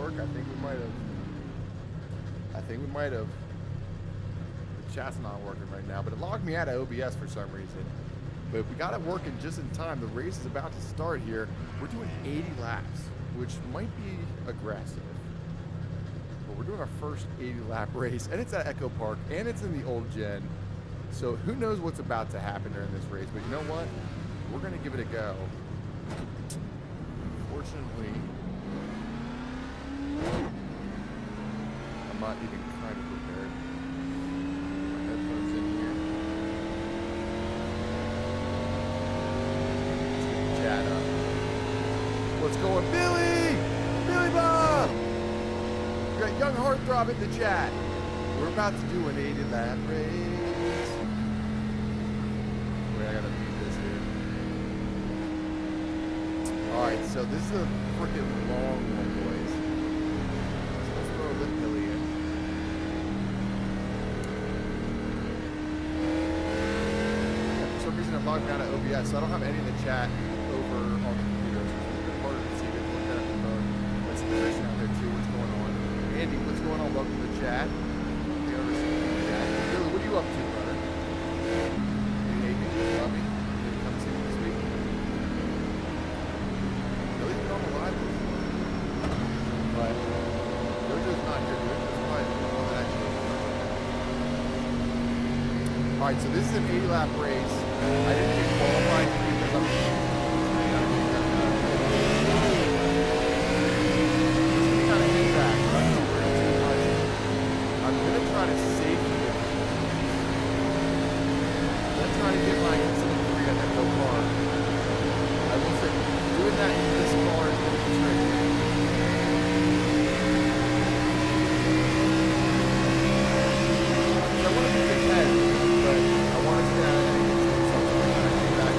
work? I think we might have. The chat's not working right now, but it logged me out of OBS for some reason. But we got it working just in time. The race is about to start here. We're doing 80 laps, which might be aggressive. But we're doing our first 80-lap race, and it's at Echo Park, and it's in the old gen. So who knows what's about to happen during this race. But you know what? We're going to give it a go. Unfortunately, I'm not even kind of prepared. My headphones in here. Chat up. What's going, Billy? Billy Bob! We got Young Heartthrob in the chat. We're about to do an 80-lap race. Wait, I gotta mute this here. Alright, so this is a freaking long one, boys. So let's throw a little Billy in. Yeah, for some reason I'm logged down to OBS, so I don't have any of the chat over on the computer. So it's a bit harder to see it. Look at the phone. Let's see the rest out there too. What's going on? Andy, what's going on? Welcome to the chat. Billy, what are you up to, brother? You hate me? You love me? You didn't come see me this week? Billy's been on the live before. But Jojo's not here. Jojo's probably on that actually. Alright, so this is an 80-lap race. I didn't get qualified because I'm I'm gonna try to save it. Let's try to get like some 3 at Echo Park. I will say doing that in this car is gonna be tricky. I want to be content, but I want to stay out of any something like that. I came back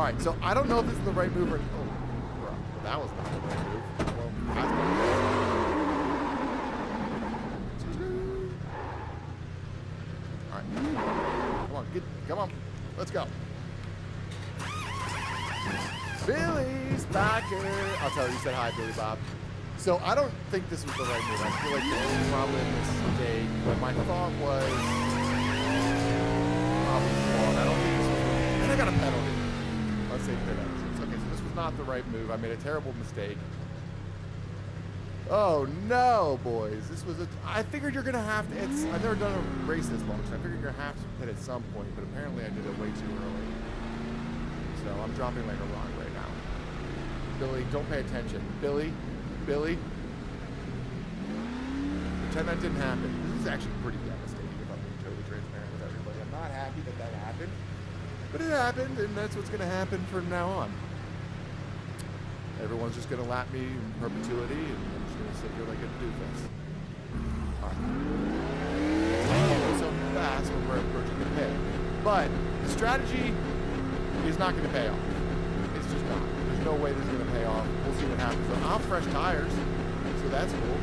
right, so I don't know if this is the right move or... Oh, bro, well, that was not the right move. Well, that's not all right. Come on. Let's go. Billy's back here. I'll tell you, you said hi, Billy Bob. So I don't think this was the right move. I feel like this was probably a mistake, but my thought was probably flawed. I don't think this was... And I got a penalty. Let's say pit exits. Okay, so this was not the right move. I made a terrible mistake. Oh no, boys. This was a... I figured you're going to have to... I've never done a race this long, so I figured you're going to have to pit at some point, but apparently I did it way too early. So I'm dropping like a rock right now. Billy, don't pay attention. Billy. Pretend that didn't happen. This is actually pretty devastating if I'm being totally transparent with everybody. I'm not happy that that happened, but it happened, and that's what's going to happen from now on. Everyone's just going to lap me in perpetuity, and I'm just going to sit here like a doofus. All right. I'm going so fast when we're approaching the pit. But the strategy is not going to pay off. It's just not. There's no way this is going to pay off. We'll see what happens. So I'll have fresh tires, so that's cool.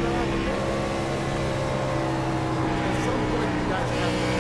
going to happen. At some point, you guys have to.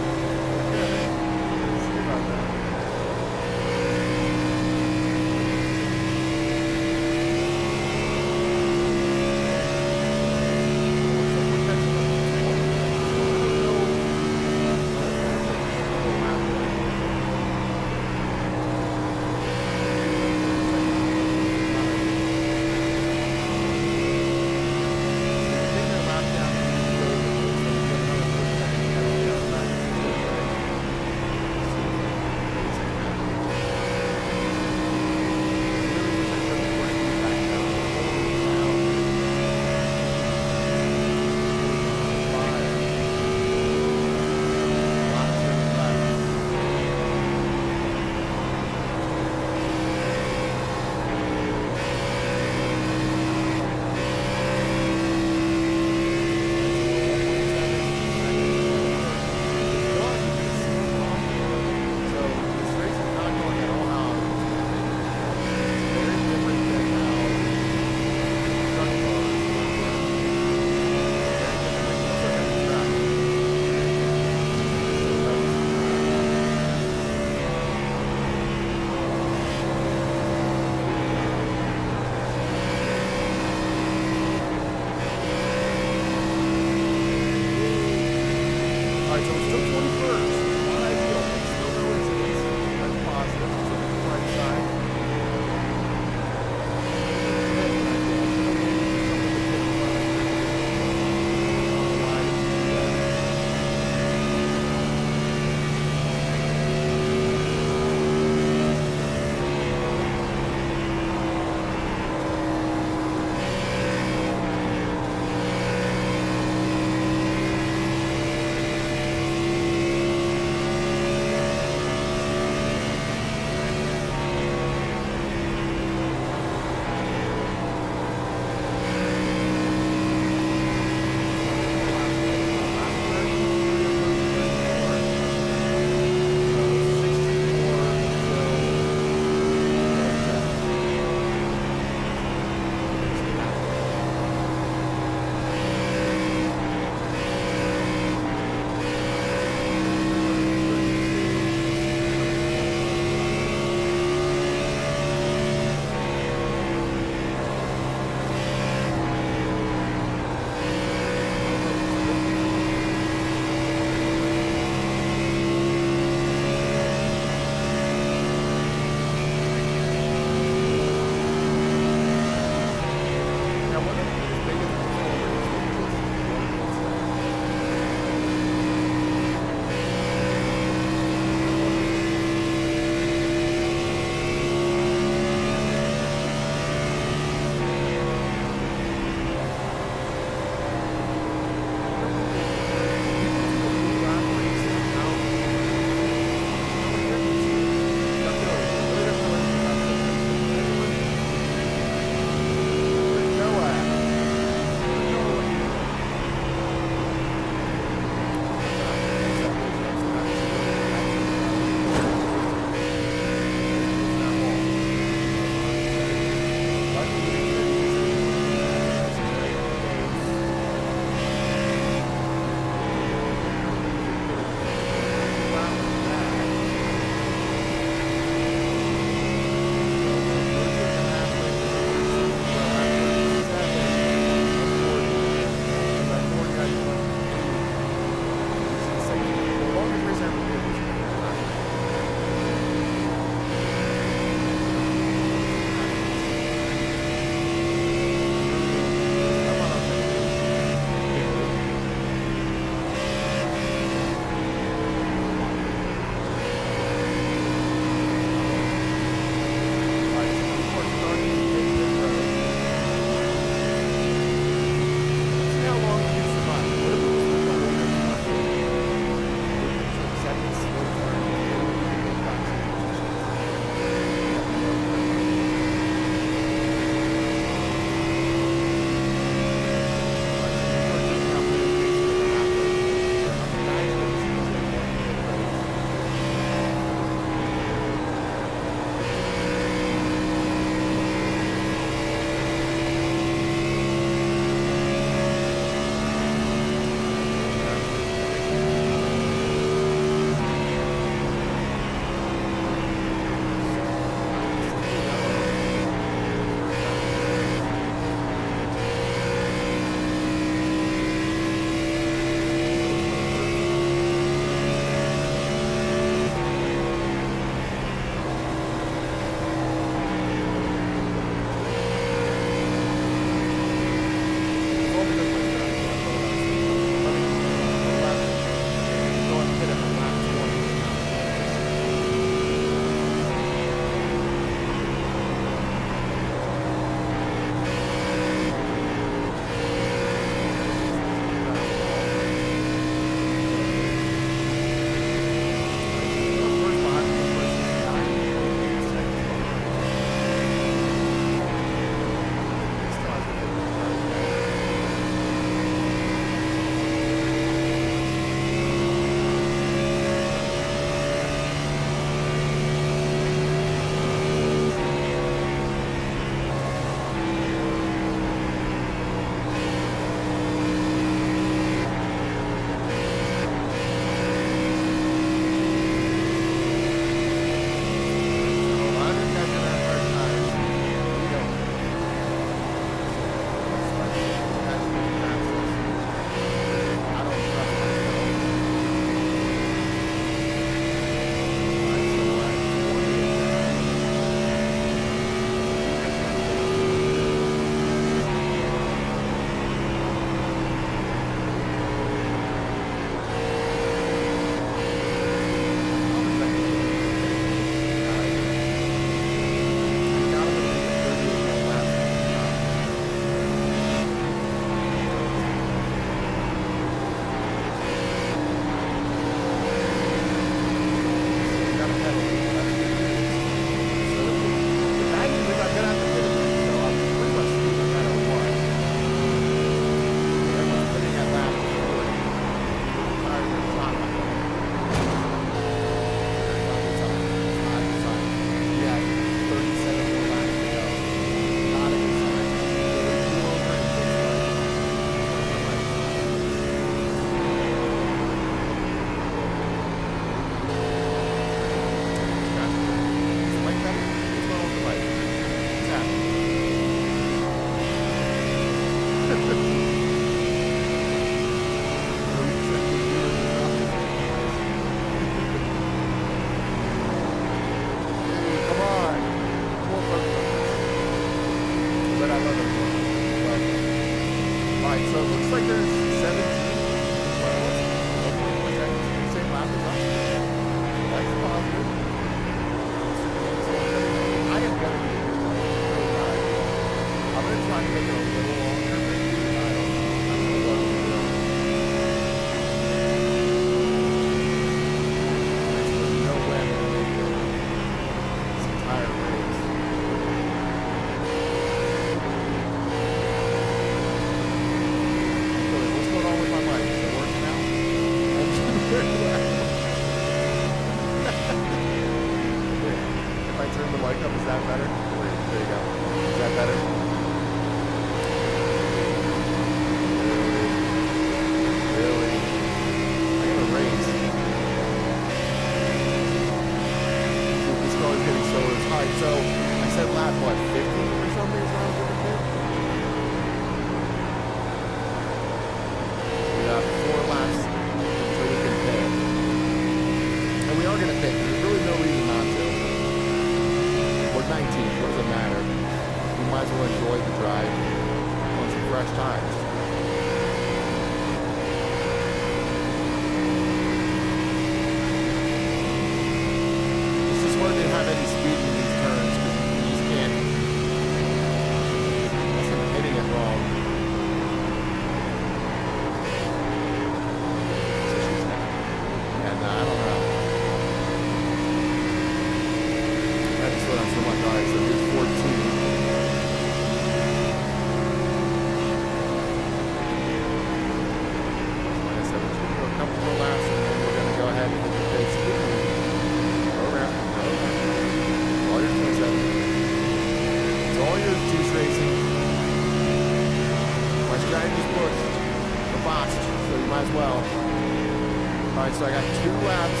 botched, so you might as well. All right, so I got 2 laps.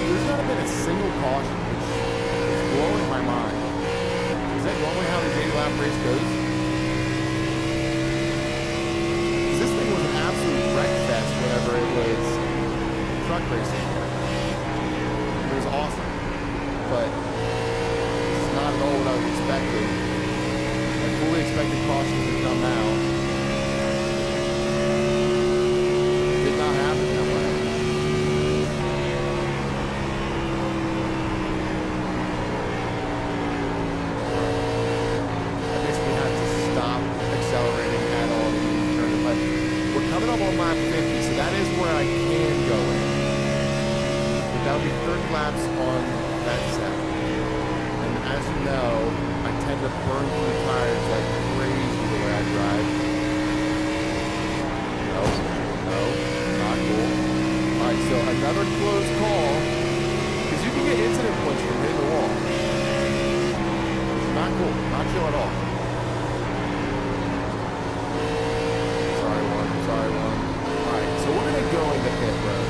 There's not been a single caution, which is blowing my mind. Is that normally how the 80-lap race goes? This thing was an absolute wreck fest whenever it was truck racing. It was awesome, but it's not at all what I was expecting. I fully expected cautions to come now. Did not happen that way. I basically had to stop accelerating at all to turn it left. We're coming up on lap 50, so that is where I can go in. But that would be 30 laps on that set. And as you know, I tend to burn through the tires like crazy the way I drive. No, not cool. Alright, so another close call. Because you can get incident points from hitting the wall. It's not cool. Not chill at all. Sorry, one. Alright, so we're going to go into pit road.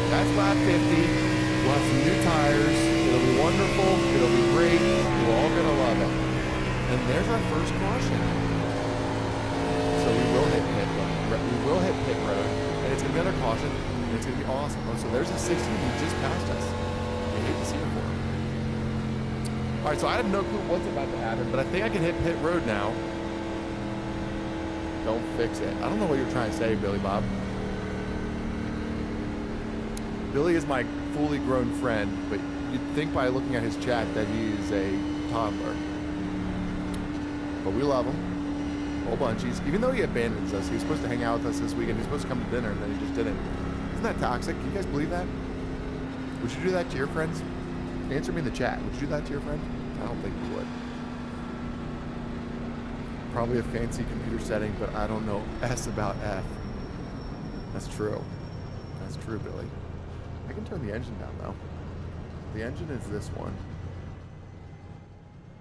That's lap 50. We'll have some new tires. It'll be wonderful. It'll be great. We're all going to love it. And there's our first caution. So we will hit pit road. We will hit pit road. And it's going to be another caution. And it's going to be awesome. Oh, so there's a 60 who just passed us. I hate to see it for him. Alright, so I have no clue what's about to happen, but I think I can hit pit road now. Don't fix it. I don't know what you're trying to say, Billy Bob. Billy is my fully grown friend, but you'd think by looking at his chat that he is a toddler. But we love him. A whole bunch. Even though he abandons us, he was supposed to hang out with us this weekend. He was supposed to come to dinner, and then he just didn't. Isn't that toxic? Can you guys believe that? Would you do that to your friends? Answer me in the chat. Would you do that to your friend? I don't think you would. Probably a fancy computer setting, but I don't know S about F. That's true. That's true, Billy. I can turn the engine down, though. The engine is this one.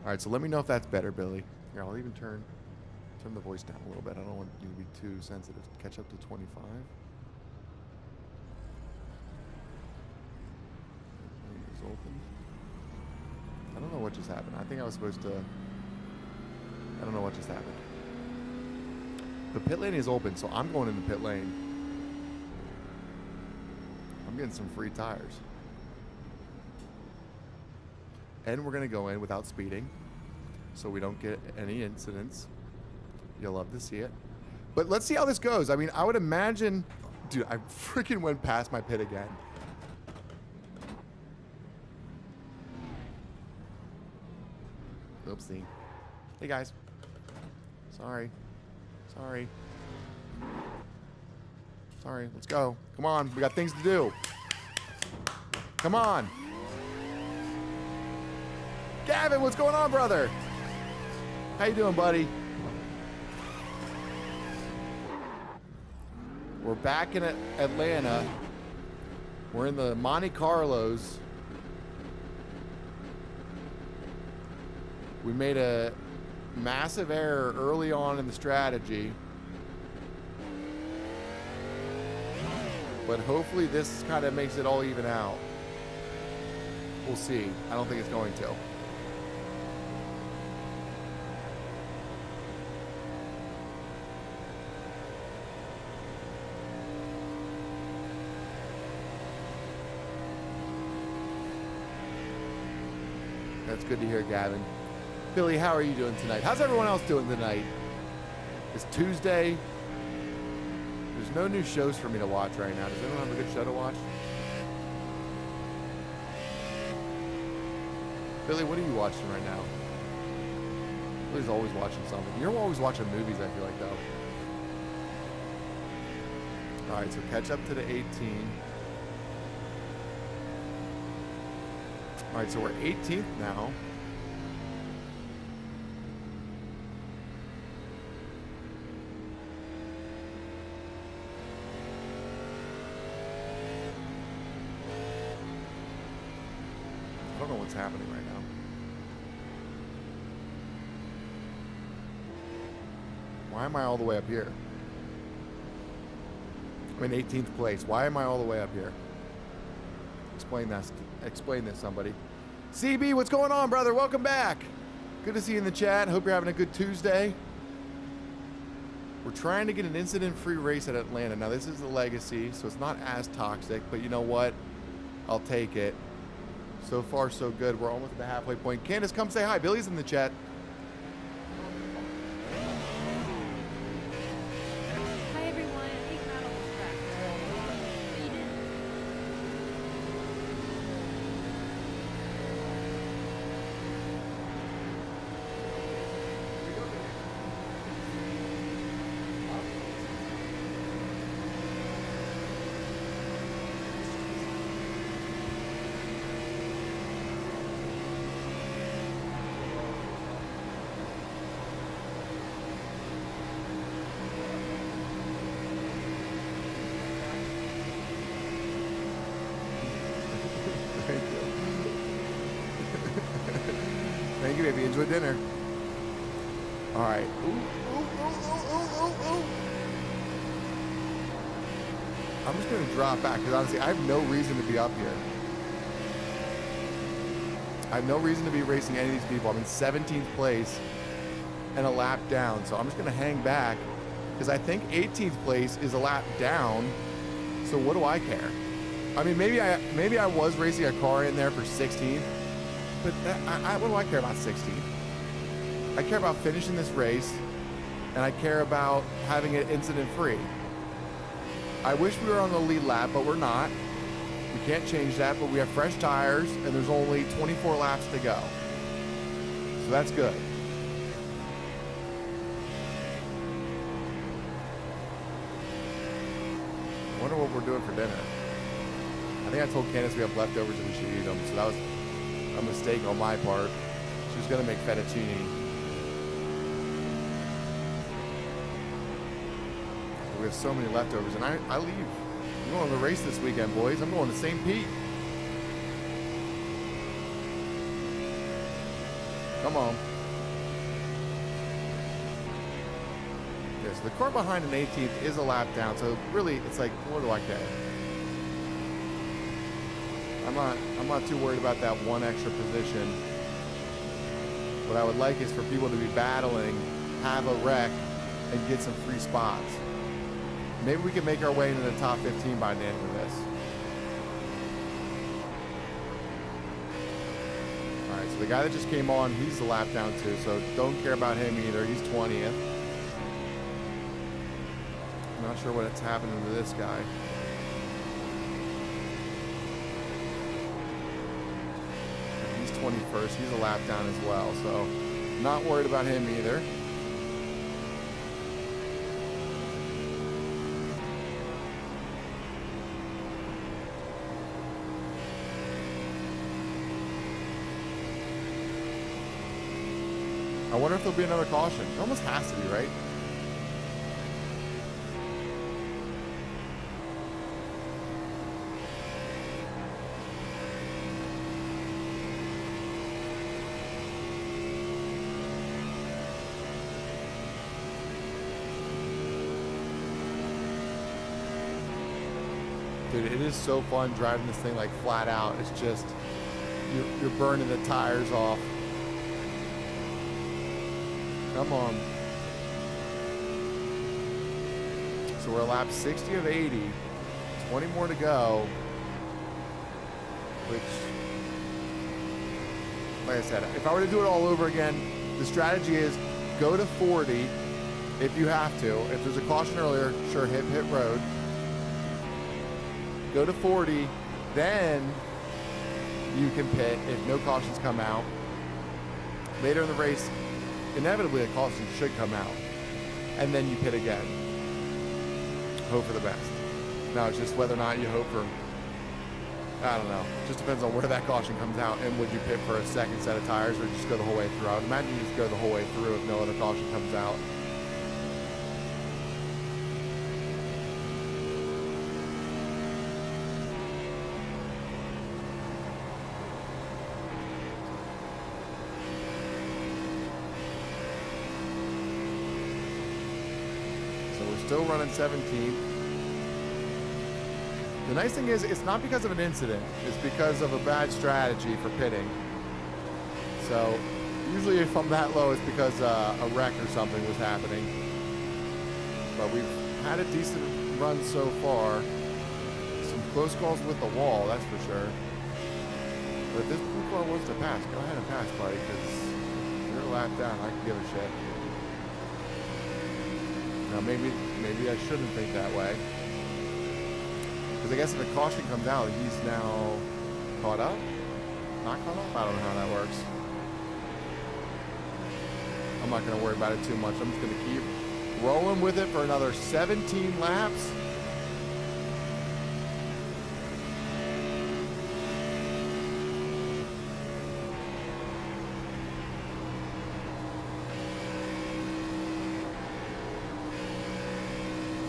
All right, so let me know if that's better, Billy. Here, I'll even turn the voice down a little bit. I don't want you to be too sensitive. Catch up to 25. Is open. I don't know what just happened. I think I was supposed to... I don't know what just happened. The pit lane is open, so I'm going into pit lane. I'm getting some free tires. And we're going to go in without speeding, so we don't get any incidents. You'll love to see it. But let's see how this goes. I mean, I would imagine... Dude, I freaking went past my pit again. Oopsie. Hey, guys. Sorry. Sorry, let's go. Come on, we got things to do. Come on. Gavin, what's going on, brother? How you doing, buddy? We're back in Atlanta. We're in the Monte Carlos. We made a massive error early on in the strategy. But hopefully this kind of makes it all even out. We'll see. I don't think it's going to. That's good to hear, Gavin. Billy, how are you doing tonight? How's everyone else doing tonight? It's Tuesday. There's no new shows for me to watch right now. Does anyone have a good show to watch? Billy, what are you watching right now? Billy's always watching something. You're always watching movies, I feel like, though. All right, so catch up to the 18. All right, so we're 18th now. I don't know what's happening right now. Why am I all the way up here? I'm in 18th place. Why am I all the way up here? Explain this, somebody. CB, what's going on, brother? Welcome back. Good to see you in the chat. Hope you're having a good Tuesday. We're trying to get an incident-free race at Atlanta. Now, this is the Legacy, so it's not as toxic, but you know what? I'll take it. So far, so good. We're almost at the halfway point. Candace, come say hi. Billy's in the chat. Hi, everyone. I think Matt was back. Thank you, baby. Enjoy dinner. All right. Ooh. I'm just going to drop back because honestly, I have no reason to be up here. I have no reason to be racing any of these people. I'm in 17th place and a lap down. So I'm just going to hang back because I think 18th place is a lap down. So what do I care? I mean, maybe I was racing a car in there for 16th. But what do I care about 16? I care about finishing this race, and I care about having it incident-free. I wish we were on the lead lap, but we're not. We can't change that, but we have fresh tires, and there's only 24 laps to go. So that's good. I wonder what we're doing for dinner. I think I told Candace we have leftovers and we should eat them, so that was a mistake on my part. She was gonna make fettuccine. We have so many leftovers, and I leave. I'm going to the race this weekend, boys. I'm going to St. Pete. Come on. Yeah, so the car behind an 18th is a lap down, so really, it's like, what do I care? I'm not too worried about that one extra position. What I would like is for people to be battling, have a wreck, and get some free spots. Maybe we can make our way into the top 15 by the end of this. All right, so the guy that just came on, he's a lap down too, so don't care about him either. He's 20th. I'm not sure what's happening to this guy. He's 21st. He's a lap down as well, so not worried about him either. I wonder if there'll be another caution. It almost has to be, right? Dude, it is so fun driving this thing like flat out. It's just, you're burning the tires off. Come on. So we're lap 60 of 80. 20 more to go. Which, like I said, if I were to do it all over again, the strategy is go to 40 if you have to. If there's a caution earlier, sure, hit road. Go to 40, then you can pit if no cautions come out. Later in the race, inevitably a caution should come out, and then you pit again. Hope for the best. Now it's just whether or not you hope for, I don't know. It just depends on where that caution comes out, and would you pit for a second set of tires or just go the whole way through? I would imagine you just go the whole way through if no other caution comes out. Still running 17th. The nice thing is, it's not because of an incident. It's because of a bad strategy for pitting. So, usually if I'm that low, it's because a wreck or something was happening. But we've had a decent run so far. Some close calls with the wall, that's for sure. But if this blue car wants to pass, go ahead and pass, buddy, because you're a lap down. I can give a shit. Now, maybe I shouldn't think that way. Because I guess if a caution comes out, he's now caught up? Not caught up? I don't know how that works. I'm not going to worry about it too much. I'm just going to keep rolling with it for another 17 laps.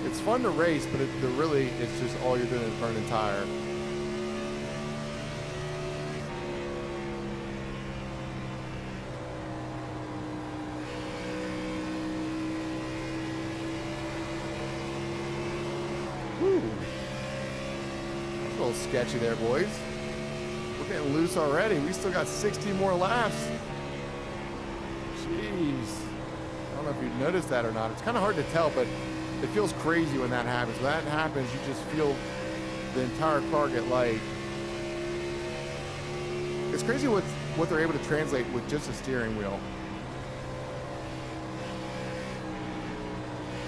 It's fun to race, but really, it's just all you're doing is burning tire. Whew. That's a little sketchy there, boys. We're getting loose already. We still got 60 more laps. Jeez. I don't know if you've noticed that or not. It's kind of hard to tell, but it feels crazy when that happens. When that happens, you just feel the entire car get light. It's crazy what they're able to translate with just a steering wheel.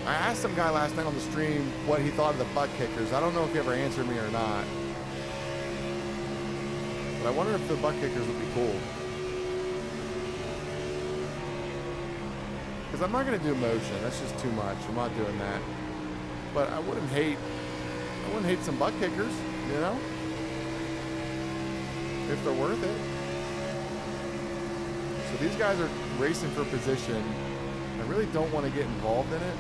I asked some guy last night on the stream what he thought of the butt kickers. I don't know if he ever answered me or not. But I wonder if the butt kickers would be cool. Because I'm not going to do motion. That's just too much. I'm not doing that. But I wouldn't hate some butt kickers, you know? If they're worth it. So these guys are racing for position. I really don't want to get involved in it.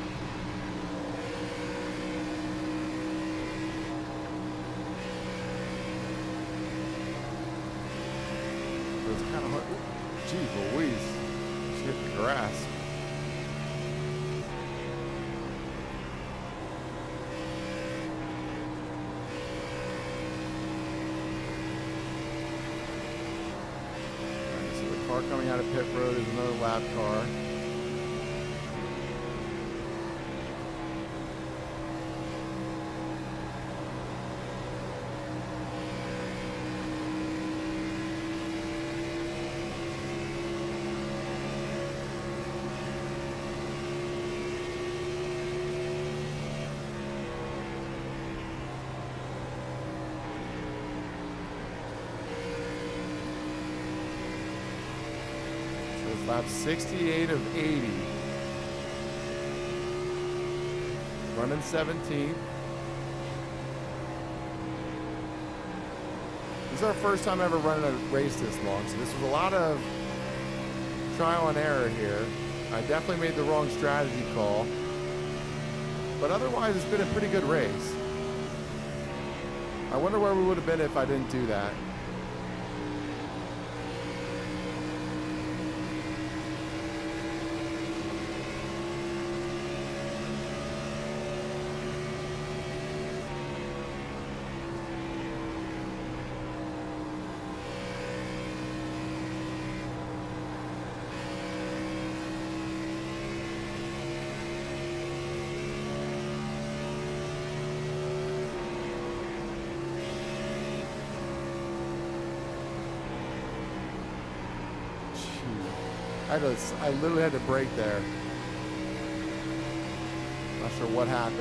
But it's kind of hard. Gee Louise. She hit the grass. Coming out of pit road is another lap car. Lap 68 of 80. Running 17th. This is our first time ever running a race this long, so this was a lot of trial and error here. I definitely made the wrong strategy call. But otherwise, it's been a pretty good race. I wonder where we would have been if I didn't do that. I literally had to brake there. Not sure what happened.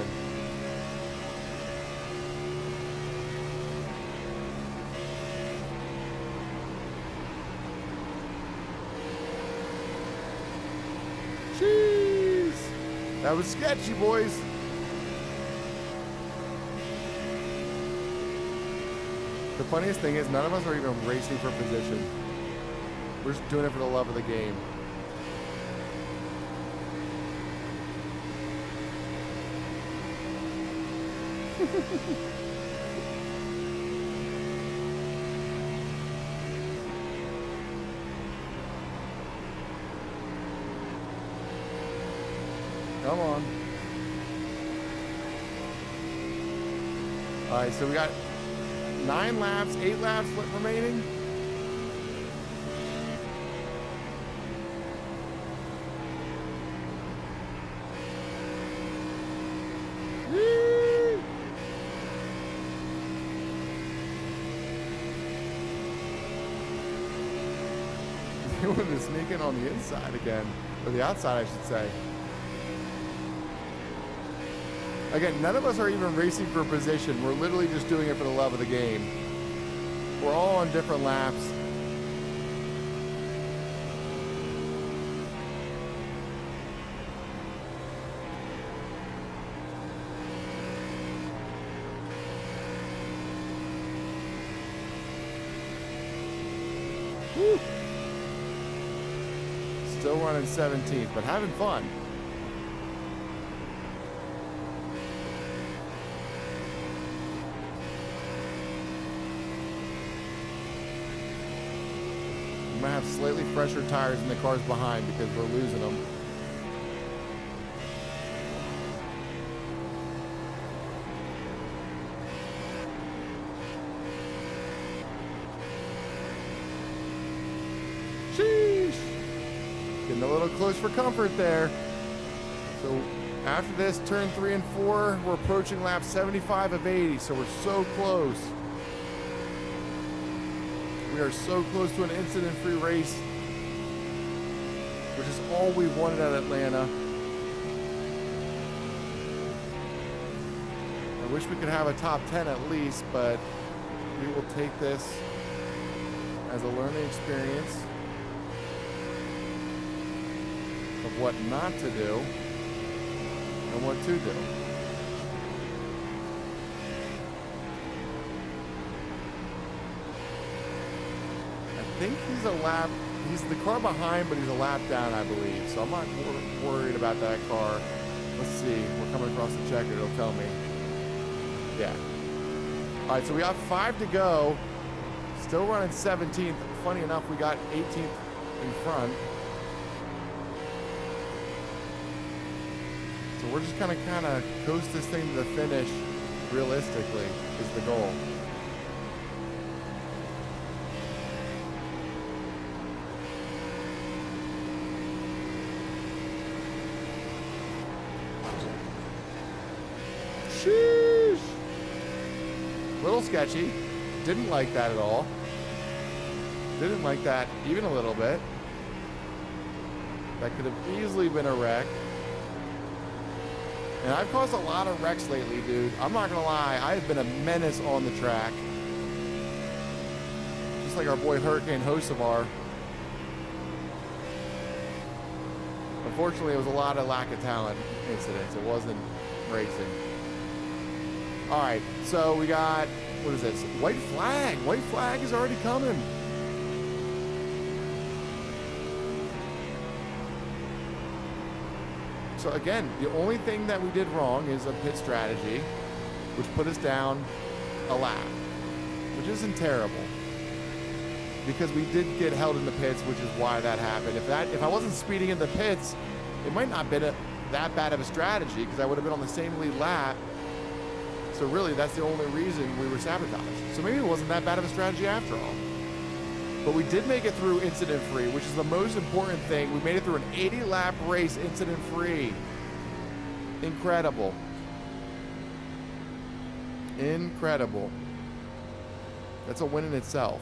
Jeez. That was sketchy, boys. The funniest thing is none of us are even racing for position. We're just doing it for the love of the game. Come on. All right, so we got 9 laps, 8 laps remaining. Whee! They want to sneak in on the inside again, or the outside, I should say. Again, none of us are even racing for position. We're literally just doing it for the love of the game. We're all on different laps. Woo. Still running 17th, but having fun. We might have slightly fresher tires in the cars behind because we're losing them. Sheesh! Getting a little close for comfort there. So after this, turn 3 and 4, we're approaching lap 75 of 80, so we're so close. We are so close to an incident-free race, which is all we wanted at Atlanta. I wish we could have a top 10 at least, but we will take this as a learning experience of what not to do and what to do. I think he's the car behind, but he's a lap down, I believe. So I'm not worried about that car. Let's see. We're coming across the checker. It'll tell me. Yeah. All right, so we got 5 to go. Still running 17th. Funny enough, we got 18th in front. So we're just kind of coast this thing to the finish. Realistically, is the goal. Sheesh. Little sketchy. Didn't like that at all. Didn't like that even a little bit. That could have easily been a wreck. And I've caused a lot of wrecks lately, dude. I'm not gonna lie, I have been a menace on the track. Just like our boy Hurricane Hocevar. Unfortunately, it was a lot of lack of talent incidents. It wasn't racing. All right, so we got, what is this? White flag. White flag is already coming. So again, the only thing that we did wrong is a pit strategy, which put us down a lap, which isn't terrible because we did get held in the pits, which is why that happened. If I wasn't speeding in the pits, it might not have been that bad of a strategy because I would have been on the same lead lap. So really, that's the only reason we were sabotaged. So maybe it wasn't that bad of a strategy after all. But we did make it through incident-free, which is the most important thing. We made it through an 80-lap race incident-free. Incredible. Incredible. That's a win in itself.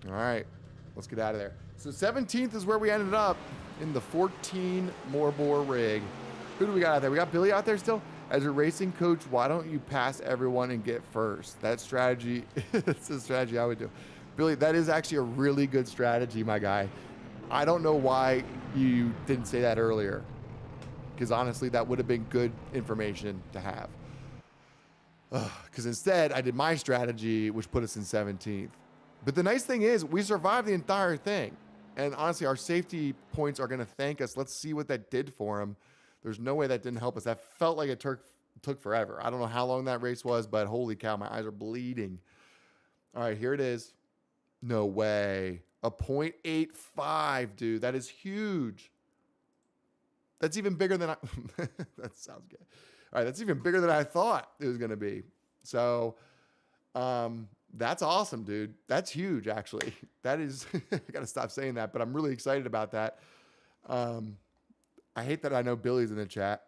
All right. Let's get out of there. So 17th is where we ended up in the 14 more bore rig. Who do we got out there? We got Billy out there still. As a racing coach, why don't you pass everyone and get first? That strategy, it's a strategy I would do. Billy, that is actually a really good strategy, my guy. I don't know why you didn't say that earlier, because honestly, that would have been good information to have. Because instead, I did my strategy, which put us in 17th. But the nice thing is we survived the entire thing. And honestly, our safety points are going to thank us. Let's see what that did for them. There's no way that didn't help us. That felt like it It took forever. I don't know how long that race was, but holy cow, my eyes are bleeding. All right, here it is. No way. A 0.85, dude. That is huge. That's even bigger than I... that sounds good. All right, that's even bigger than I thought it was going to be. So, that's awesome, dude. That's huge, actually. That is... I got to stop saying that, but I'm really excited about that. I hate that I know Billy's in the chat.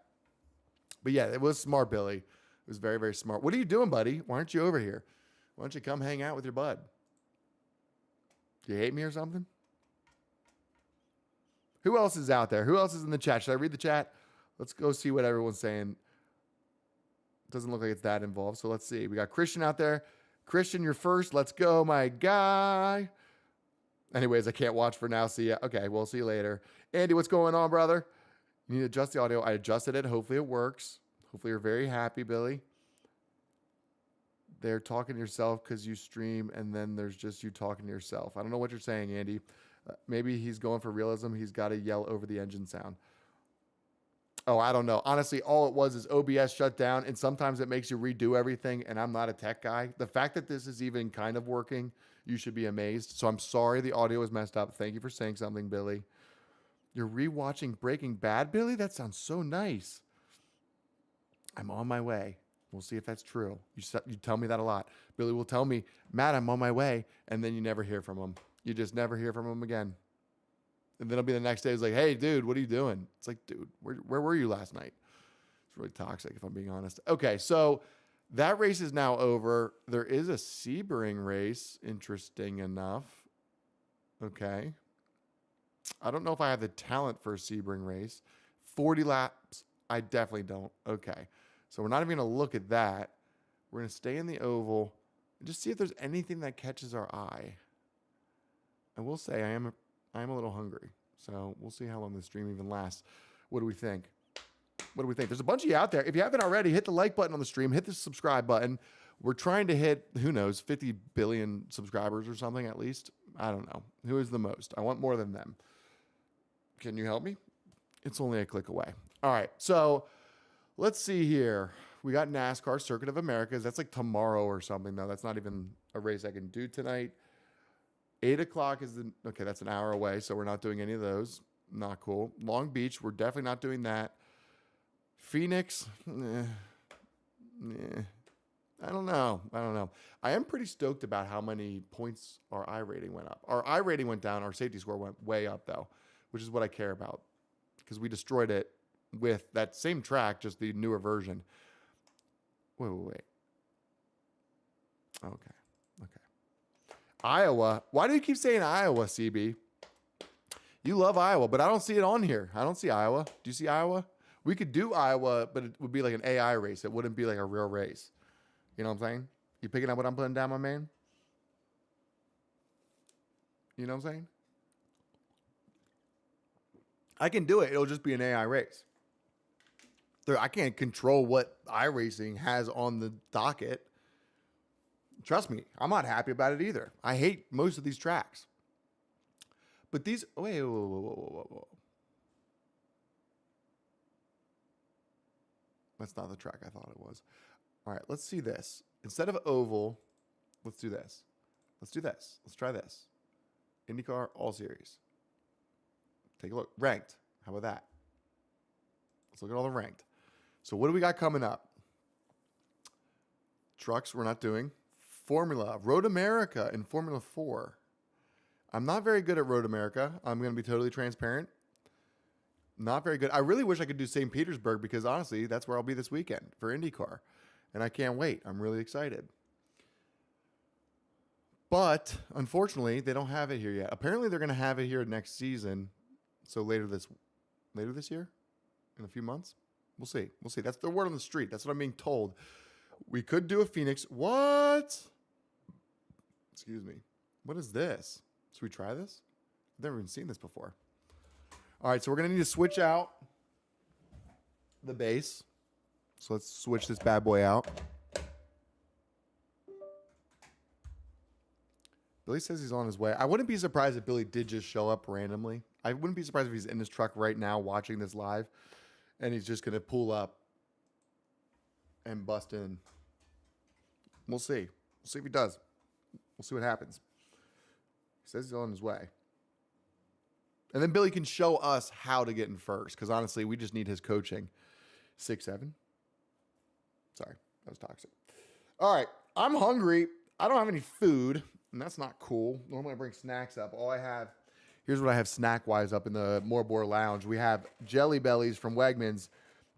But yeah, it was smart, Billy. It was very, very smart. What are you doing, buddy? Why aren't you over here? Why don't you come hang out with your bud? Do you hate me or something? Who else is out there? Who else is in the chat? Should I read the chat? Let's go see what everyone's saying. Doesn't look like it's that involved. So let's see. We got Christian out there. Christian, you're first. Let's go, my guy. Anyways, I can't watch for now. See ya. Okay, we'll see you later. Andy, what's going on, brother? You need to adjust the audio. I adjusted it. Hopefully it works. Hopefully you're very happy, Billy. They're talking to yourself because you stream, and then there's just you talking to yourself. I don't know what you're saying, Andy. Maybe he's going for realism. He's got to yell over the engine sound. Oh, I don't know. Honestly, all it was is OBS shut down, and sometimes it makes you redo everything, and I'm not a tech guy. The fact that this is even kind of working, you should be amazed. So I'm sorry the audio is messed up. Thank you for saying something, Billy. You're rewatching Breaking Bad, Billy? That sounds so nice. I'm on my way. We'll see if that's true. You tell me that a lot. Billy will tell me, Matt, I'm on my way, and then you never hear from him. You just never hear from him again. And then it'll be the next day. It's like, hey, dude, what are you doing? It's like, dude, where were you last night? It's really toxic, if I'm being honest. Okay, so that race is now over. There is a Sebring race, interesting enough. Okay. I don't know if I have the talent for a Sebring race. 40 laps, I definitely don't. Okay. So we're not even going to look at that. We're going to stay in the oval and just see if there's anything that catches our eye. I will say I am a little hungry. So we'll see how long this stream even lasts. What do we think? What do we think? There's a bunch of you out there. If you haven't already, hit the like button on the stream. Hit the subscribe button. We're trying to hit, who knows, 50 billion subscribers or something at least. I don't know. Who is the most? I want more than them. Can you help me? It's only a click away. All right. So let's see here. We got NASCAR Circuit of Americas. That's like tomorrow or something, though. That's not even a race I can do tonight. 8 o'clock is okay, that's an hour away, so we're not doing any of those. Not cool. Long Beach, we're definitely not doing that. Phoenix, I don't know. I am pretty stoked about how many points our iRating went up. Our iRating went down. Our safety score went way up, though, which is what I care about because we destroyed it with that same track, just the newer version. Wait. Okay. Iowa. Why do you keep saying Iowa, CB? You love Iowa, but I don't see it on here. I don't see Iowa. Do you see Iowa? We could do Iowa, but it would be like an AI race. It wouldn't be like a real race. You know what I'm saying? You picking up what I'm putting down, my man? You know what I'm saying? I can do it. It'll just be an AI race. I can't control what iRacing has on the docket. Trust me, I'm not happy about it either. I hate most of these tracks. But these... Whoa. That's not the track I thought it was. All right, let's see this. Instead of oval, let's do this. Let's try this. IndyCar All Series. Take a look. Ranked. How about that? Let's look at all the ranked. So what do we got coming up? Trucks we're not doing. Formula. Road America in Formula 4. I'm not very good at Road America. I'm going to be totally transparent. Not very good. I really wish I could do St. Petersburg because honestly, that's where I'll be this weekend for IndyCar. And I can't wait. I'm really excited. But unfortunately, they don't have it here yet. Apparently, they're going to have it here next season. So later this year? In a few months? We'll see. That's the word on the street. That's what I'm being told. We could do a Phoenix. What? Excuse me. What is this? Should we try this? I've never even seen this before. All right, so we're going to need to switch out the base. So let's switch this bad boy out. Billy says he's on his way. I wouldn't be surprised if Billy did just show up randomly. I wouldn't be surprised if he's in his truck right now watching this live and he's just going to pull up and bust in. We'll see. We'll see if he does. We'll see what happens. He says he's on his way. And then Billy can show us how to get in first, because honestly, we just need his coaching. 6-7. Sorry, that was toxic. All right, I'm hungry. I don't have any food, and that's not cool. Normally I bring snacks up. All I have, here's what I have snack-wise up in the Morbore Lounge. We have Jelly Bellies from Wegmans.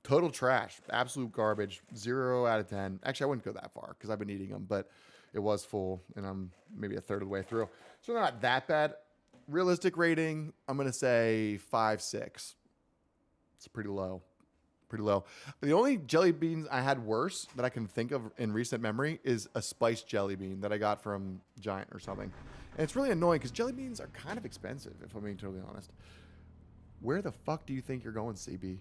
Total trash. Absolute garbage. 0 out of 10. Actually, I wouldn't go that far because I've been eating them, but it was full, and I'm maybe a third of the way through. So they're not that bad. Realistic rating, I'm going to say 5-6. It's pretty low. Pretty low. The only jelly beans I had worse that I can think of in recent memory is a spiced jelly bean that I got from Giant or something. And it's really annoying because jelly beans are kind of expensive, if I'm being totally honest. Where the fuck do you think you're going, CB?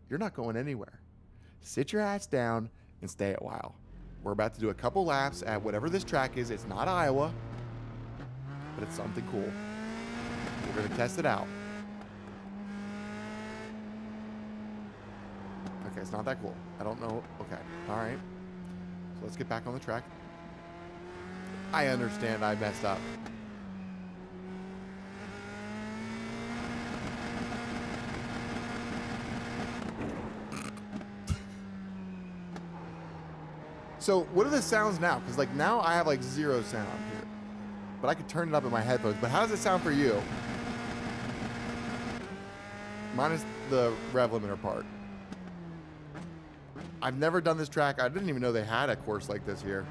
You're not going anywhere. Sit your ass down and stay a while. We're about to do a couple laps at whatever this track is. It's not Iowa, but it's something cool. We're going to test it out. Okay, it's not that cool. I don't know. Okay, all right. So let's get back on the track. I understand I messed up. So what are the sounds now? Because like now I have like 0 sound here, but I could turn it up in my headphones. But how does it sound for you? Minus the rev limiter part. I've never done this track. I didn't even know they had a course like this here.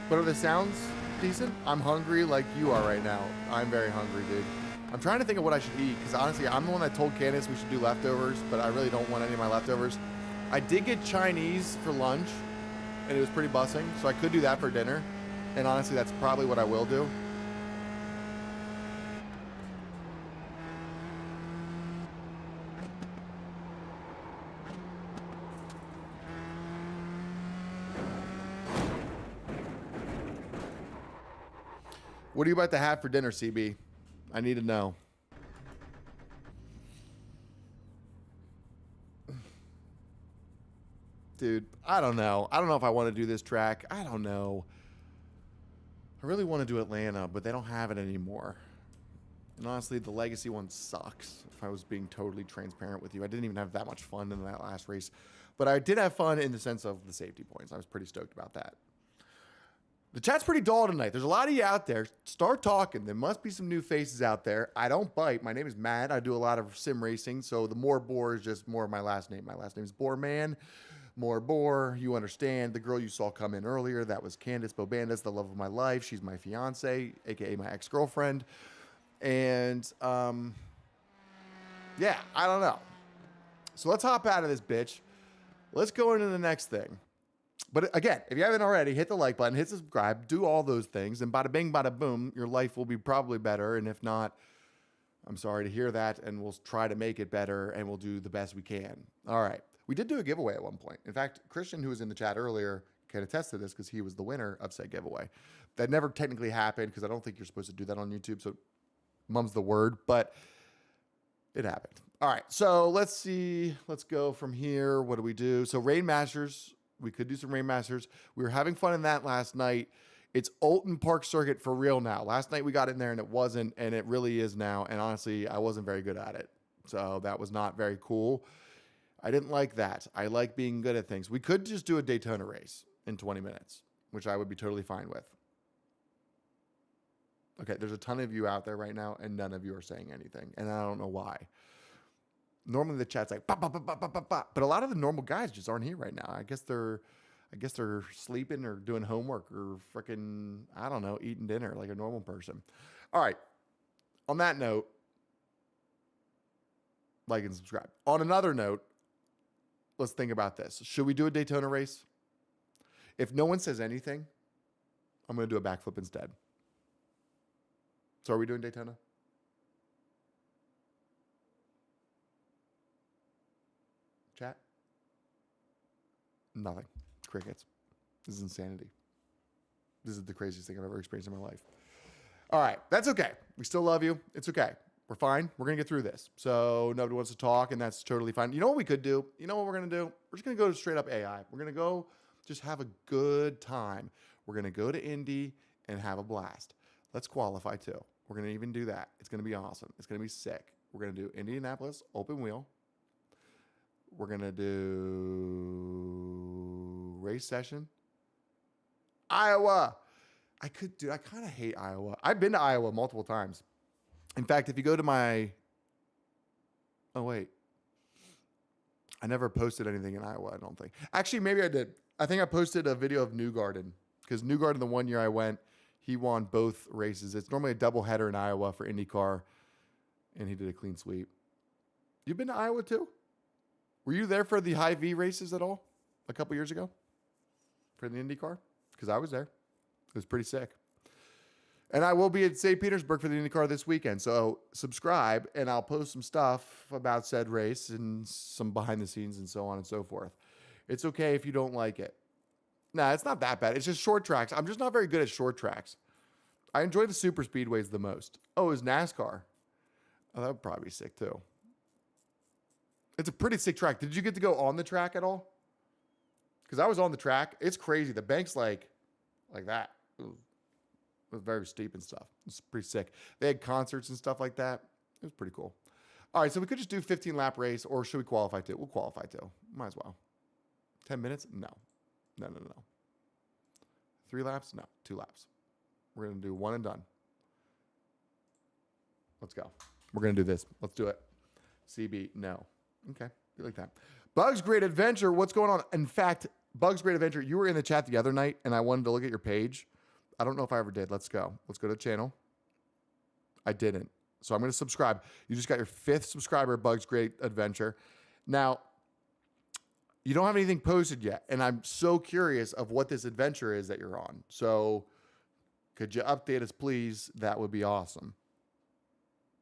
But are the sounds decent? I'm hungry like you are right now. I'm very hungry, dude. I'm trying to think of what I should eat because honestly, I'm the one that told Candace we should do leftovers, but I really don't want any of my leftovers. I did get Chinese for lunch, and it was pretty bussing, so I could do that for dinner. And honestly, that's probably what I will do. What are you about to have for dinner, CB? I need to know. Dude, I don't know. I don't know if I want to do this track. I don't know. I really want to do Atlanta, but they don't have it anymore. And honestly, the Legacy one sucks, if I was being totally transparent with you. I didn't even have that much fun in that last race. But I did have fun in the sense of the safety points. I was pretty stoked about that. The chat's pretty dull tonight. There's a lot of you out there. Start talking. There must be some new faces out there. I don't bite. My name is Matt. I do a lot of sim racing, so the Morbore is just more of my last name. My last name is Boreman. Morbore, you understand. The girl you saw come in earlier, that was Candace Bobandas, the love of my life. She's my fiance, aka my ex-girlfriend. And yeah, I don't know. So let's hop out of this bitch. Let's go into the next thing. But again, if you haven't already, hit the like button, hit subscribe, do all those things, and bada bing, bada boom, your life will be probably better. And if not, I'm sorry to hear that, and we'll try to make it better, and we'll do the best we can. All right. We did do a giveaway at one point. In fact, Christian, who was in the chat earlier, can attest to this because he was the winner of said giveaway. That never technically happened because I don't think you're supposed to do that on YouTube, so mum's the word, but it happened. All right, so let's see. Let's go from here. What do we do? So Rain Masters. We could do some Rain Masters. We were having fun in that last night. It's Alton Park Circuit for real now. Last night we got in there and it wasn't, and it really is now. And honestly, I wasn't very good at it. So that was not very cool. I didn't like that. I like being good at things. We could just do a Daytona race in 20 minutes, which I would be totally fine with. Okay, there's a ton of you out there right now, and none of you are saying anything. And I don't know why. Normally the chat's like, bah, bah, bah, bah, bah, bah, bah. But a lot of the normal guys just aren't here right now. I guess they're sleeping or doing homework or freaking, I don't know, eating dinner like a normal person. All right. On that note, like and subscribe. On another note, let's think about this. Should we do a Daytona race? If no one says anything, I'm going to do a backflip instead. So are we doing Daytona? Chat? Nothing. Crickets. This is insanity. This is the craziest thing I've ever experienced in my life. All right. That's okay. We still love you. It's okay. We're fine. We're going to get through this. So nobody wants to talk, and that's totally fine. You know what we could do? You know what we're going to do? We're just going to go straight up AI. We're going to go just have a good time. We're going to go to Indy and have a blast. Let's qualify too. We're going to even do that. It's going to be awesome. It's going to be sick. We're going to do Indianapolis, open wheel. We're going to do race session. Iowa. I kind of hate Iowa. I've been to Iowa multiple times. In fact, if you go to my... Oh, wait. I never posted anything in Iowa, I don't think. Actually, maybe I did. I think I posted a video of Newgarden. Because Newgarden, the one year I went, he won both races. It's normally a doubleheader in Iowa for IndyCar. And he did a clean sweep. You've been to Iowa too? Were you there for the high V races at all? A couple years ago? For the IndyCar? Because I was there. It was pretty sick. And I will be at St. Petersburg for the IndyCar this weekend. So subscribe, and I'll post some stuff about said race and some behind the scenes and so on and so forth. It's okay if you don't like it. Nah, it's not that bad. It's just short tracks. I'm just not very good at short tracks. I enjoy the super speedways the most. Oh, it was NASCAR. Oh, that would probably be sick too. It's a pretty sick track. Did you get to go on the track at all? Because I was on the track. It's crazy. The bank's like that. It was very steep and stuff. It's pretty sick. They had concerts and stuff like that. It was pretty cool. All right, so we could just do 15-lap race, or should we qualify too? We'll qualify too. Might as well. 10 minutes? No. 3 laps? No. 2 laps. We're going to do 1 and done. Let's go. We're going to do this. Let's do it. CB, no. Okay, be like that. Bugs Great Adventure, what's going on? In fact, Bugs Great Adventure, you were in the chat the other night, and I wanted to look at your page. I don't know if I ever did. Let's go. Let's go to the channel. I didn't. So I'm going to subscribe. You just got your 5th subscriber, Bugs Great Adventure. Now, you don't have anything posted yet, and I'm so curious of what this adventure is that you're on. So could you update us, please? That would be awesome.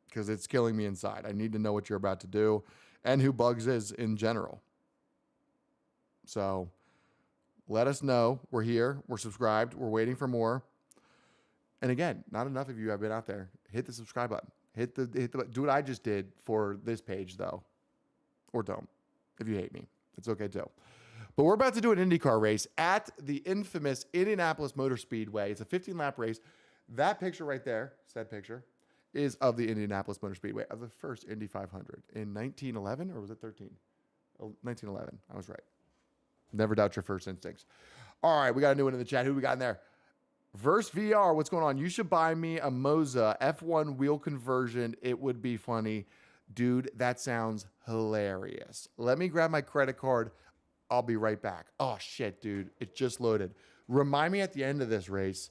Because it's killing me inside. I need to know what you're about to do and who Bugs is in general. So let us know. We're here. We're subscribed. We're waiting for more. And again, not enough of you have been out there. Hit the subscribe button. Hit the do what I just did for this page, though. Or don't, if you hate me. It's okay, too. But we're about to do an IndyCar race at the infamous Indianapolis Motor Speedway. It's a 15-lap race. That picture right there, said picture, is of the Indianapolis Motor Speedway, of the first Indy 500 in 1911, or was it 13? Oh, 1911. I was right. Never doubt your first instincts. All right, we got a new one in the chat. Who we got in there? Verse VR, what's going on? You should buy me a Moza F1 wheel conversion. It would be funny. Dude, that sounds hilarious. Let me grab my credit card. I'll be right back. Oh, shit, dude. It just loaded. Remind me at the end of this race,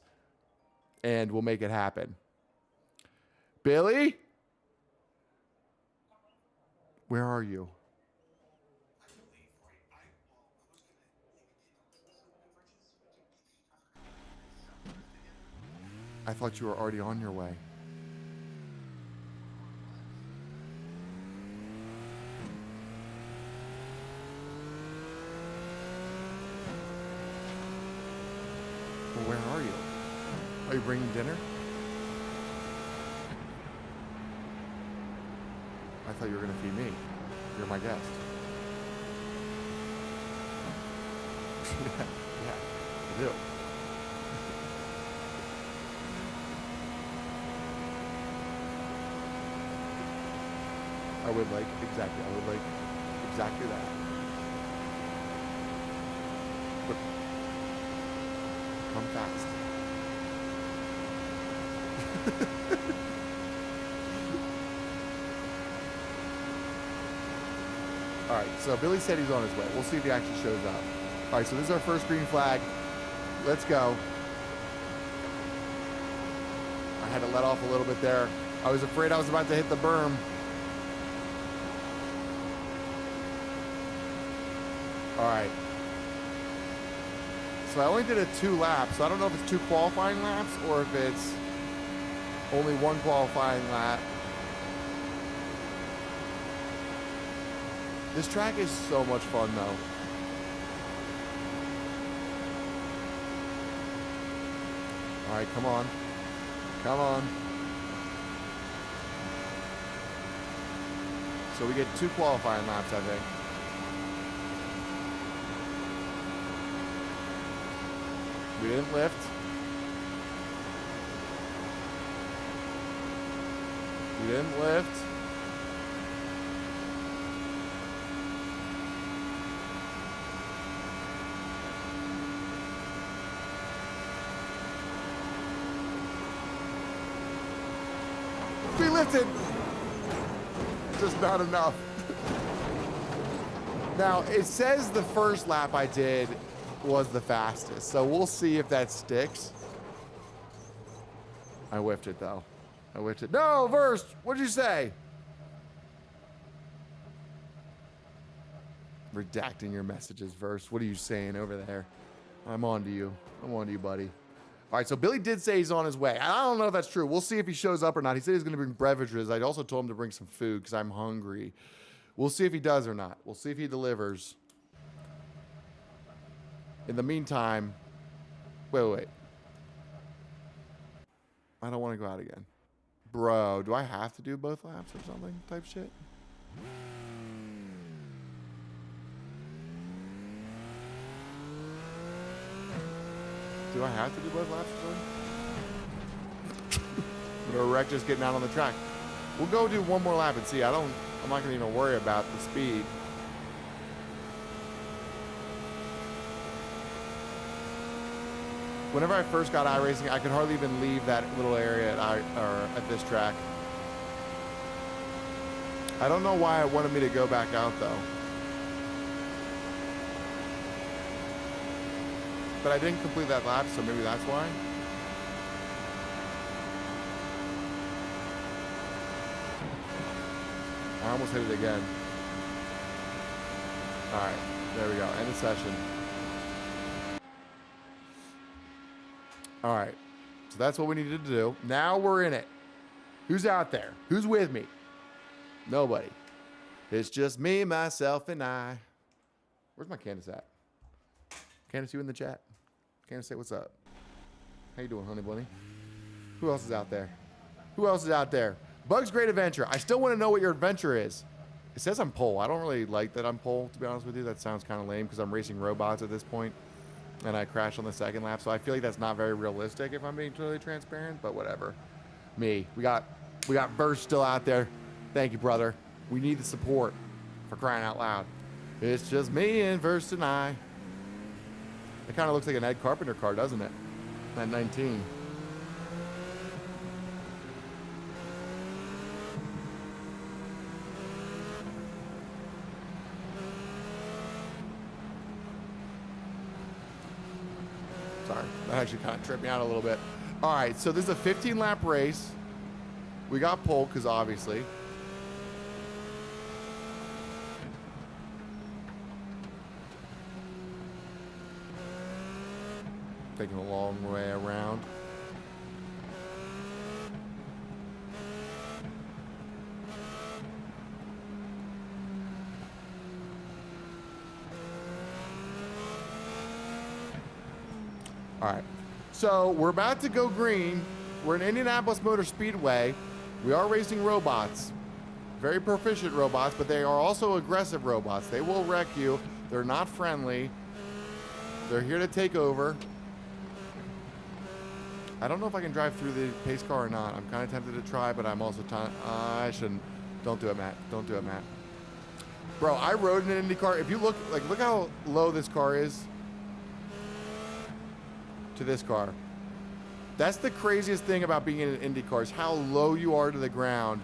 and we'll make it happen. Billy? Where are you? I thought you were already on your way. Well, where are you? Are you bringing dinner? I thought you were going to feed me. You're my guest. yeah, I do. I would like exactly that. But come fast. All right, so Billy said he's on his way. We'll see if he actually shows up. All right, so this is our first green flag. Let's go. I had to let off a little bit there. I was afraid I was about to hit the berm. All right. So I only did a 2 laps. So I don't know if it's 2 qualifying laps or if it's only 1 qualifying lap. This track is so much fun, though. All right, come on. Come on. So we get 2 qualifying laps, I think. We didn't lift. We didn't lift. We lifted. Just not enough. Now, it says the first lap I did was the fastest, so we'll see if that sticks. I whiffed it, though. I whiffed it. No, Verst, what'd you say? Redacting your messages, Verst. What are you saying over there? I'm on to you. I'm on to you, buddy. All right, so Billy did say he's on his way. I don't know if that's true. We'll see if he shows up or not. He said he's going to bring beverages. I also told him to bring some food because I'm hungry. We'll see if he does or not. We'll see if he delivers. In the meantime, wait. I don't want to go out again. Bro, do I have to do both laps or something type shit? Do I have to do both laps or something? Or wreck just getting out on the track. We'll go do one more lap and see. I'm not going to even worry about the speed. Whenever I first got iRacing, I could hardly even leave that little area at this track. I don't know why it wanted me to go back out though. But I didn't complete that lap, so maybe that's why. I almost hit it again. All right, there we go. End of session. All right, so that's what we needed to do. Now we're in it. Who's out there? Who's with me? Nobody. It's just me, myself, and I. Where's my Candace at? Candace, you in the chat? Candace, say what's up. How you doing, honey bunny? Who else is out there? Who else is out there? Bug's Great Adventure. I still want to know what your adventure is. It says I'm pole. I don't really like that I'm pole, to be honest with you. That sounds kind of lame because I'm racing robots at this point. And I crashed on the second lap, so I feel like that's not very realistic if I'm being totally transparent, but whatever. Me. We got Burst still out there. Thank you, brother. We need the support, for crying out loud. It's just me and Verst and I. It kind of looks like an Ed Carpenter car, doesn't it? That 19. Sorry, that actually kind of tripped me out a little bit. All right, so this is a 15-lap race. We got pole, because obviously. Taking a long way around. All right, so we're about to go green. We're in Indianapolis Motor Speedway. We are racing robots, very proficient robots, but they are also aggressive robots. They will wreck you. They're not friendly. They're here to take over. I don't know if I can drive through the pace car or not. I'm kind of tempted to try, but I'm also I shouldn't. Don't do it, Matt. Don't do it, Matt. Bro, I rode in an IndyCar. If you look how low this car is to this car. That's the craziest thing about being in an IndyCar is how low you are to the ground.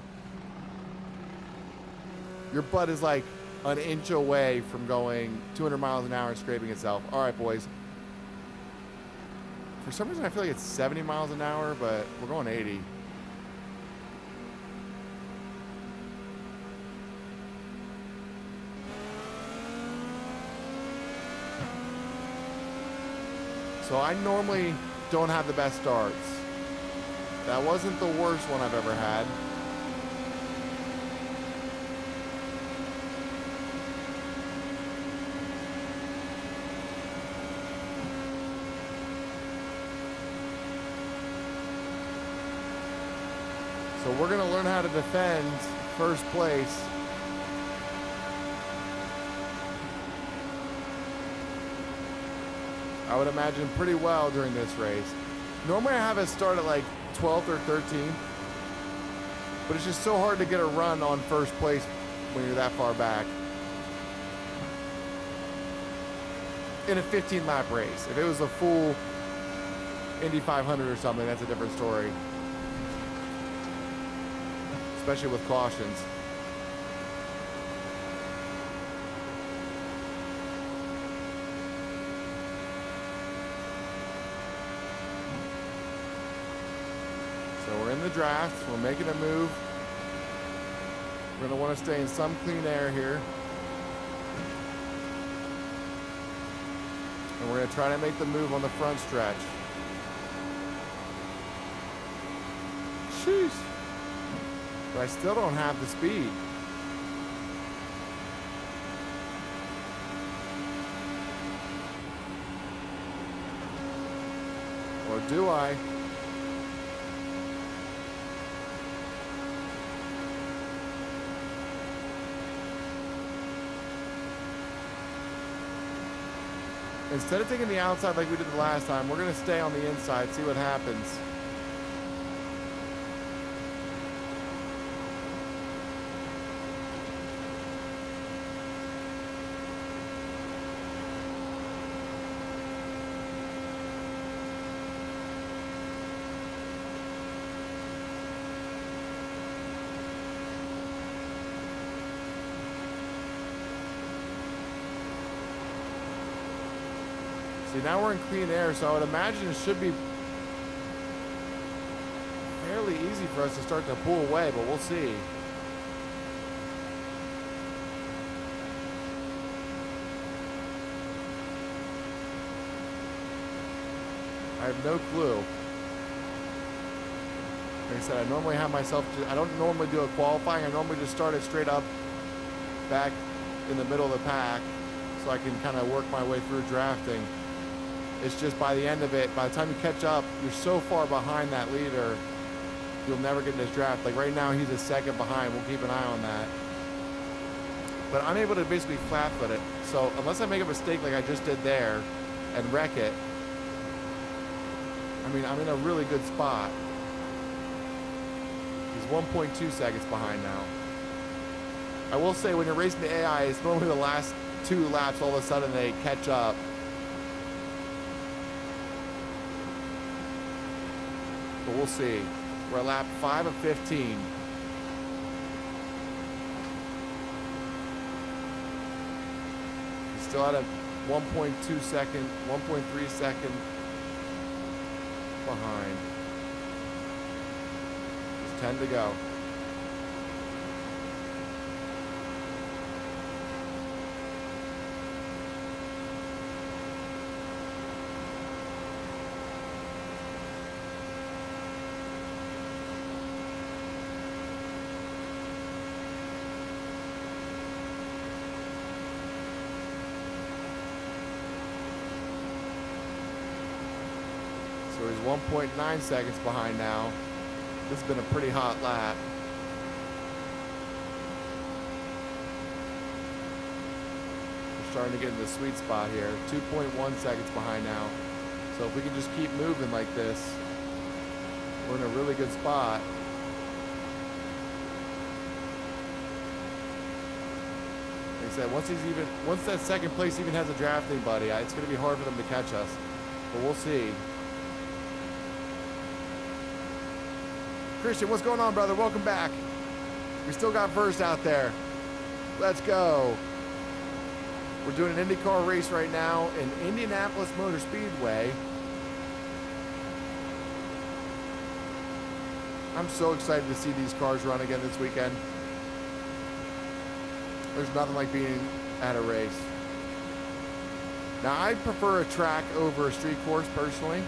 Your butt is like an inch away from going 200 miles an hour and scraping itself. All right, boys. For some reason, I feel like it's 70 miles an hour, but we're going 80. So I normally don't have the best starts. That wasn't the worst one I've ever had. So we're going to learn how to defend first place I would imagine, pretty well during this race. Normally I have it start at like 12th or 13th, but it's just so hard to get a run on first place when you're that far back. In a 15-lap race. If it was a full Indy 500 or something, that's a different story. Especially with cautions. So we're in the draft. We're making a move. We're going to want to stay in some clean air here. And we're going to try to make the move on the front stretch. Sheesh. But I still don't have the speed. Or do I? Instead of taking the outside like we did the last time, we're going to stay on the inside, see what happens. See, now we're in clean air, so I would imagine it should be fairly easy for us to start to pull away, but we'll see. I have no clue. Like I said, I normally have myself, I don't normally do a qualifying. I normally just start it straight up back in the middle of the pack so I can kind of work my way through drafting. It's just by the end of it, by the time you catch up, you're so far behind that leader, you'll never get in this draft. Like right now, he's a second behind. We'll keep an eye on that. But I'm able to basically flat foot it. So unless I make a mistake like I just did there and wreck it, I mean, I'm in a really good spot. He's 1.2 seconds behind now. I will say, when you're racing the AI, it's normally the last 2 laps, all of a sudden they catch up. But we'll see. We're at lap 5 of 15. He's still at a 1.2 second, 1.3 second behind. There's 10 to go. So he's 1.9 seconds behind now. This has been a pretty hot lap. We're starting to get in the sweet spot here. 2.1 seconds behind now. So if we can just keep moving like this, we're in a really good spot. Like I said, once that second place even has a drafting buddy, it's going to be hard for them to catch us. But we'll see. Christian, what's going on, brother? Welcome back. We still got first out there. Let's go. We're doing an IndyCar race right now in Indianapolis Motor Speedway. I'm so excited to see these cars run again this weekend. There's nothing like being at a race. Now, I prefer a track over a street course personally,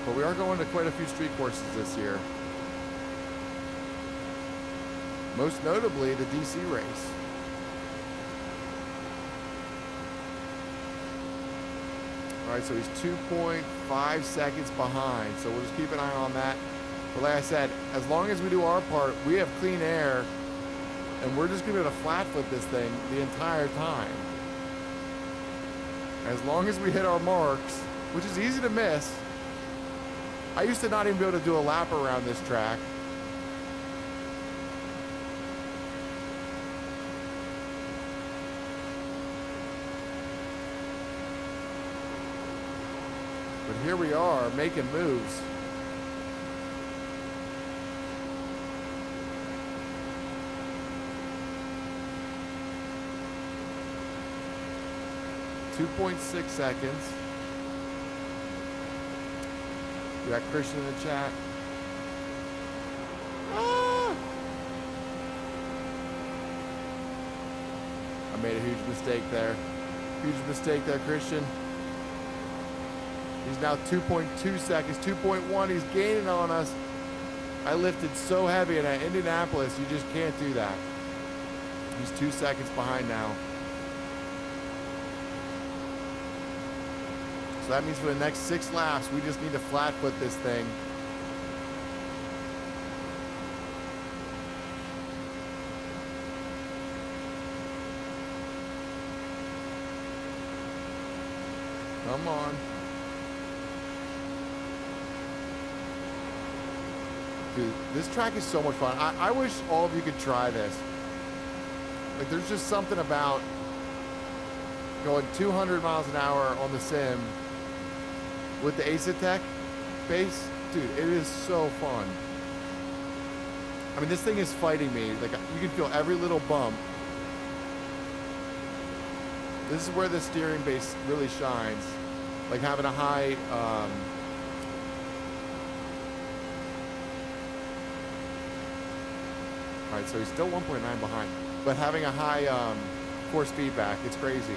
but we are going to quite a few street courses this year. Most notably, the DC race. All right, so he's 2.5 seconds behind, so we'll just keep an eye on that. But like I said, as long as we do our part, we have clean air, and we're just going to be able to flat foot this thing the entire time. As long as we hit our marks, which is easy to miss. I used to not even be able to do a lap around this track. But here we are, making moves. .6 seconds. We got Christian in the chat. Ah! I made a huge mistake there. Huge mistake there, Christian. He's now 2.2 seconds, 2.1. He's gaining on us. I lifted so heavy, and at Indianapolis, you just can't do that. He's 2 seconds behind now. So that means for the next 6 laps, we just need to flat foot this thing. Come on. Dude, this track is so much fun. I wish all of you could try this. Like, there's just something about going 200 miles an hour on the sim with the Ace-Tech base. Dude, it is so fun. I mean, this thing is fighting me. Like, you can feel every little bump. This is where the steering base really shines. Like having a high, all right, so he's still 1.9 behind, but having a high force feedback, it's crazy.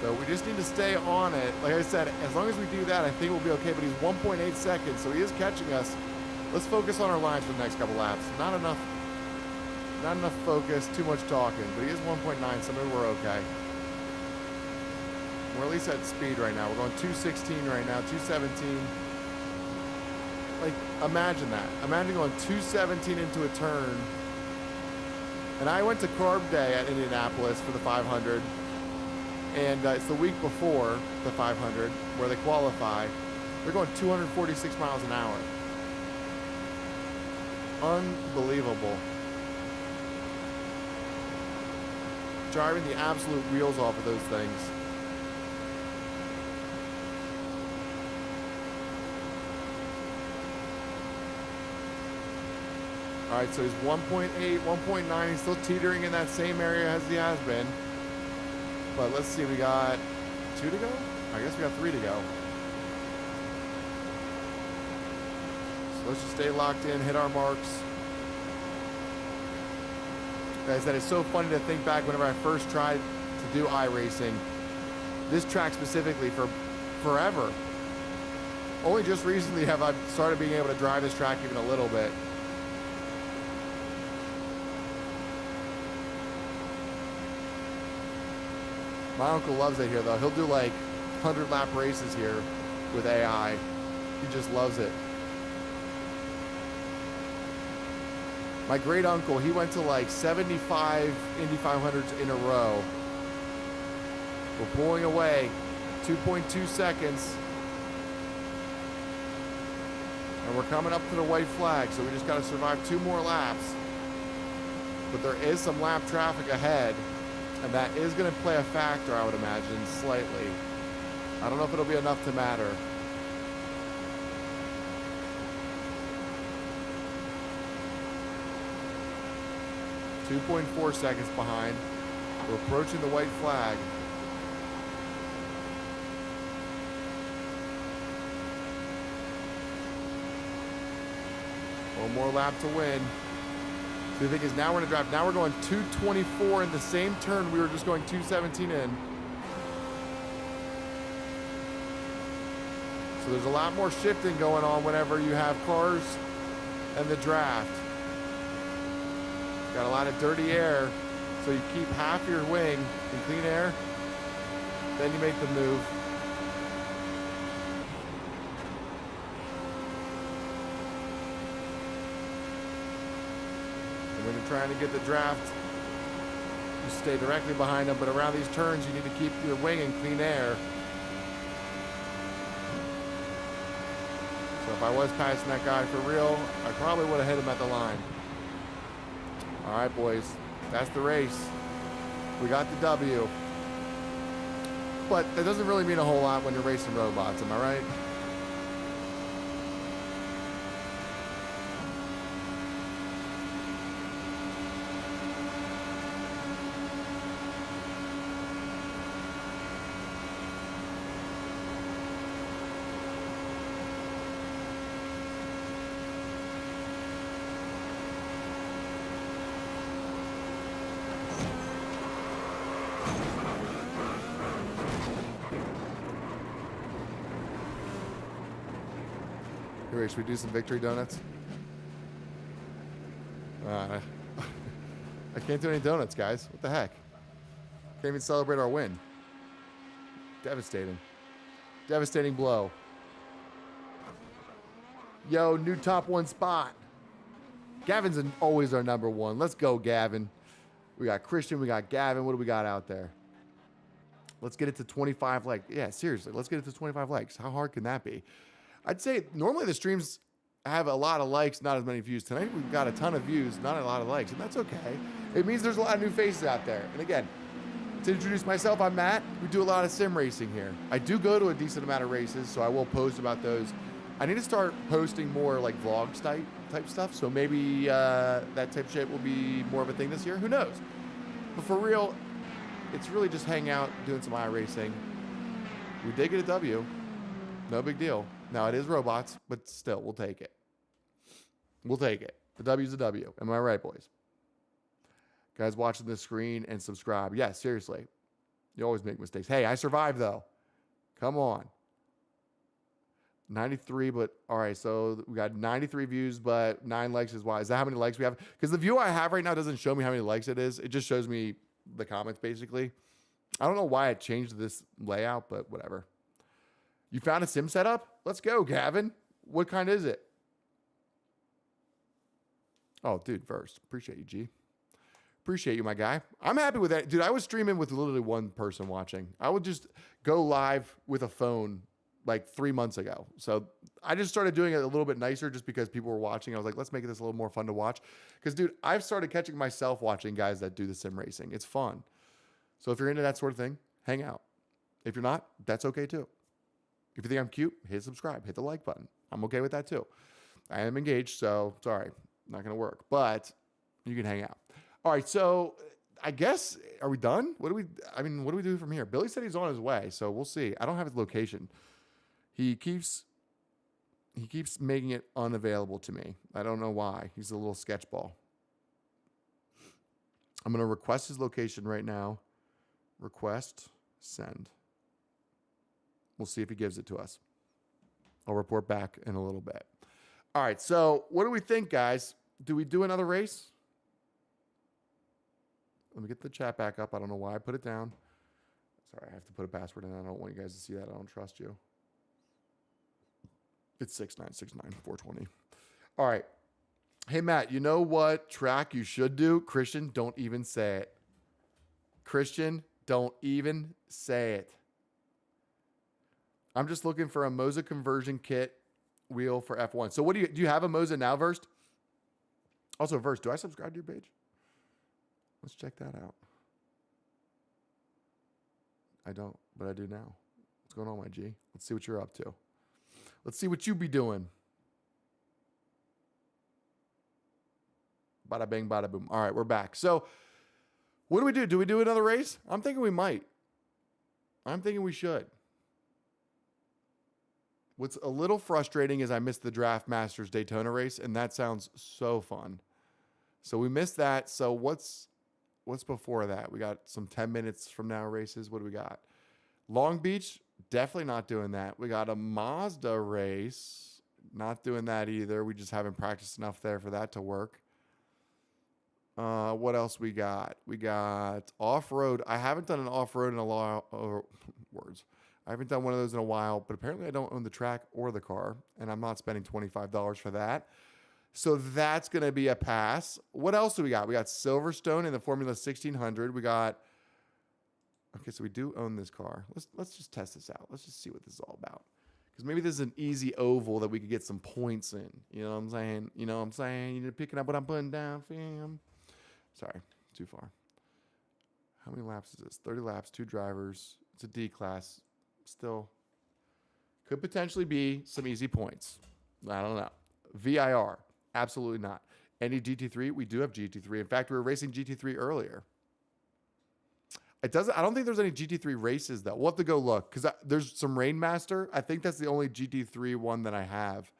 So we just need to stay on it. Like I said, as long as we do that, I think we'll be okay, but he's 1.8 seconds, so he is catching us. Let's focus on our lines for the next couple laps. Not enough focus, too much talking, but he is 1.9, so maybe we're okay. We're at least at speed right now. We're going 216 right now, 217. Like, imagine that. Imagine going 217 into a turn. And I went to Carb Day at Indianapolis for the 500. And it's the week before the 500 where they qualify. They're going 246 miles an hour. Unbelievable. Driving the absolute wheels off of those things. All right, so he's 1.8, 1.9. He's still teetering in that same area as he has been. But let's see, we got 2 to go? I guess we got 3 to go. So let's just stay locked in, hit our marks. Guys, that is so funny to think back whenever I first tried to do iRacing. This track specifically for forever. Only just recently have I started being able to drive this track even a little bit. My uncle loves it here, though. He'll do like 100-lap races here with AI. He just loves it. My great uncle, he went to like 75 Indy 500s in a row. We're pulling away, 2.2 seconds. And we're coming up to the white flag, so we just got to survive 2 more laps. But there is some lap traffic ahead. And that is going to play a factor, I would imagine, slightly. I don't know if it'll be enough to matter. .4 seconds behind. We're approaching the white flag. One more lap to win. The thing is, now we're going to drive. Now we're going 224 in the same turn we were just going 217 in. So there's a lot more shifting going on whenever you have cars and the draft. Got a lot of dirty air, so you keep half your wing in clean air, then you make the move. And when you're trying to get the draft You stay directly behind them, but around these turns, you need to keep your wing in clean air. So if I was passing that guy for real, I probably would have hit him at the line. All right, boys, that's the race. We got the W. But that doesn't really mean a whole lot when you're racing robots, am I right? Here, should we do some victory donuts? I can't do any donuts, guys. What the heck? Can't even celebrate our win. Devastating. Devastating blow. Yo, new top 1 spot. Gavin's always our number 1. Let's go, Gavin. We got Christian. We got Gavin. What do we got out there? Let's get it to 25 likes. Yeah, seriously. Let's get it to 25 likes. How hard can that be? I'd say normally the streams have a lot of likes, not as many views. Tonight we've got a ton of views, not a lot of likes, and that's okay. It means there's a lot of new faces out there. And again, to introduce myself, I'm Matt. We do a lot of sim racing here. I do go to a decent amount of races, so I will post about those. I need to start posting more like vlogs type stuff, so maybe that type of shit will be more of a thing this year. Who knows? But for real, it's really just hang out, doing some iRacing. We did get a W. No big deal. Now, it is robots, but still, we'll take it. We'll take it. The W's a W. Am I right, boys? Guys watching the screen and subscribe. Yeah, seriously. You always make mistakes. Hey, I survived, though. Come on. 93, but all right, so we got 93 views, but 9 likes is why. Is that how many likes we have? Because the view I have right now doesn't show me how many likes it is. It just shows me the comments, basically. I don't know why it changed this layout, but whatever. You found a sim setup? Let's go, Gavin. What kind is it? Oh, dude, first. Appreciate you, G. Appreciate you, my guy. I'm happy with that. Dude, I was streaming with literally one person watching. I would just go live with a phone like 3 months ago. So I just started doing it a little bit nicer just because people were watching. I was like, let's make this a little more fun to watch. Because, dude, I've started catching myself watching guys that do the sim racing. It's fun. So if you're into that sort of thing, hang out. If you're not, that's okay too. If you think I'm cute, hit subscribe, hit the like button. I'm okay with that too. I am engaged, so sorry, not going to work, but you can hang out. All right, so I guess, are we done? What do we do from here? Billy said he's on his way, so we'll see. I don't have his location. He keeps making it unavailable to me. I don't know why. He's a little sketchball. I'm going to request his location right now. Request, send. We'll see if he gives it to us. I'll report back in a little bit. All right, so what do we think, guys? Do we do another race? Let me get the chat back up. I don't know why I put it down. Sorry, I have to put a password in. I don't want you guys to see that. I don't trust you. It's 6969420. All right. Hey, Matt, you know what track you should do? Christian, don't even say it. Christian, don't even say it. I'm just looking for a Moza conversion kit wheel for F1. So what do you have a Moza now, Verst? Also, Verst, do I subscribe to your page? Let's check that out. I don't, but I do now. What's going on, my G? Let's see what you're up to. Let's see what you be doing. Bada bang, bada boom. All right, we're back. So what do we do? Do we do another race? I'm thinking we might. I'm thinking we should. What's a little frustrating is I missed the Draft Masters Daytona race, and that sounds so fun. So we missed that. So what's before that? We got some 10 minutes from now races. What do we got? Long Beach, definitely not doing that. We got a Mazda race. Not doing that either. We just haven't practiced enough there for that to work. What else we got? We got off-road. I haven't done an off-road in a lot of words. I haven't done one of those in a while, but apparently I don't own the track or the car, and I'm not spending $25 for that. So that's going to be a pass. What else do we got? We got Silverstone in the Formula 1600. We got... Okay, so we do own this car. Let's just test this out. Let's just see what this is all about. Because maybe this is an easy oval that we could get some points in. You know what I'm saying? You know what I'm saying? You're picking up what I'm putting down, fam. Sorry, too far. How many laps is this? 30 laps, 2 drivers. It's a D class. Still could potentially be some easy points. I don't know. VIR, absolutely not. Any GT3? We do have GT3. In fact, we were racing GT3 earlier. It doesn't. I don't think there's any GT3 races though. We'll have to go look because there's some Rainmaster. I think that's the only GT3 one that I have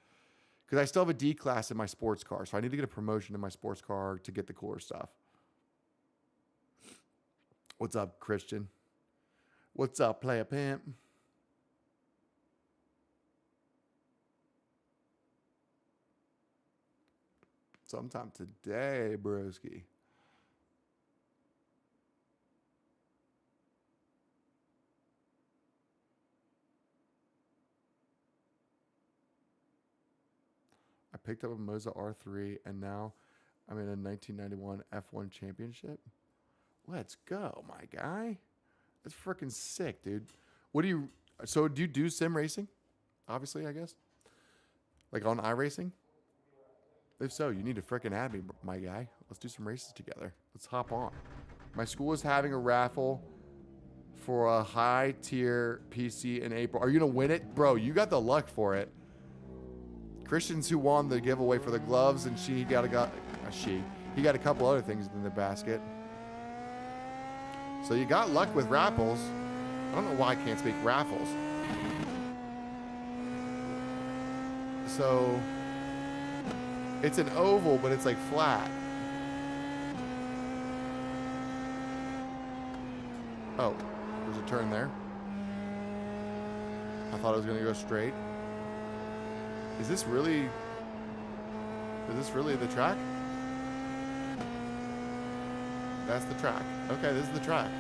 because I still have a D class in my sports car, so I need to get a promotion in my sports car to get the cooler stuff. What's up, Christian? What's up, player pimp? Sometime today, broski. I picked up a Moza R3, and now I'm in a 1991 F1 championship. Let's go, my guy. That's freaking sick, dude. What do you... So do you do sim racing? Obviously, I guess. Like on iRacing? If so, you need to freaking add me, my guy. Let's do some races together. Let's hop on. My school is having a raffle for a high-tier PC in April. Are you going to win it? Bro, you got the luck for it. Christians who won the giveaway for the gloves, and he got a couple other things in the basket. So you got luck with raffles. I don't know why I can't speak raffles. So it's an oval, but it's like flat. Oh, there's a turn there. I thought it was going to go straight. Is this really the track? That's the track. Okay, this is the track.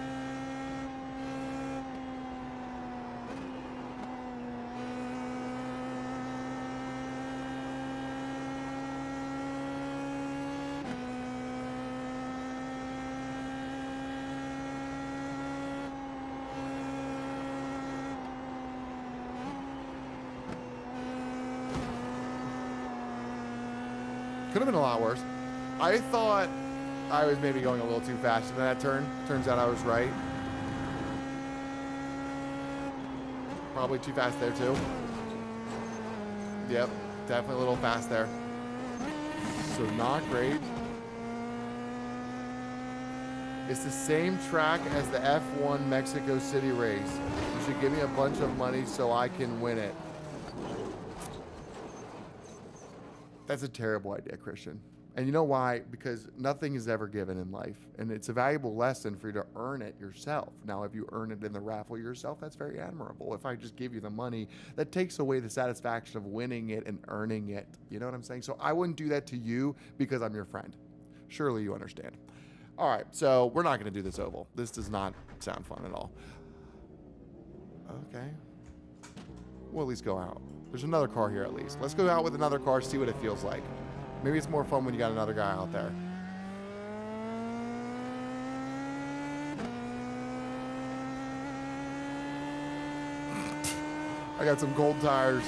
Could have been a lot worse. I thought I was maybe going a little too fast in that turn. Turns out I was right. Probably too fast there too. Yep, definitely a little fast there. So not great. It's the same track as the F1 Mexico City race. You should give me a bunch of money so I can win it. That's a terrible idea, Christian. And you know why? Because nothing is ever given in life. And it's a valuable lesson for you to earn it yourself. Now, if you earn it in the raffle yourself, that's very admirable. If I just give you the money, that takes away the satisfaction of winning it and earning it. You know what I'm saying? So I wouldn't do that to you because I'm your friend. Surely you understand. All right, so we're not going to do this oval. This does not sound fun at all. Okay. We'll at least go out. There's another car here at least. Let's go out with another car, see what it feels like. Maybe it's more fun when you got another guy out there. I got some cold tires.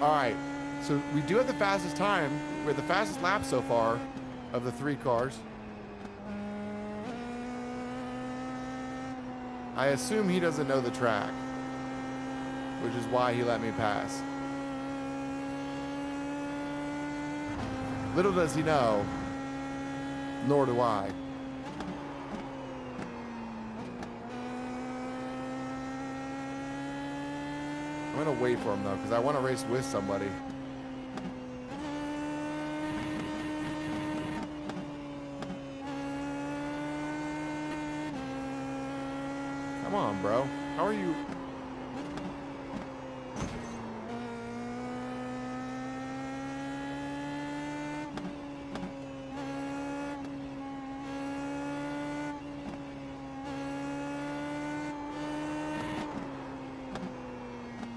All right, so we do have the fastest time. We have the fastest lap so far of the 3 cars. I assume he doesn't know the track, which is why he let me pass. Little does he know, nor do I. I'm gonna wait for him though, because I want to race with somebody. Come on, bro. How are you?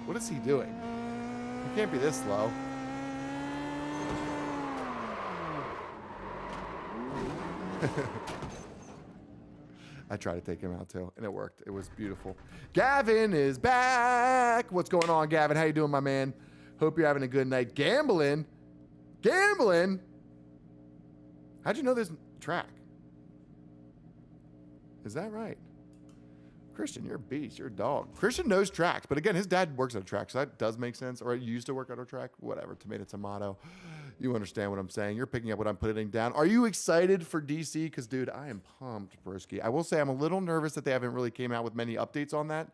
What is he doing? He can't be this slow. I tried to take him out too, and it worked. It was beautiful. Gavin is back. What's going on, Gavin? How you doing, my man? Hope you're having a good night. Gambling? How'd you know this track? Is that right? Christian, you're a beast. You're a dog. Christian knows tracks, but again, his dad works at a track, so that does make sense. Or he used to work at a track. Whatever. Tomato. You understand what I'm saying. You're picking up what I'm putting down. Are you excited for DC? Because, dude, I am pumped, broski. I will say I'm a little nervous that they haven't really came out with many updates on that,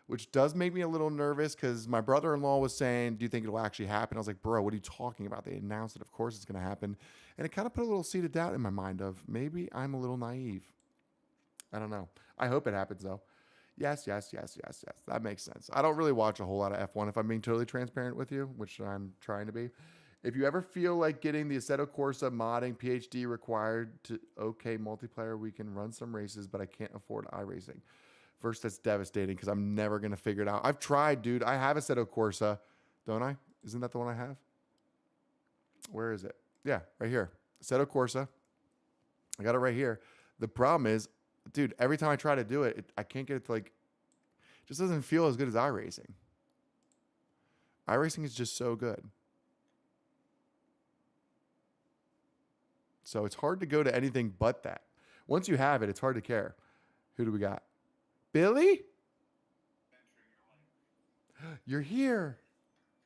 which does make me a little nervous because my brother-in-law was saying, do you think it'll actually happen? I was like, bro, what are you talking about? They announced it. Of course it's going to happen. And it kind of put a little seed of doubt in my mind of maybe I'm a little naive. I don't know. I hope it happens, though. Yes. That makes sense. I don't really watch a whole lot of F1 if I'm being totally transparent with you, which I'm trying to be. If you ever feel like getting the Assetto Corsa modding PhD required to okay multiplayer, we can run some races, but I can't afford iRacing. First, that's devastating because I'm never going to figure it out. I've tried, dude. I have Assetto Corsa, don't I? Isn't that the one I have? Where is it? Yeah, right here. Assetto Corsa. I got it right here. The problem is, dude, every time I try to do it, I can't get it to like, it just doesn't feel as good as iRacing. iRacing is just so good. So it's hard to go to anything but that. Once you have it, it's hard to care. Who do we got? Billy? You're here.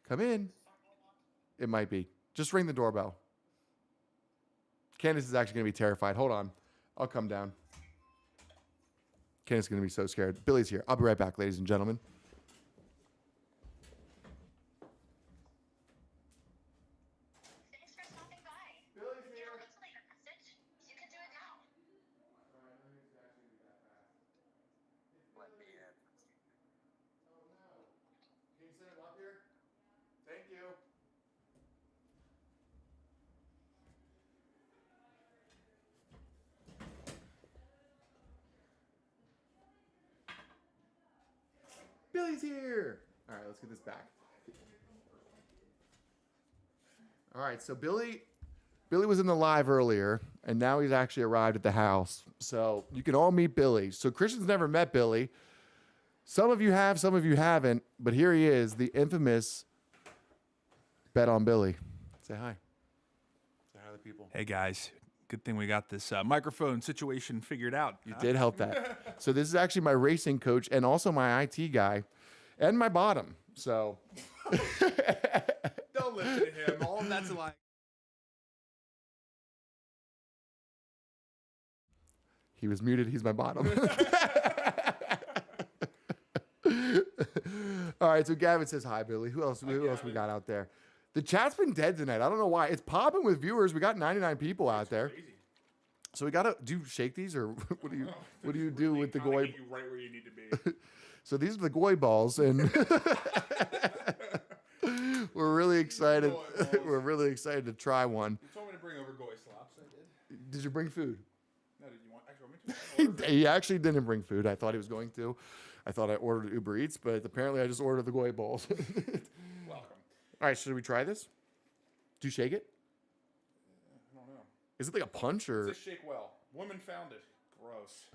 Come in. It might be. Just ring the doorbell. Candace is actually going to be terrified. Hold on. I'll come down. Candace is going to be so scared. Billy's here. I'll be right back, ladies and gentlemen. Thanks for stopping by. Billy's If you here. would like to leave a message, you can do it now. Let me in. Oh, no. Can you send him up here? Thank you. Billy's here. All right, let's get this back. All right, so Billy was in the live earlier, and now he's actually arrived at the house. So you can all meet Billy. So Christian's never met Billy. Some of you have, some of you haven't, but here he is, the infamous Bet on Billy. Say hi. Say hi to the people. Hey guys, good thing we got this microphone situation figured out. You did help that. So this is actually my racing coach and also my IT guy and my bottom. So Don't listen to him. All of that's a lie. he was muted. He's my bottom. All right. So Gavin says hi, Billy. Who else we got out there? The chat's been dead tonight. I don't know why. It's popping with viewers. We got 99 people out there. Crazy. So we gotta shake these, or what do you do with the goy? Get you right where you need to be. So these are the goy balls, and we're really excited. We're really excited to try one. You told me to bring over goy slops. I did. Did you bring food? No, did you want? Actually, want me to? He actually didn't bring food. I thought he was going to. I thought I ordered Uber Eats, but apparently I just ordered the goy balls. Welcome. All right, should we try this? Do you shake it? I don't know. Is it like a punch or? It says shake well. Woman found it. Gross.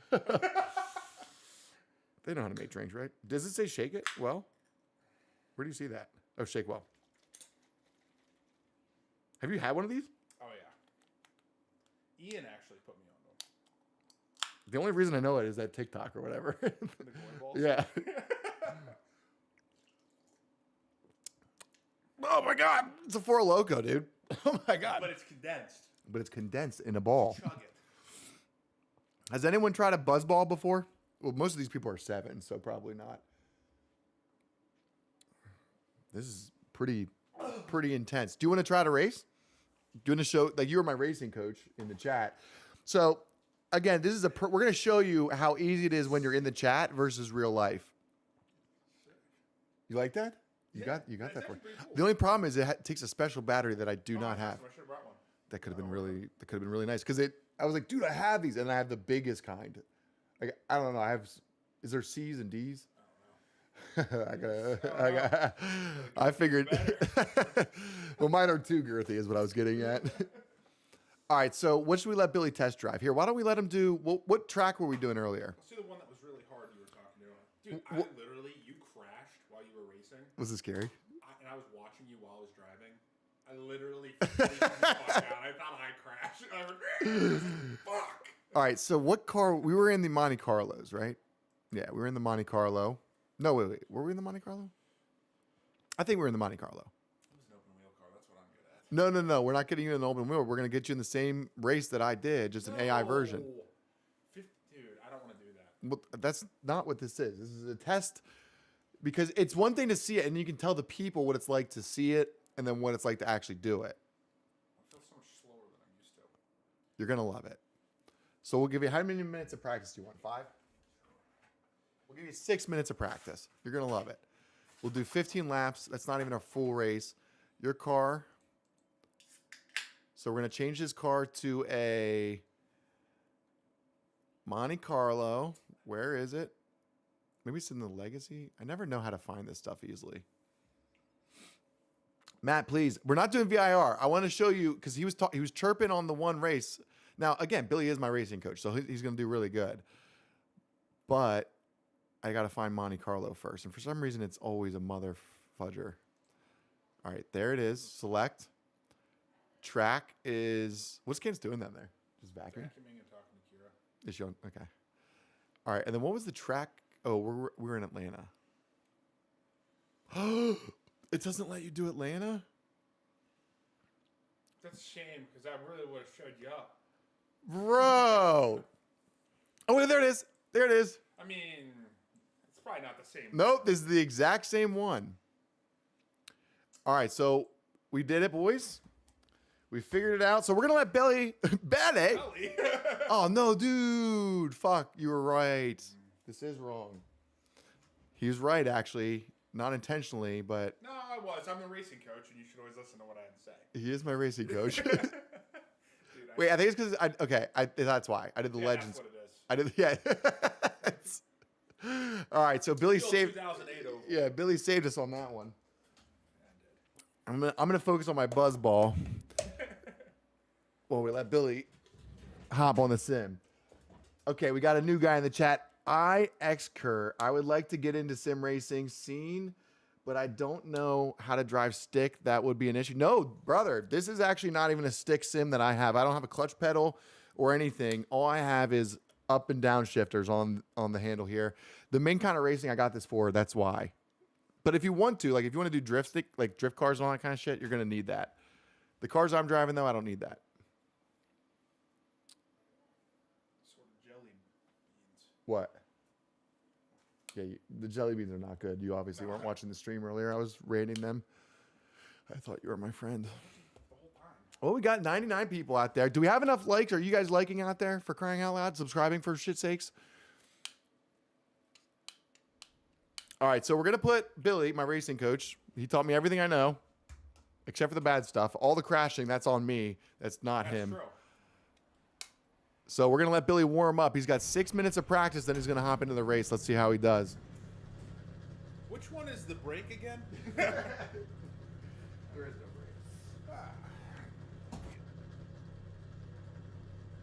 They know how to make drinks, right? Does it say shake it well? Where do you see that? Oh, shake well. Have you had one of these? Oh yeah. Ian actually put me on them. The only reason I know it is that TikTok or whatever. The goy balls. Yeah. Oh my God. It's a Four Loko, dude. Oh my God. But it's condensed. But it's condensed in a ball. Chug it. Has anyone tried a buzz ball before? Well, most of these people are 7, so probably not. This is pretty intense. Do you want to try to race? Do you want to show, like, you were my racing coach in the chat. So again, this is we're going to show you how easy it is when you're in the chat versus real life. You like that? You got that part. Cool. The only problem is it takes a special battery that I do not have. I should have brought one. That could have been really nice because I was like, dude, I have these, and I have the biggest kind. Like, I don't know. Is there C's and D's? I figured. Well, mine are too girthy, is what I was getting at. All right, so what should we let Billy test drive? Here, why don't we let him do, what track were we doing earlier? Let's do the one that was really hard you were talking to. Dude, I literally, you crashed while you were racing. Was it scary? And I was watching you while I was driving. I literally freaked the fuck out. I thought I crashed. I was fuck. All right, so what car, we were in the Monte Carlos, right? Yeah, we were in the Monte Carlo. No, wait. Were we in the Monte Carlo? I think we were in the Monte Carlo. It was an open wheel car. That's what I'm good at. No. We're not getting you in an open wheel. We're going to get you in the same race that I did, just an AI version. Dude, I don't want to do that. Well, that's not what this is. This is a test because it's one thing to see it, and you can tell the people what it's like to see it and then what it's like to actually do it. I feel so much slower than I'm used to. You're going to love it. So we'll give you, how many minutes of practice do you want? 5? We'll give you 6 minutes of practice. You're going to love it. We'll do 15 laps. That's not even a full race. Your car. So we're going to change his car to a Monte Carlo. Where is it? Maybe it's in the Legacy. I never know how to find this stuff easily. Matt, please. We're not doing VIR. I want to show you because he was chirping on the one race. Now, again, Billy is my racing coach, so he's going to do really good. But I got to find Monte Carlo first. And for some reason, it's always a mother fudger. All right, there it is. Select. Track is... What's Ken's doing down there? Just vacuuming? Vacuuming and talking to Kira. Is showing... Okay. All right, and then what was the track? Oh, we're in Atlanta. It doesn't let you do Atlanta? That's a shame, because I really would have showed you up. Bro. Oh, wait, there it is. There it is. I mean, it's probably not the same. Nope, this is the exact same one. All right, so we did it, boys. We figured it out. So we're going to let Billy... Belly? Oh, no, dude. Fuck, you were right. This is wrong. He was right, actually. Not intentionally, but... No, I was. I'm the racing coach, and you should always listen to what I have to say. He is my racing coach. Dude, Wait, I think it's because that's why I did the legends. That's what it is. I did, yeah. All right, so Billy Still saved. 2008 over. Yeah, Billy saved us on that one. I'm gonna focus on my buzz ball. Well, we let Billy hop on the sim. Okay, we got a new guy in the chat. iXCur. I would like to get into sim racing scene, but I don't know how to drive stick. That would be an issue. No, brother, this is actually not even a stick sim that I have. I don't have a clutch pedal or anything. All I have is up and down shifters on the handle here. The main kind of racing I got this for, that's why. But if you want to, like if you want to do drift stick, like drift cars and all that kind of shit, you're going to need that. The cars I'm driving, though, I don't need that. Sort of jelly beans. What? Yeah, the jelly beans are not good. You obviously weren't watching the stream earlier. I was rating them. I thought you were my friend. The whole time. Well, we got 99 people out there. Do we have enough likes? Are you guys liking out there for crying out loud? Subscribing for shit sakes? All right, so we're going to put Billy, my racing coach. He taught me everything I know, except for the bad stuff. All the crashing, that's on me. That's not him. True. So we're going to let Billy warm up. He's got 6 minutes of practice, then he's going to hop into the race. Let's see how he does. Which one is the break again? There is no break.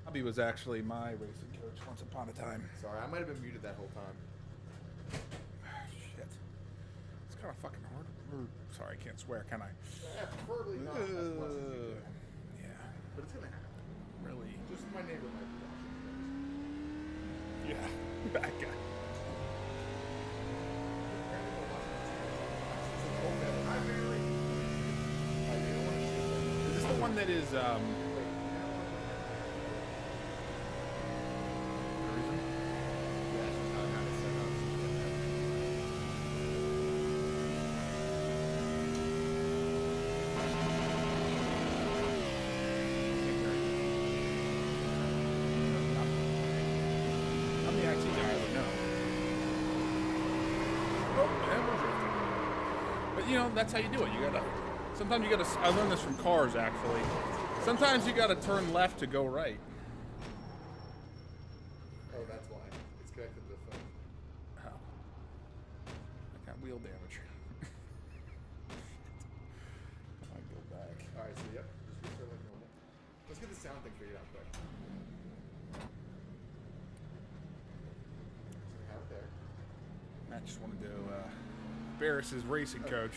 Hubby was actually my racing coach once upon a time. Sorry, I might have been muted that whole time. Shit. It's kind of fucking hard. Sorry, I can't swear, can I? Yeah, preferably not as much as you can. Yeah. But it's going to happen. Really? Just my neighbor might be watching. Yeah. That guy. Is this the one that is, I'm the IT guy, I would know. Oh, and we're drifting. But you know, that's how you do it. Sometimes you gotta, I learned this from cars actually. Sometimes you gotta turn left to go right. Oh, that's why. It's connected to the phone. Oh. I got wheel damage. Shit. I go back. All right, so yep, just restart like normal. Let's get the sound timing thing figured out quick. So we have it there. Matt just wanted to embarrass his racing coach.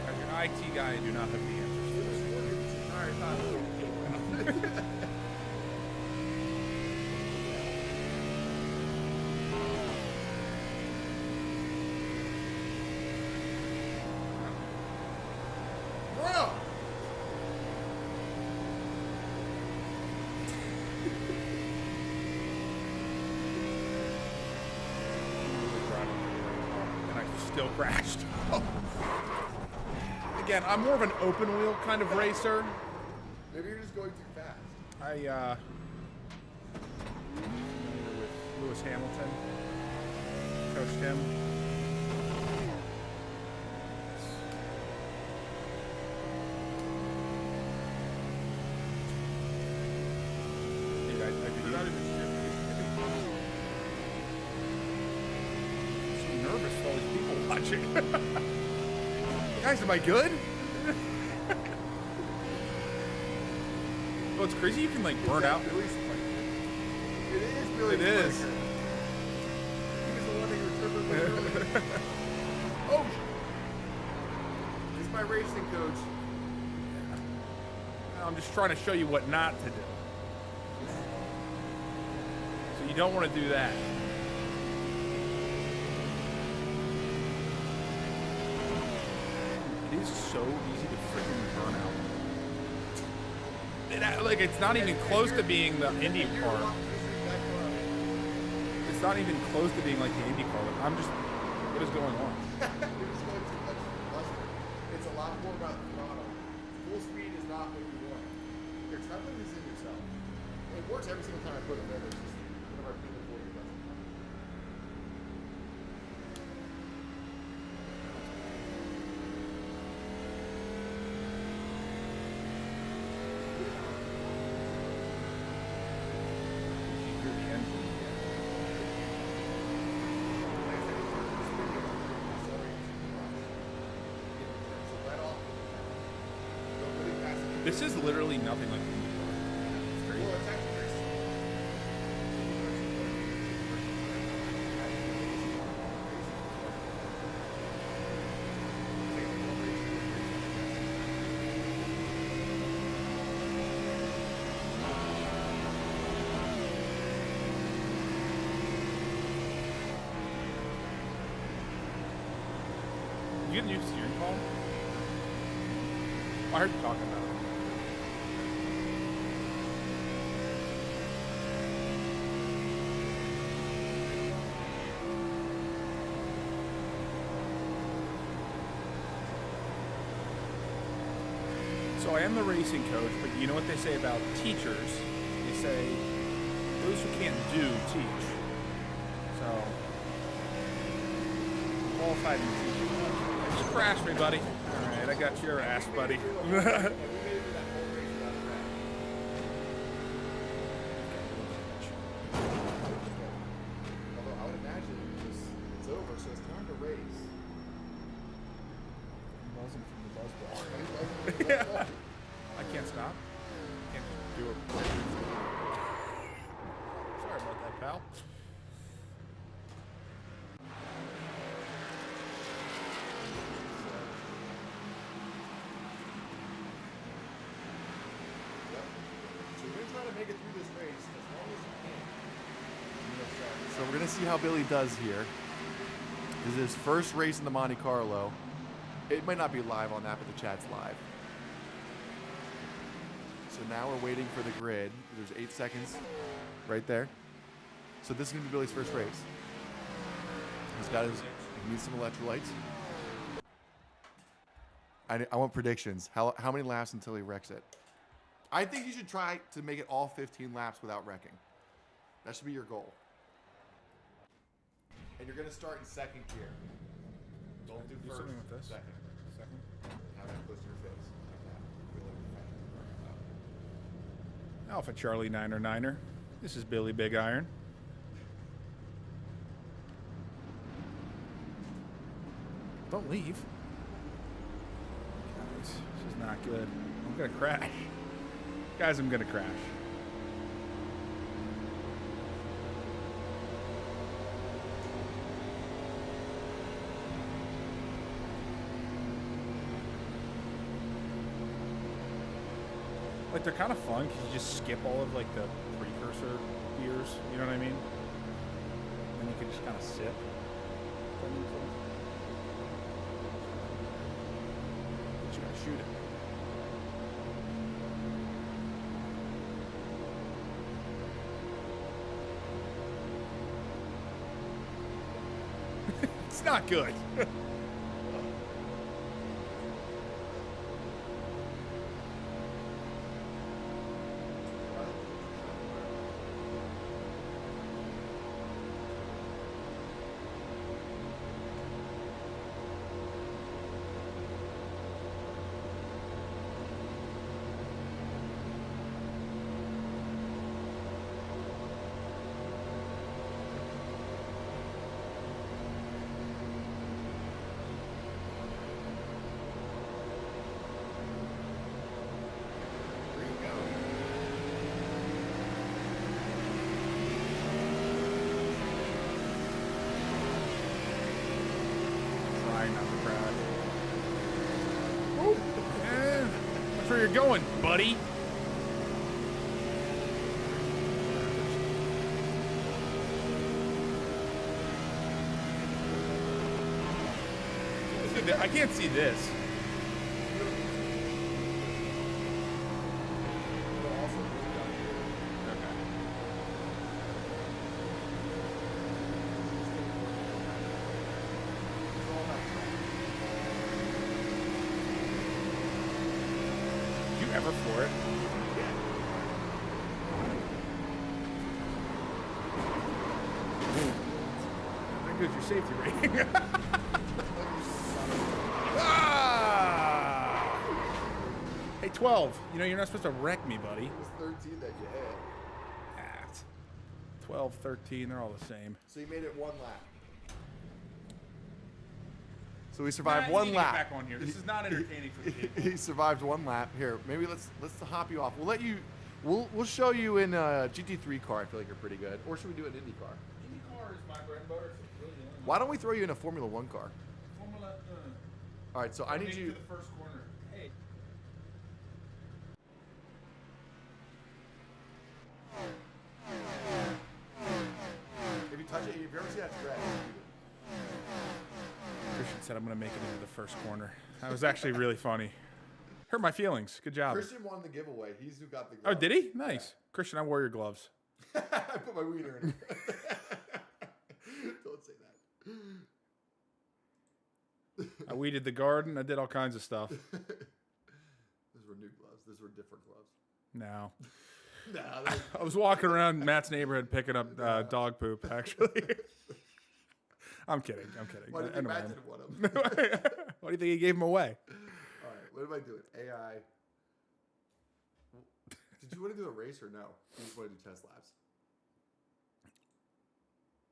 As your IT guy, I do not have the answers to this. Alright, fine. Bro! And I still crashed. Again, I'm more of an open wheel kind of racer. Maybe you're just going too fast. I familiar with Lewis Hamilton. Coached him. Dude, I could You're not even so nervous for all these people watching. Guys, am I good? Oh, it's crazy you can like burn out. Billy's Spiker? It is Billy It is. Spiker. He was the one that you were tripping with earlier. Oh! He's my racing coach. I'm just trying to show you what not to do. So you don't want to do that. It is so easy to freaking burn out. Like it's not even close to being the Indy car. It's not even close to being like the Indy car. Like, I'm just, what is going on? You're just going too much cluster. It's a lot more about the throttle. Full speed is not what you want. You're traveling this in yourself. It works every single time I put it there. It's just whenever I put it forward, it doesn't. Hear the engine again. This is literally nothing like the Indy car. It's crazy. Well, it's actually very similar. You get a new steering column? I heard you talking about it. So I am the racing coach, but you know what they say about teachers? They say those who can't do teach. So qualified in teaching. Just crash me, buddy. All right, I got your ass, buddy. And we made it through that whole race without a crash. Although I would imagine it's over, so it's time to race. Buzzing from the buzzball. Yeah. I can't stop. Can't just do it. Sorry about that, pal. So we're going to try to make it through this race as long as you can. So we're going to see how Billy does here. This is his first race in the Monte Carlo. It might not be live on that, but the chat's live. So now we're waiting for the grid. There's 8 seconds right there. So this is going to be Billy's first race. He's got his, he needs some electrolytes. I want predictions. How many laps until he wrecks it? I think you should try to make it all 15 laps without wrecking. That should be your goal. And you're going to start in second gear. Don't do first. something with this. Second. Second. Have that close to your face. Like that. Really fast. Alpha Charlie 9er. This is Billy Big Iron. Don't leave. Guys, this is not good. I'm gonna crash. Guys, I'm gonna crash. Like, they're kind of fun because you just skip all of, like, the precursor gears. You know what I mean? And you can just kind of sip. That makes sense. But you gotta shoot it. It's not good. That's where you're going, buddy. I can't see this. Ever for it? How good's your safety rating? Ah! Hey, 12. You know, you're not supposed to wreck me, buddy. It was 13 that you had. 12, 13, they're all the same. So you made it one lap. So we survived Nah, one you need to lap. get back on here. This is not entertaining for the people. He survived one lap. Here, maybe let's hop you off. We'll let you. We'll show you in a GT3 car. I feel like you're pretty good. Or should we do an IndyCar? IndyCar is my bread and butter. So really Why don't we throw you in a Formula One car? Formula. All right. So I need you. To the first corner. Hey. If you touch it, if you ever see that thread, Christian said I'm going to make it into the first corner. That was actually really funny. Hurt my feelings. Good job. Christian won the giveaway. He's who got the Oh, glove. did he? Nice. Yeah. Christian, I wore your gloves. I put my wiener in. Don't say that. I weeded the garden. I did all kinds of stuff. Those were new gloves. Those were different gloves. No. Nah, I was walking around Matt's neighborhood picking up dog poop, actually. I'm kidding. Why do you think Matt didn't want them? Why do you think he gave them away? All right, what am I doing? AI. Did you want to do a race or no? You just want to do test laps?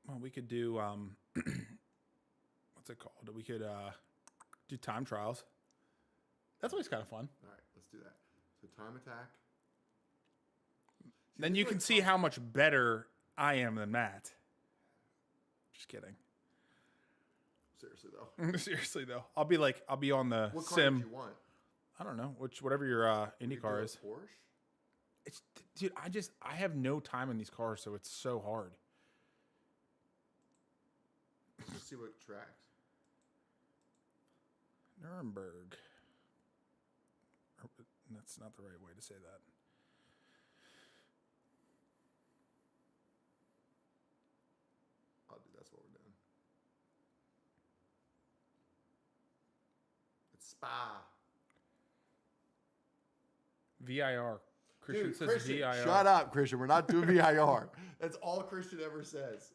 Well, we could do, what's it called? We could do time trials. That's always kind of fun. All right, let's do that. So time attack. Then you can see how much better I am than Matt. Just kidding. Seriously though. Seriously though, I'll be on the What car sim. did you want? I don't know whatever your IndyCar is. Porsche. It's, dude, I have no time in these cars, so it's so hard. Let's see what tracks. Nuremberg. That's not the right way to say that. Oh, dude, that's what we're doing. It's Spa. VIR. Christian Dude, says Christian, VIR. shut up, Christian. We're not doing VIR. That's all Christian ever says.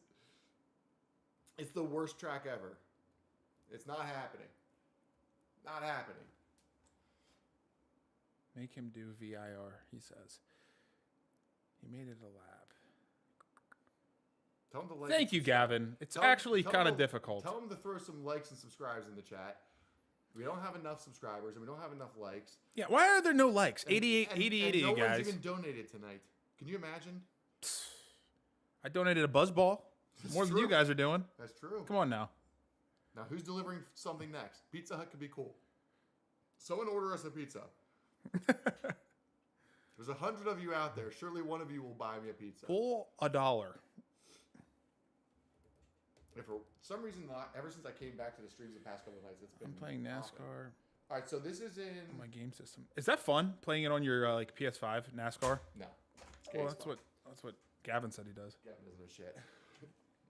It's the worst track ever. It's not happening. Not happening. Make him do VIR, he says. He made it a lap. Tell him to like. Thank you, Gavin. It's Tell actually tell kind of him- difficult. Tell him to throw some likes and subscribes in the chat. We don't have enough subscribers and we don't have enough likes. Yeah, why are there no likes? And- 88 and, 88 and of no you guys. one's even donated tonight. Can you imagine? I donated a buzzball. It's More than true. you guys are doing. That's true. Come on now. Now, who's delivering something next? Pizza Hut could be cool. Someone order us a pizza. There's 100 of you out there. Surely one of you will buy me a pizza. Pull $1. If for some reason not, ever since I came back to the streams the past couple of nights, it's been. I'm playing awful. NASCAR All right, so this is in. on my game system. Is that fun playing it on your like PS5 NASCAR? No. It's Well, Gabe's that's what Gavin said he does. Gavin doesn't know shit.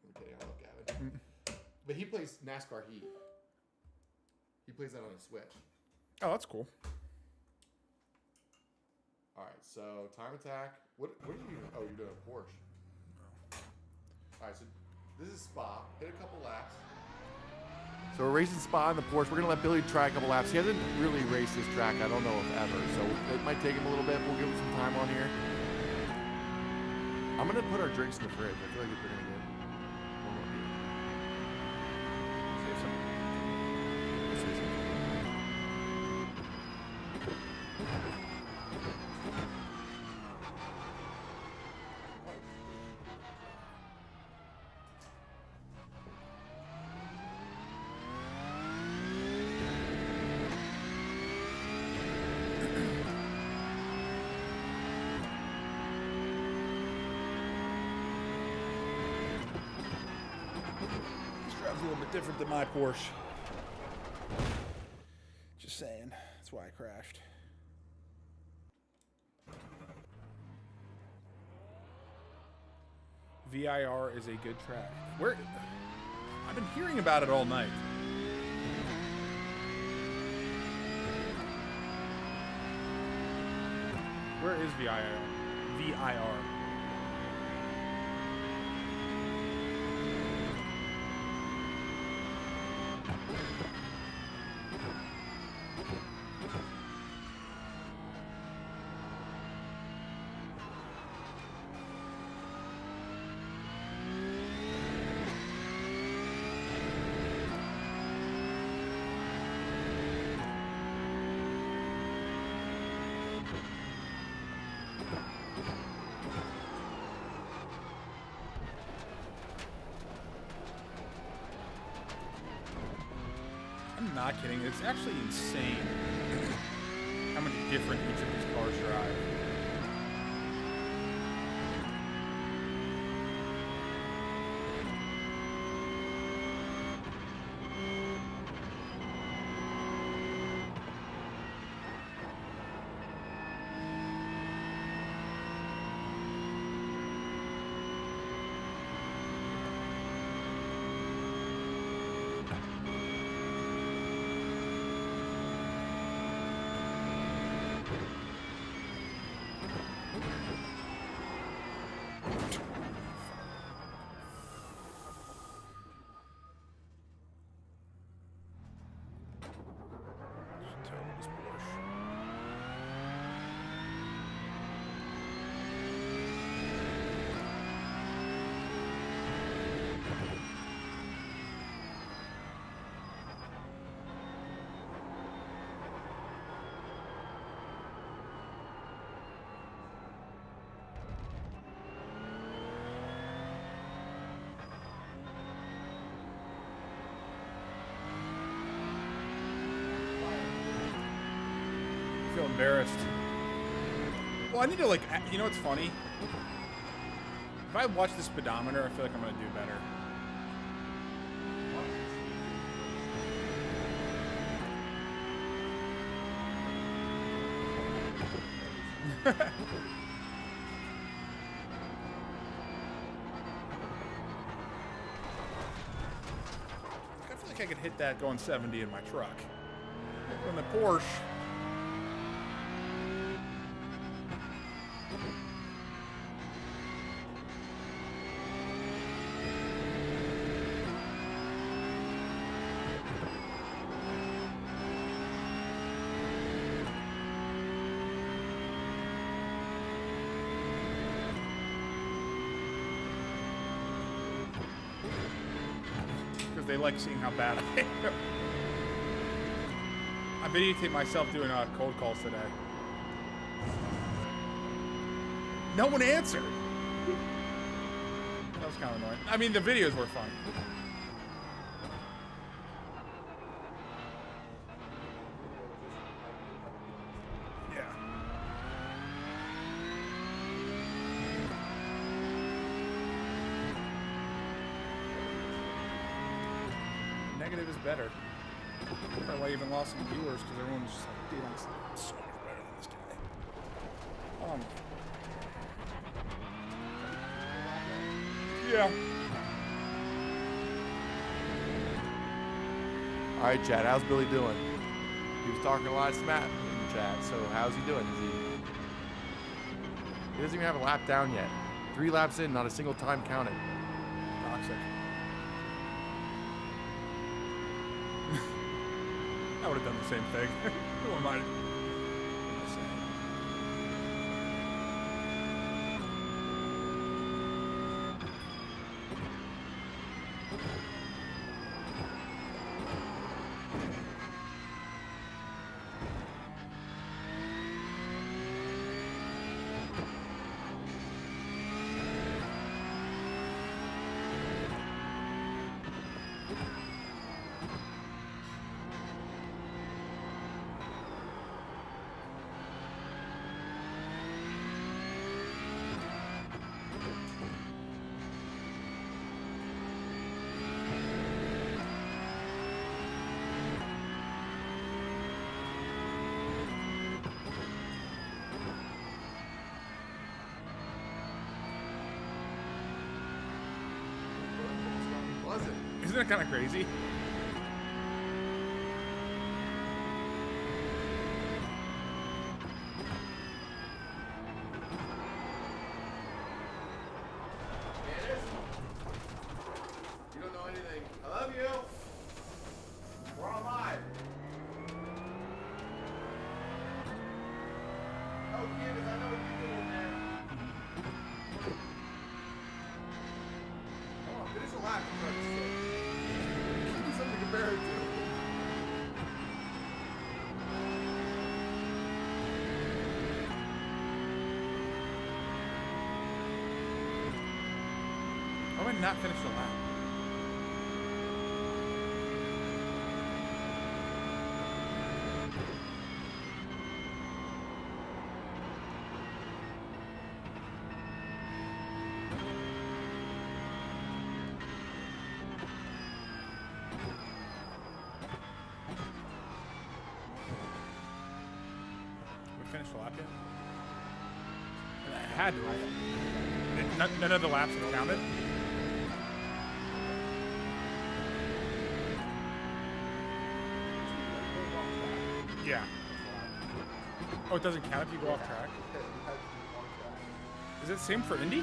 I'm kidding. I love Gavin. But he plays NASCAR Heat. He plays that on his Switch. Oh, that's cool. All right, so time attack. What are you doing? Oh, you're doing a Porsche. All right, so this is Spa. Hit a couple laps. So we're racing Spa in the Porsche. We're gonna let Billy try a couple laps. He hasn't really raced this track. I don't know if ever. So it might take him a little bit. We'll give him some time on here. I'm gonna put our drinks in the fridge. I feel like they're gonna get one more beer. Save some. Let's see some. This drive's a little bit different than my Porsche. Just saying. That's why I crashed. VIR is a good track. Where? I've been hearing about it all night. Where is VIR? VIR. I'm not kidding. It's actually insane how much different each of these cars drive. This Porsche. I feel embarrassed. Well, I need to like, you know what's funny? If I watch the speedometer, I feel like I'm gonna do better. I feel like I could hit that going 70 in my truck. On the Porsche. they like seeing how bad I am. I videotaped myself doing cold calls today. No one answered. That was kind of annoying. I mean, the videos were fun. Yeah. Negative is better. Probably why I even lost some viewers, because everyone's just like, dude, I'm so much better than this guy. Yeah. All right, Chad, how's Billy doing? He was talking a lot of smack in the chat, so how's he doing? He doesn't even have a lap down yet. 3 laps in, not a single time counted. Toxic. I would have done the same thing. Who am I? Isn't that kind of crazy? You don't know anything. I love you. We're on live. Oh, Candace, I know what you're doing there. Come on, finish a lap for Christ's sake. Give me something to compare it to. Why would I not finish the lap? We finished the lap yet? I had to. None of the laps have counted. Yeah. Oh, it doesn't count if you go off track? Is it the same for Indy?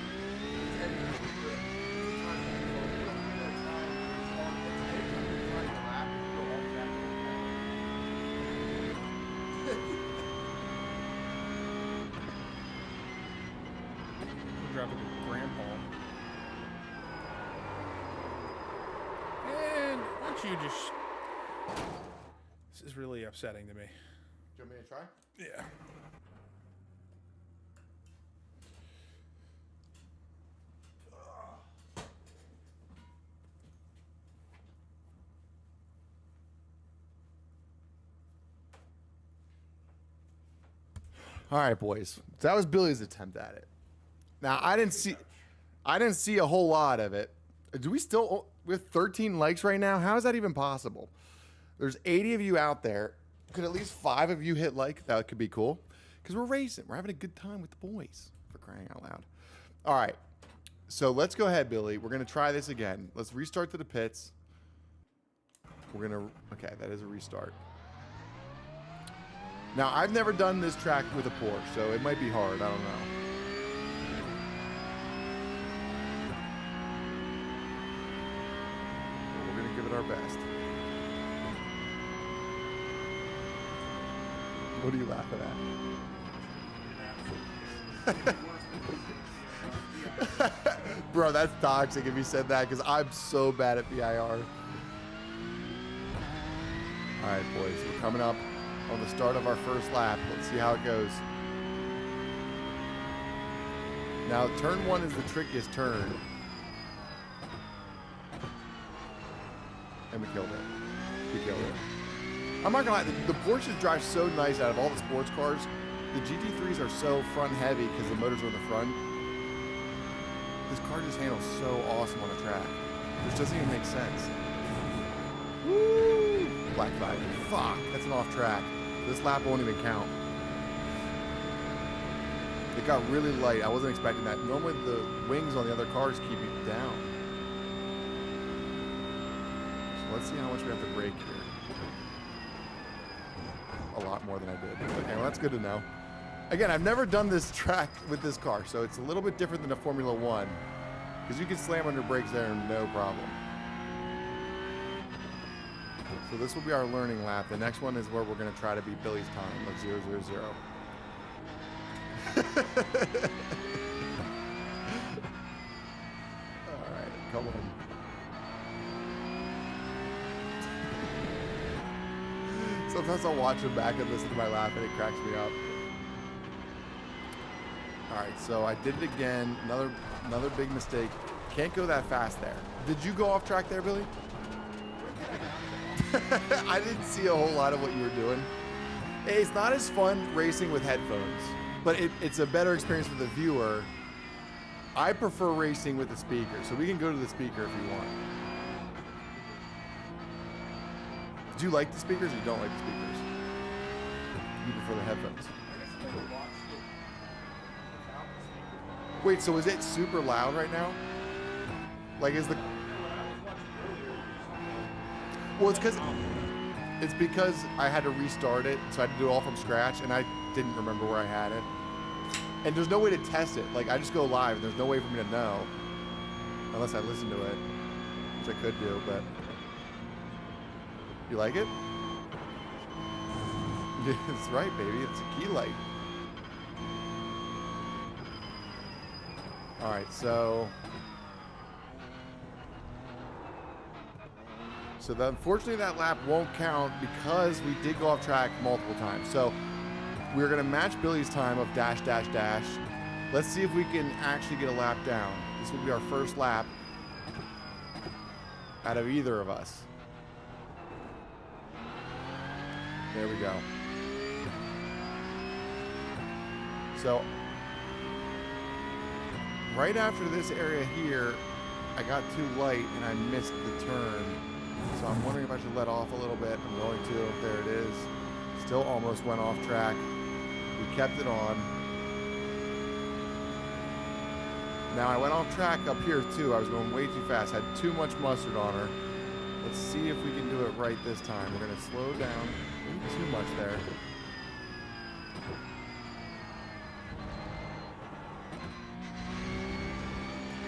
Drop a grandpa. And why don't you just... This is really upsetting to me. Do you want me to try? Yeah. All right, boys. That was Billy's attempt at it. Now I didn't see a whole lot of it. Do we still with 13 likes right now? How is that even possible? There's 80 of you out there. Could at least 5 of you hit like? That could be cool. Because we're racing. We're having a good time with the boys. For crying out loud. All right. So let's go ahead, Billy. We're going to try this again. Let's restart to the pits. We're going to... Okay, that is a restart. Now, I've never done this track with a Porsche, so it might be hard. I don't know. But we're going to give it our best. What are you laughing at? Bro, that's toxic if you said that, because I'm so bad at VIR. All right, boys, we're coming up on the start of our first lap. Let's see how it goes. Now, turn 1 is the trickiest turn. And we killed it. We killed it. I'm not gonna lie, the Porsches drive so nice out of all the sports cars. The GT3s are so front heavy because the motors are in the front. This car just handles so awesome on a track, which doesn't even make sense. Woo! Black flag. Fuck, that's an off track. This lap won't even count. It got really light. I wasn't expecting that. Normally the wings on the other cars keep it down. So let's see how much we have to brake here. A lot more than I did. Okay, well that's good to know. Again, I've never done this track with this car, so it's a little bit different than a Formula One, because you can slam under brakes there no problem. So this will be our learning lap. The next one is where we're going to try to beat Billy's time of 000. All right, come on. Sometimes I'll watch him back and listen to my laugh and it cracks me up. All right, so I did it again. Another big mistake. Can't go that fast there. Did you go off track there, Billy? I didn't see a whole lot of what you were doing. Hey, it's not as fun racing with headphones, but it's a better experience for the viewer. I prefer racing with the speaker, so we can go to the speaker if you want. Do you like the speakers or you don't like the speakers? You prefer the headphones? Wait, so is it super loud right now? Like, is the... Well, it's because I had to restart it, so I had to do it all from scratch, and I didn't remember where I had it. And there's no way to test it. Like, I just go live, and there's no way for me to know. Unless I listen to it, which I could do, but... You like it? It's right, baby. It's a key light. All right, so unfortunately that lap won't count because we did go off track multiple times. So we're gonna match Billy's time of dash, dash, dash. Let's see if we can actually get a lap down. This will be our first lap out of either of us. There we go. So, right after this area here, I got too light and I missed the turn. So I'm wondering if I should let off a little bit. I'm going to. There it is. Still almost went off track. We kept it on. Now I went off track up here too. I was going way too fast. Had too much mustard on her. Let's see if we can do it right this time. We're going to slow down. Maybe too much there.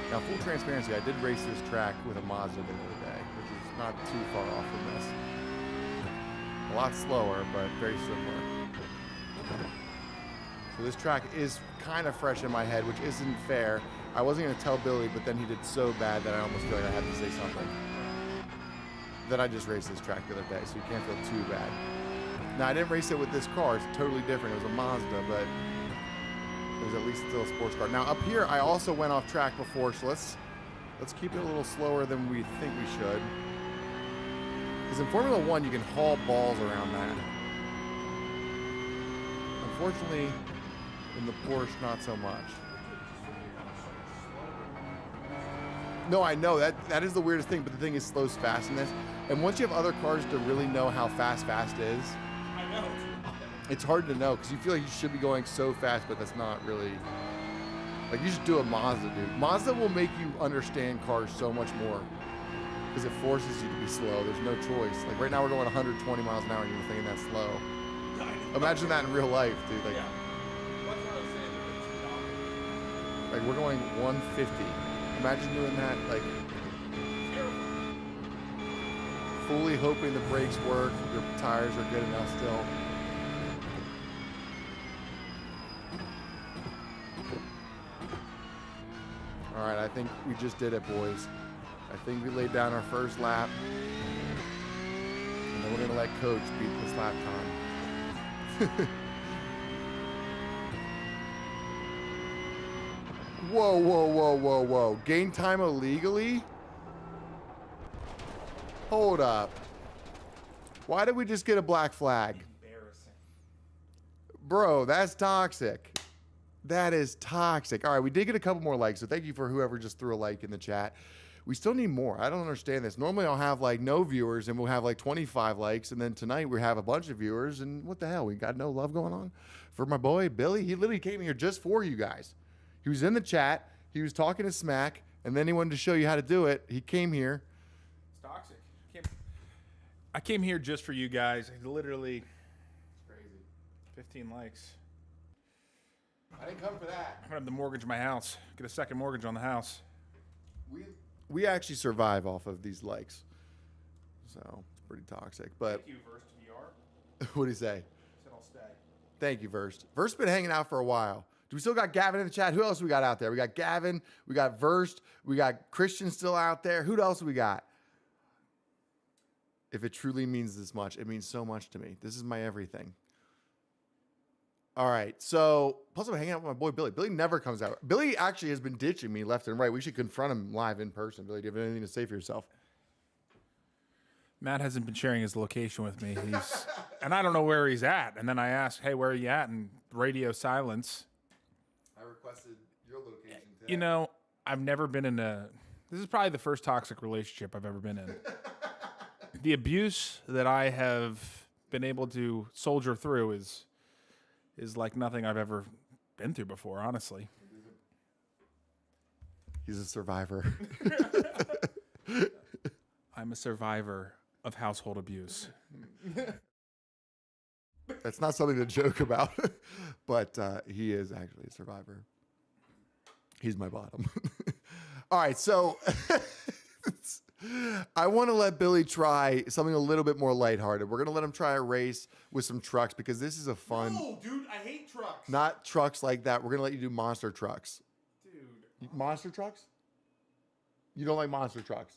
Now, full transparency, I did race this track with a Mazda the other day, which is not too far off from this. A lot slower, but very similar. So this track is kind of fresh in my head, which isn't fair. I wasn't going to tell Billy, but then he did so bad that I almost feel like I had to say something. Then I just raced this track the other day, so you can't feel too bad. Now, I didn't race it with this car. It's totally different. It was a Mazda, but it was at least still a sports car. Now, up here, I also went off track before, so let's keep it a little slower than we think we should. Because in Formula One, you can haul balls around that. Unfortunately, in the Porsche, not so much. No, I know, that is the weirdest thing, but the thing is slows fast in this. And once you have other cars to really know how fast is, it's hard to know, because you feel like you should be going so fast, but that's not really, like, you should do a Mazda, dude. Mazda will make you understand cars so much more, because it forces you to be slow. There's no choice. Like, right now we're going 120 miles an hour, and you're thinking that's slow. Imagine that in real life, dude. Like, like we're going 150. Imagine doing that, like, fully hoping the brakes work, your tires are good enough still. All right, I think we just did it, boys. I think we laid down our first lap. And then we're going to let Coach beat this lap time. Whoa, whoa, whoa, whoa, whoa. Gain time illegally? Hold up. Why did we just get a black flag? Embarrassing. Bro, that's toxic. That is toxic. All right, we did get a couple more likes, so thank you for whoever just threw a like in the chat. We still need more. I don't understand this. Normally I'll have like no viewers and we'll have like 25 likes, and then tonight we have a bunch of viewers, and what the hell? We got no love going on for my boy Billy. He literally came here just for you guys. He was in the chat. He was talking to smack, and then he wanted to show you how to do it. He came here. It's toxic. I came here just for you guys. Literally, It's crazy. 15 likes. I didn't come for that. I'm gonna have to mortgage my house. Get a second mortgage on the house. We actually survive off of these likes, so it's pretty toxic. But Thank you, Verst VR. what do you say? Said I'll stay. Thank you, Verst. Verst's been hanging out for a while. Do we still got Gavin in the chat? Who else we got out there? We got Gavin. We got Verst. We got Christian still out there. Who else we got? If it truly means this much, it means so much to me. This is my everything. All right. So, plus I'm hanging out with my boy Billy. Billy never comes out. Billy actually has been ditching me left and right. We should confront him live in person. Billy, do you have anything to say for yourself? Matt hasn't been sharing his location with me. And I don't know where he's at. And then I ask, hey, where are you at? And radio silence. I requested your location today. You know, I've never been in this is probably the first toxic relationship I've ever been in. The abuse that I have been able to soldier through is like nothing I've ever been through before, honestly. He's a survivor. I'm a survivor of household abuse. That's not something to joke about, but he is actually a survivor. He's my bottom. All right, so I want to let Billy try something a little bit more lighthearted. We're going to let him try a race with some trucks because this is a fun... No, dude, I hate trucks. Not trucks like that. We're going to let you do monster trucks. Dude. Monster trucks? You don't like monster trucks?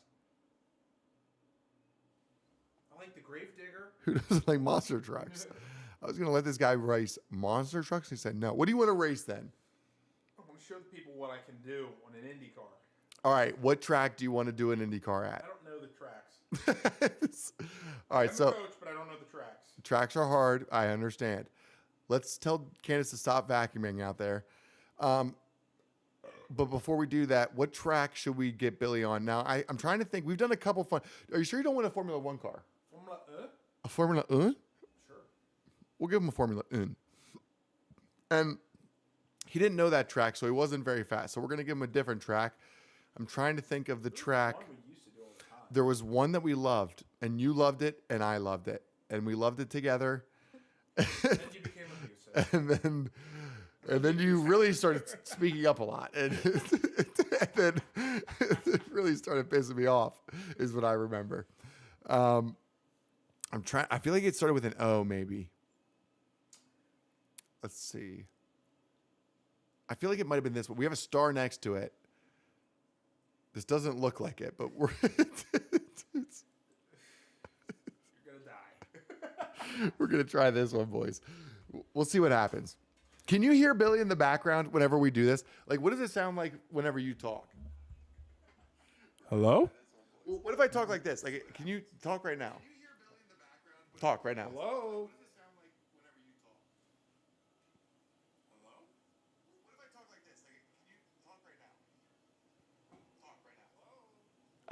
I like the Gravedigger. Who doesn't like monster trucks? I was going to let this guy race monster trucks. He said no. What do you want to race then? I want to show the people what I can do on an IndyCar. All right. What track do you want to do an IndyCar I at? don't know the tracks. All right. I'm So a coach, but I don't know the tracks. tracks are hard. I understand. Let's tell Candace to stop vacuuming out there. But before we do that, what track should we get Billy on? Now, I'm trying to think. We've done a couple fun. Are you sure you don't want a Formula One car? Formula A Formula One? Sure. We'll give him a Formula One. And he didn't know that track, so he wasn't very fast. So we're going to give him a different track. I'm trying to think of the track. One we used to do all the time. There was one that we loved, and you loved it, and I loved it. And we loved it together. Then you became abusive. And then you really started speaking up a lot. And, then it really started pissing me off, is what I remember. I feel like it started with an O, maybe. Let's see. I feel like it might have been this one. We have a star next to it. This doesn't look like it, but we're You're gonna die. we're gonna try this one, boys. We'll see what happens. Can you hear Billy in the background whenever we do this? Like, what does it sound like whenever you talk? Hello? Well, what if I talk like this? Like, can you talk right now? Talk right now. Hello?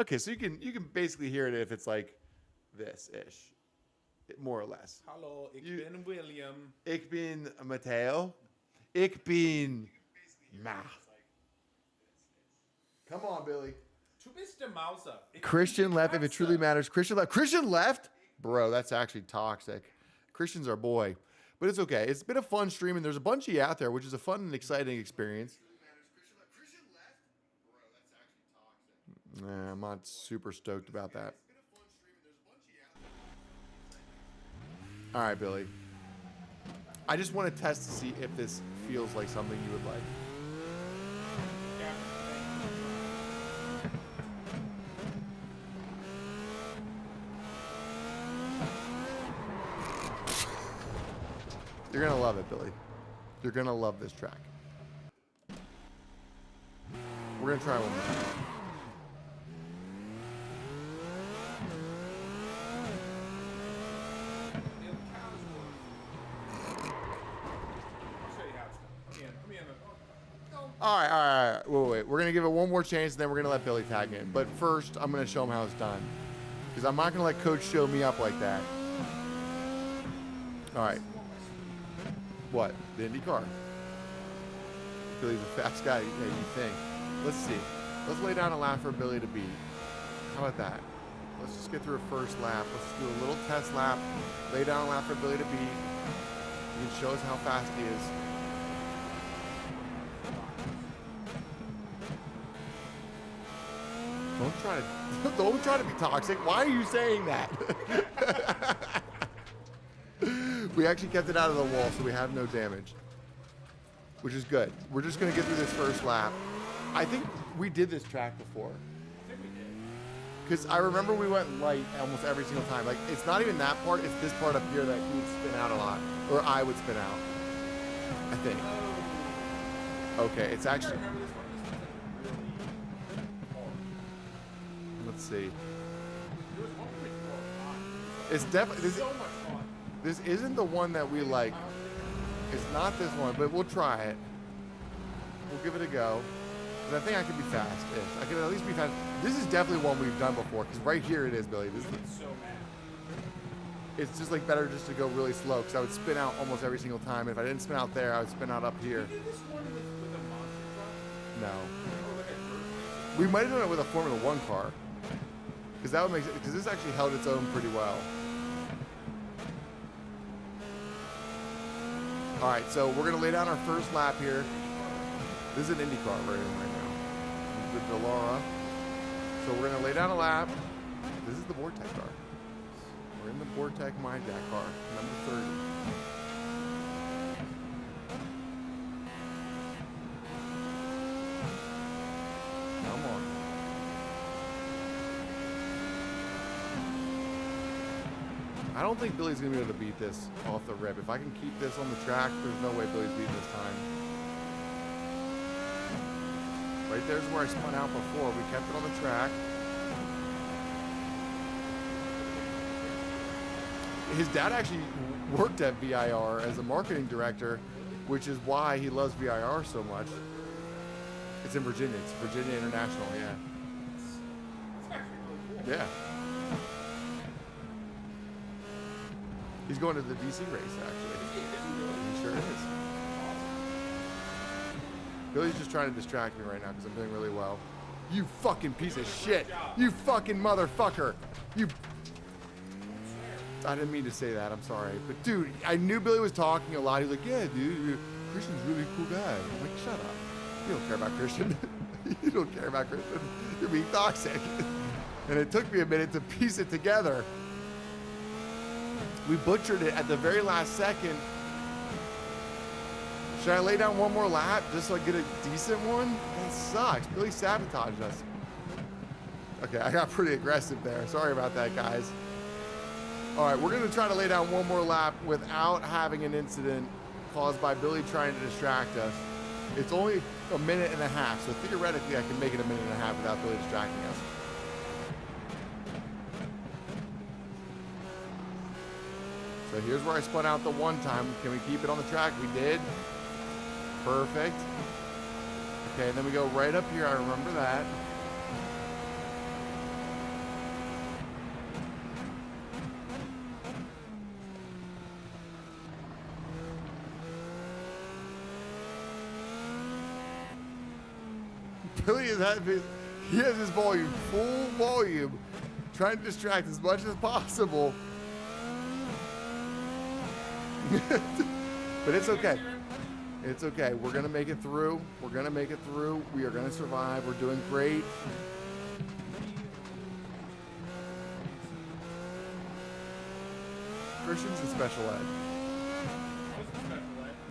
Okay, so you can basically hear it if it's like this-ish, more or less. Hallo, ik You- ben William. Ik ben Matteo. Ik ben Ma. Come on, Billy. Du bist der Mauser. Christian left if it truly matters. Christian left. Christian left? Bro, that's actually toxic. Christian's our boy. But it's okay. It's been a fun stream, and there's a bunch of you out there, which is a fun and exciting experience. Nah, I'm not super stoked about that. All right, Billy. I just want to test to see if this feels like something you would like. You're gonna love it, Billy. You're gonna love this track. We're gonna try one more time. All right. Wait. We're gonna give it one more chance, and then we're gonna let Billy tag in. But first, I'm gonna show him how it's done, because I'm not gonna let Coach show me up like that. All right. What? The IndyCar. Billy's a fast guy. Yeah, you think? Let's see. Let's lay down a lap for Billy to beat. How about that? Let's just get through a first lap. Let's do a little test lap. Lay down a lap for Billy to beat. He can show us how fast he is. Don't try to be toxic. Why are you saying that? We actually kept it out of the wall, so we have no damage, which is good. We're just gonna get through this first lap. I think we did this track before. I think we did. Because I remember we went light almost every single time. Like, it's not even that part, it's this part up here that he would spin out a lot. Or I would spin out, I think. Okay, it's actually... Let's see. It's definitely... This isn't the one that we like. It's not this one, but we'll try it. We'll give it a go. Because I think I can be fast-ish. I can at least be fast. This is definitely one we've done before, because right here it is, Billy. This is, it's just like better just to go really slow, because I would spin out almost every single time. If I didn't spin out there, I would spin out up here. Did you do this one with a monster truck? No. Or like a dirt race? We might have done it with a Formula One car. Because that would make sense, because this actually held its own pretty well. All right, so we're going to lay down our first lap here. This is an IndyCar we're in right now. The Delara. So we're going to lay down a lap. This is the Vortec car. We're in the Vortec MyJack car, number 30. Come on. I don't think Billy's going to be able to beat this off the rip. If I can keep this on the track, there's no way Billy's beating this time. Right there's where I spun out before. We kept it on the track. His dad actually worked at VIR as a marketing director, which is why he loves VIR so much. It's in Virginia. It's Virginia International, yeah. Yeah. He's going to the DC race, actually. He sure is. Billy's just trying to distract me right now because I'm doing really well. You fucking piece of shit. You fucking motherfucker. You... I didn't mean to say that. I'm sorry. But, dude, I knew Billy was talking a lot. He was like, yeah, dude, Christian's a really cool guy. I'm like, shut up. You don't care about Christian. You don't care about Christian. You're being toxic. And it took me a minute to piece it together. We butchered it at the very last second. Should I lay down one more lap just so I get a decent one? That sucks. Billy sabotaged us. Okay, I got pretty aggressive there. Sorry about that, guys. All right, we're going to try to lay down one more lap without having an incident caused by Billy trying to distract us. It's only a minute and a half, so theoretically I can make it a minute and a half without Billy distracting us. So here's where I spun out the one time. Can we keep it on the track? We did. Perfect. Okay, and then we go right up here. I remember that. Billy he has his volume, full volume, trying to distract as much as possible. But it's okay. It's okay. We're going to make it through. We're going to make it through. We are going to survive. We're doing great. Christian's in special ed.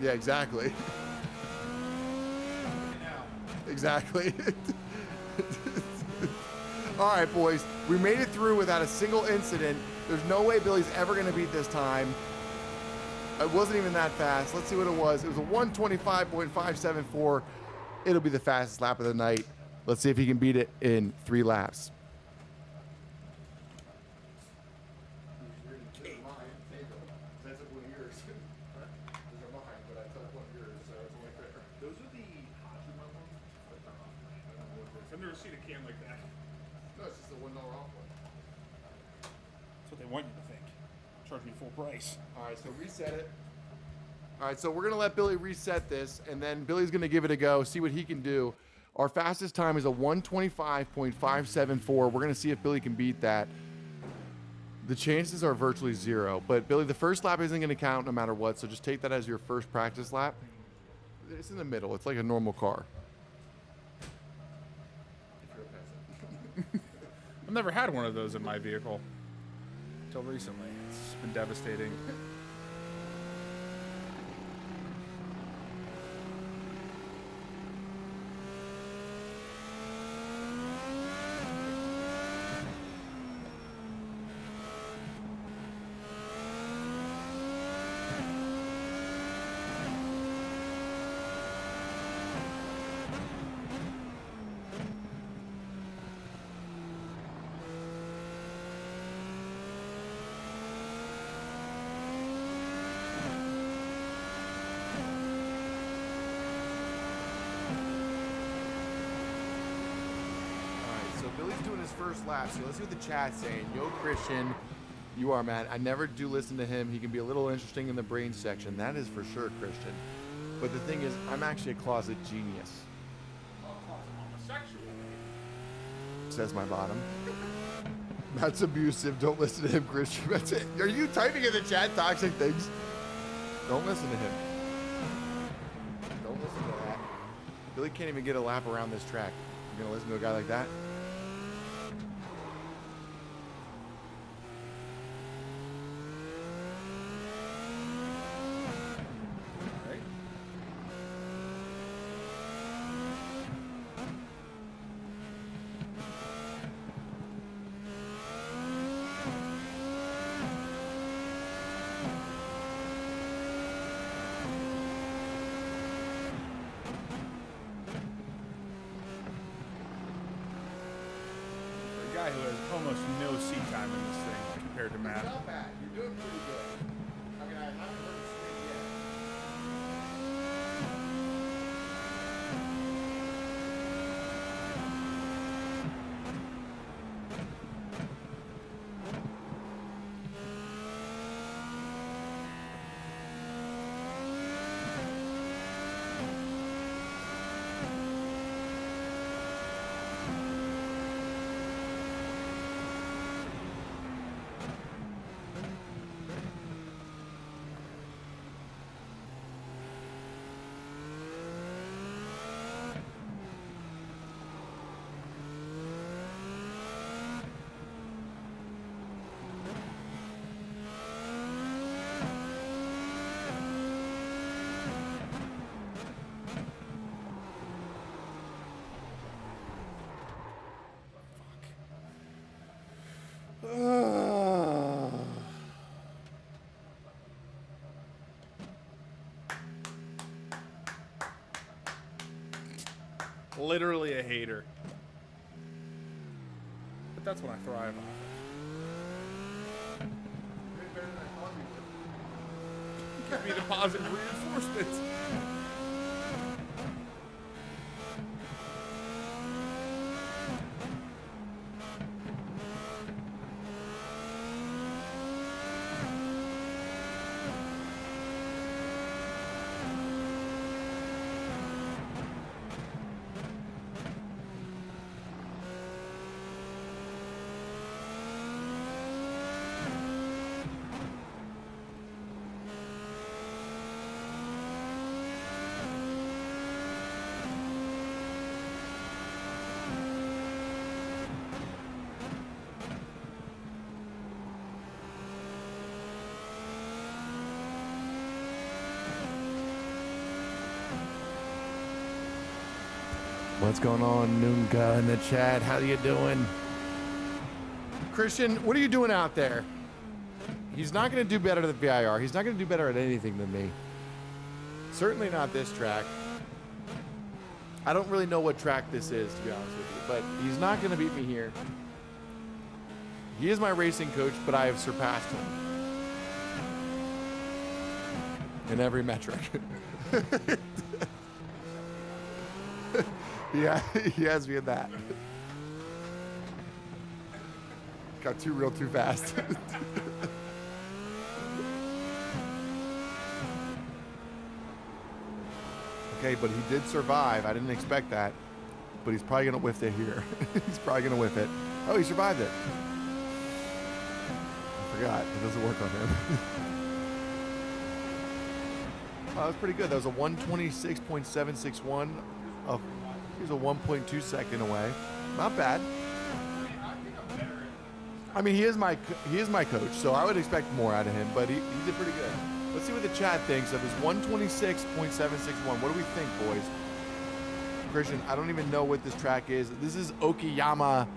Yeah, exactly. Exactly. All right, boys. We made it through without a single incident. There's no way Billy's ever going to beat this time. It wasn't even that fast. Let's see what it was. It was a 125.574. It'll be the fastest lap of the night. Let's see if he can beat it in 3 laps. Those are the Hajima ones. I've never seen a can like that. No, it's just a $1 off one. That's what they want you to think. Charge me full price. All right, so reset it. All right, so we're going to let Billy reset this, and then Billy's going to give it a go, see what he can do. Our fastest time is a 125.574. We're going to see if Billy can beat that. The chances are virtually 0. But, Billy, the first lap isn't going to count no matter what, so just take that as your first practice lap. It's in the middle. It's like a normal car. I've never had one of those in my vehicle until recently. It's been devastating. Billy's doing his first lap, so let's see what the chat's saying. Yo, Christian, you are, man. I never do listen to him. He can be a little interesting in the brain section. That is for sure, Christian. But the thing is, I'm actually a closet genius. Homosexual. Says my bottom. That's abusive. Don't listen to him, Christian. That's it. Are you typing in the chat toxic things? Don't listen to him. Don't listen to that. Billy can't even get a lap around this track. You gonna listen to a guy like that? Guy who has almost no seat time in this thing compared to Matt. Not bad. You're doing pretty good. I mean, I haven't heard it scream yet. Literally a hater. But that's what I thrive on. Give me the positive reinforcement. What's going on, Nunca in the chat? How you doing? Christian, what are you doing out there? He's not going to do better at VIR. He's not going to do better at anything than me. Certainly not this track. I don't really know what track this is, to be honest with you, but he's not going to beat me here. He is my racing coach, but I have surpassed him in every metric. Yeah, he has me in that. Got too real too fast. Okay, but he did survive. I didn't expect that. But he's probably going to whiff it here. He's probably going to whiff it. Oh, he survived it. I forgot. It doesn't work on him. Oh, that was pretty good. That was a 126.761. He was a 1.2 second away. Not bad. I mean, he is my coach, so I would expect more out of him, but he did pretty good. Let's see what the chat thinks of his 126.761. What do we think, boys? Christian, I don't even know what this track is. This is Okayama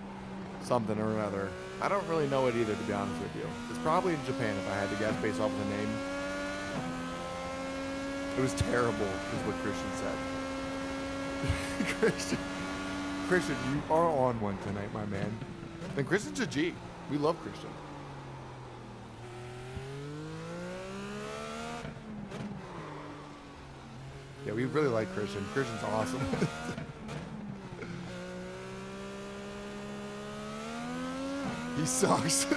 something or another. I don't really know it either, to be honest with you. It's probably in Japan, if I had to guess, based off of the name. It was terrible, is what Christian said. Christian, you are on one tonight, my man. And Christian's a G. We love Christian. Yeah, we really like Christian. Christian's awesome. He sucks.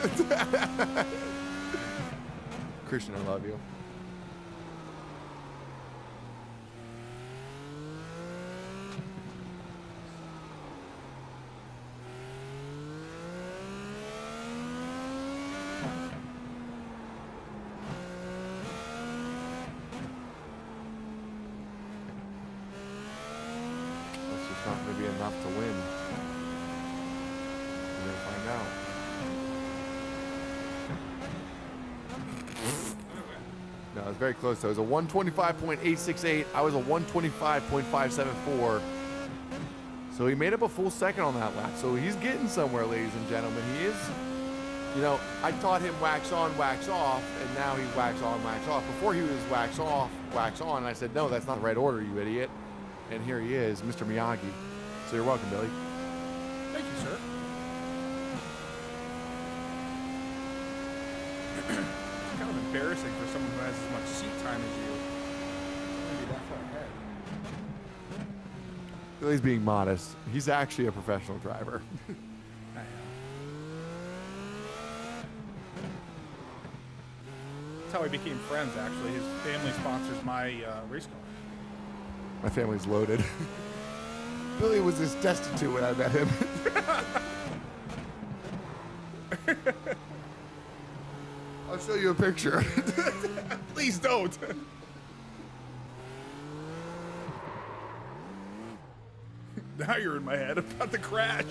Christian, I love you. Not going to be enough to win. We're going to find out. No, it was very close though. It was a 125.868. I was a 125.574. So he made up a full second on that lap. So he's getting somewhere, ladies and gentlemen. He is, you know, I taught him wax on, wax off, and now he's wax on, wax off. Before he was wax off, wax on, and I said, no, that's not the right order, you idiot. And here he is, Mr. Miyagi. So you're welcome, Billy. Thank you, sir. It's kind of embarrassing for someone who has as much seat time as you. Maybe that far ahead. Billy's being modest. He's actually a professional driver. I am. That's how we became friends, actually. His family sponsors my race car. My family's loaded. Billy was just destitute when I met him. I'll show you a picture. Please don't. Now you're in my head about the crash.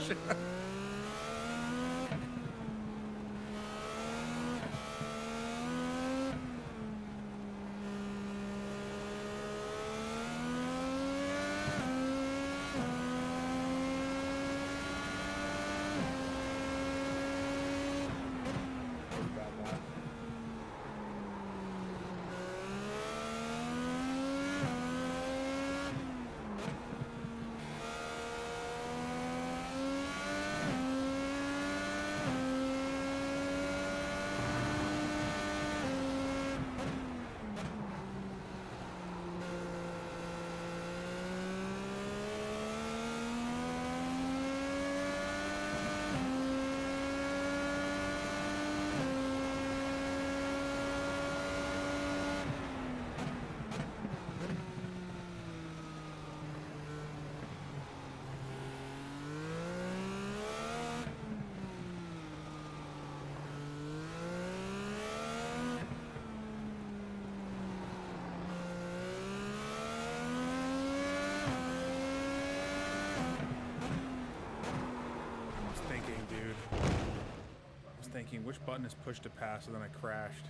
Thinking which button is pushed to pass, and then I crashed.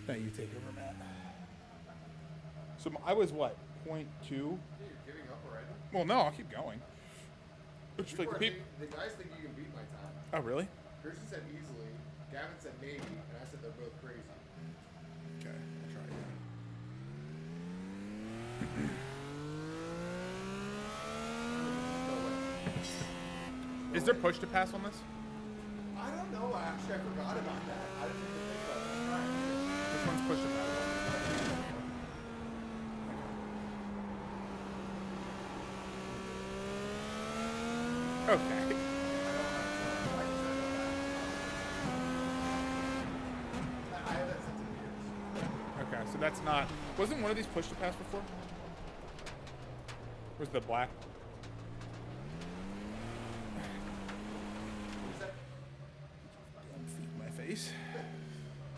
Now you take over, Matt. So I was what, 0.2? You're giving up already? Well, no, I'll keep going. Which like Before, the people. the guys think you can beat my time. Oh really? Christian said easily. Gavin said maybe, and I said they're both crazy. Okay, I'll try it. Is there push to pass on this? I don't know. Actually, I forgot about that. I didn't even think about that. Which one's push to pass? Okay. I have that since years. Okay, so that's not. Wasn't one of these push to pass before? Was the black? What is that? Feet in my face.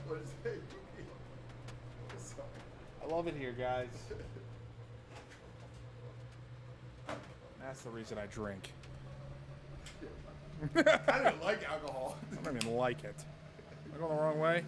What is it? Sorry. I love it here, guys. That's the reason I drink. I don't even like alcohol. I don't even like it. Am I going the wrong way? It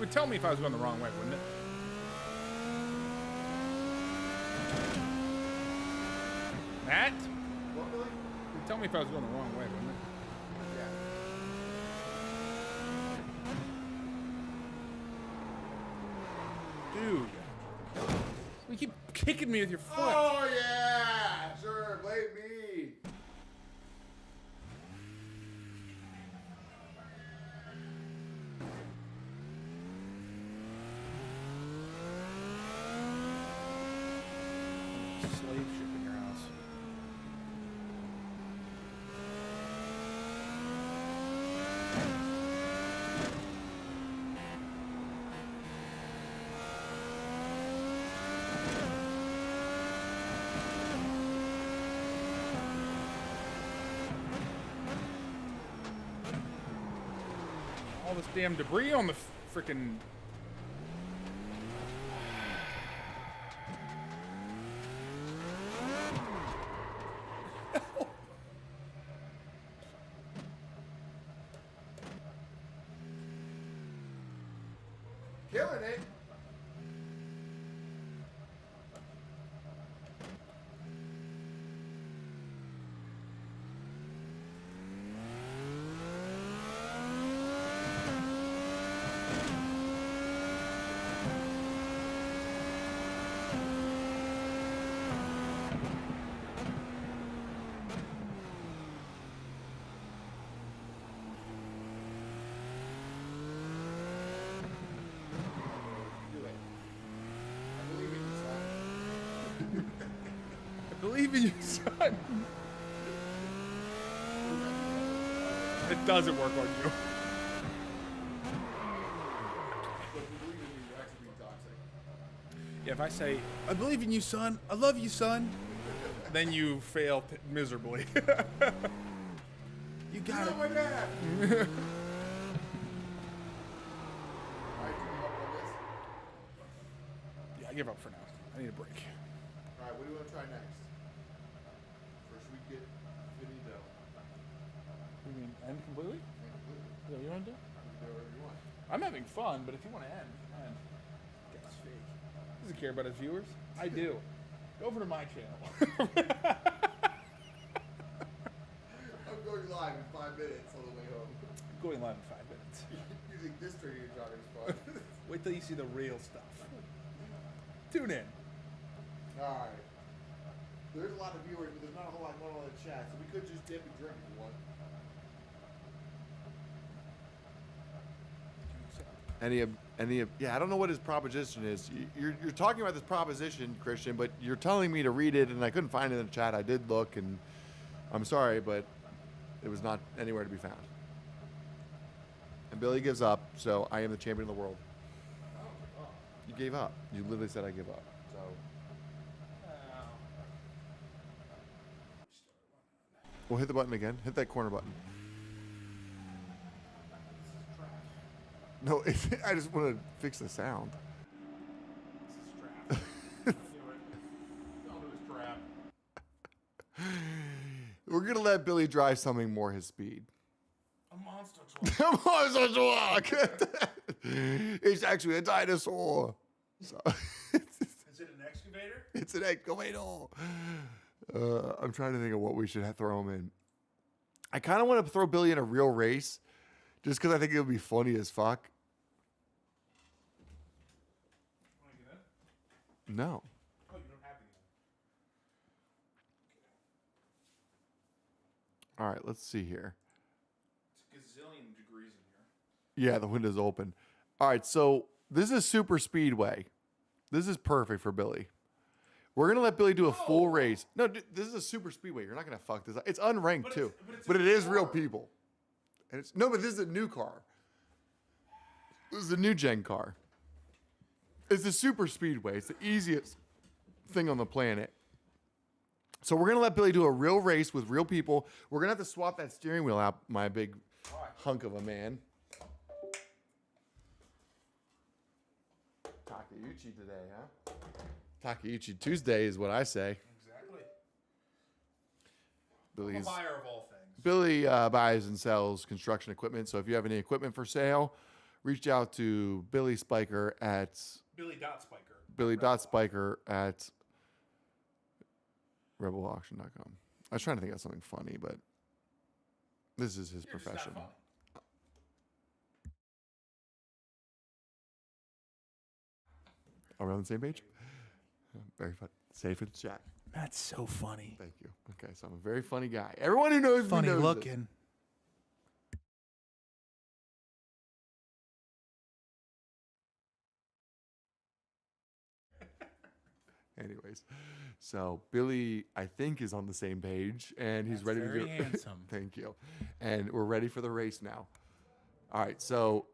would tell me if I was going the wrong way, wouldn't it? Matt? What, Billy? It would tell me if I was going the wrong way, wouldn't it? Yeah. Dude. You keep kicking me with your foot. Oh, yeah! Sure, blame me. Slave ship in your house. All this damn debris on the frickin' Killing it. believe in you, son. It doesn't work on you. Yeah, if I say, I believe in you, son, I love you, son, then you fail miserably. You got it. My dad. Yeah, I give up for now. I need a break. All right, what do you want to try next? First we get finito. You mean end completely? Is that what you want to do? You can do whatever you want. I'm having fun, but if you want to end, end. Guy's fake. Doesn't care about his viewers. I do. Go over to my channel. I'm going live in 5 minutes on the way home. I'm going live in 5 minutes. You think this training jogger is fun? Wait till you see the real stuff. Tune in. All right. There's a lot of viewers, but there's not a whole lot going on in the chat, so we could just dip and drink if you want. Yeah, I don't know what his proposition is. You're talking about this proposition, Christian, but you're telling me to read it, and I couldn't find it in the chat. I did look, and I'm sorry, but it was not anywhere to be found. And Billy gives up, so I am the champion of the world. You gave up. You literally said I give up. So. Well, hit the button again. Hit that corner button. No, I just want to fix the sound. We're going to let Billy drive something more his speed. A monster truck. A monster truck! It's actually a dinosaur. So, Is it an excavator? it's an excavator. I'm trying to think of what we should throw him in. I kind of want to throw Billy in a real race just because I think it would be funny as fuck. Want to get in? No. Oh, you don't have to get in. All right, let's see here. It's a gazillion degrees in here. Yeah, the window's open. All right, so this is super speedway. This is perfect for Billy. We're going to let Billy do a full race. No, dude, this is a super speedway. You're not going to fuck this up. It's unranked, too. But it is real people. And it's no, but this is a new car. This is a new gen car. It's a super speedway. It's the easiest thing on the planet. So we're going to let Billy do a real race with real people. We're going to have to swap that steering wheel out, my big hunk of a man. Takeuchi today, huh? Takeuchi Tuesday is what I say. Exactly. Billy's, I'm a buyer of all things. Billy buys and sells construction equipment. So if you have any equipment for sale, reach out to Billy Spiker at Billy.Spiker at rebelauction.com. I was trying to think of something funny, but this is his profession. Are we on the same page? Very fun. Safe in the chat. That's so funny. Thank you. Okay, so I'm a very funny guy. Everyone who knows Funny me knows looking. Anyways, so Billy, I think, is on the same page, and he's ready to very do it. handsome. Thank you. And we're ready for the race now. All right, so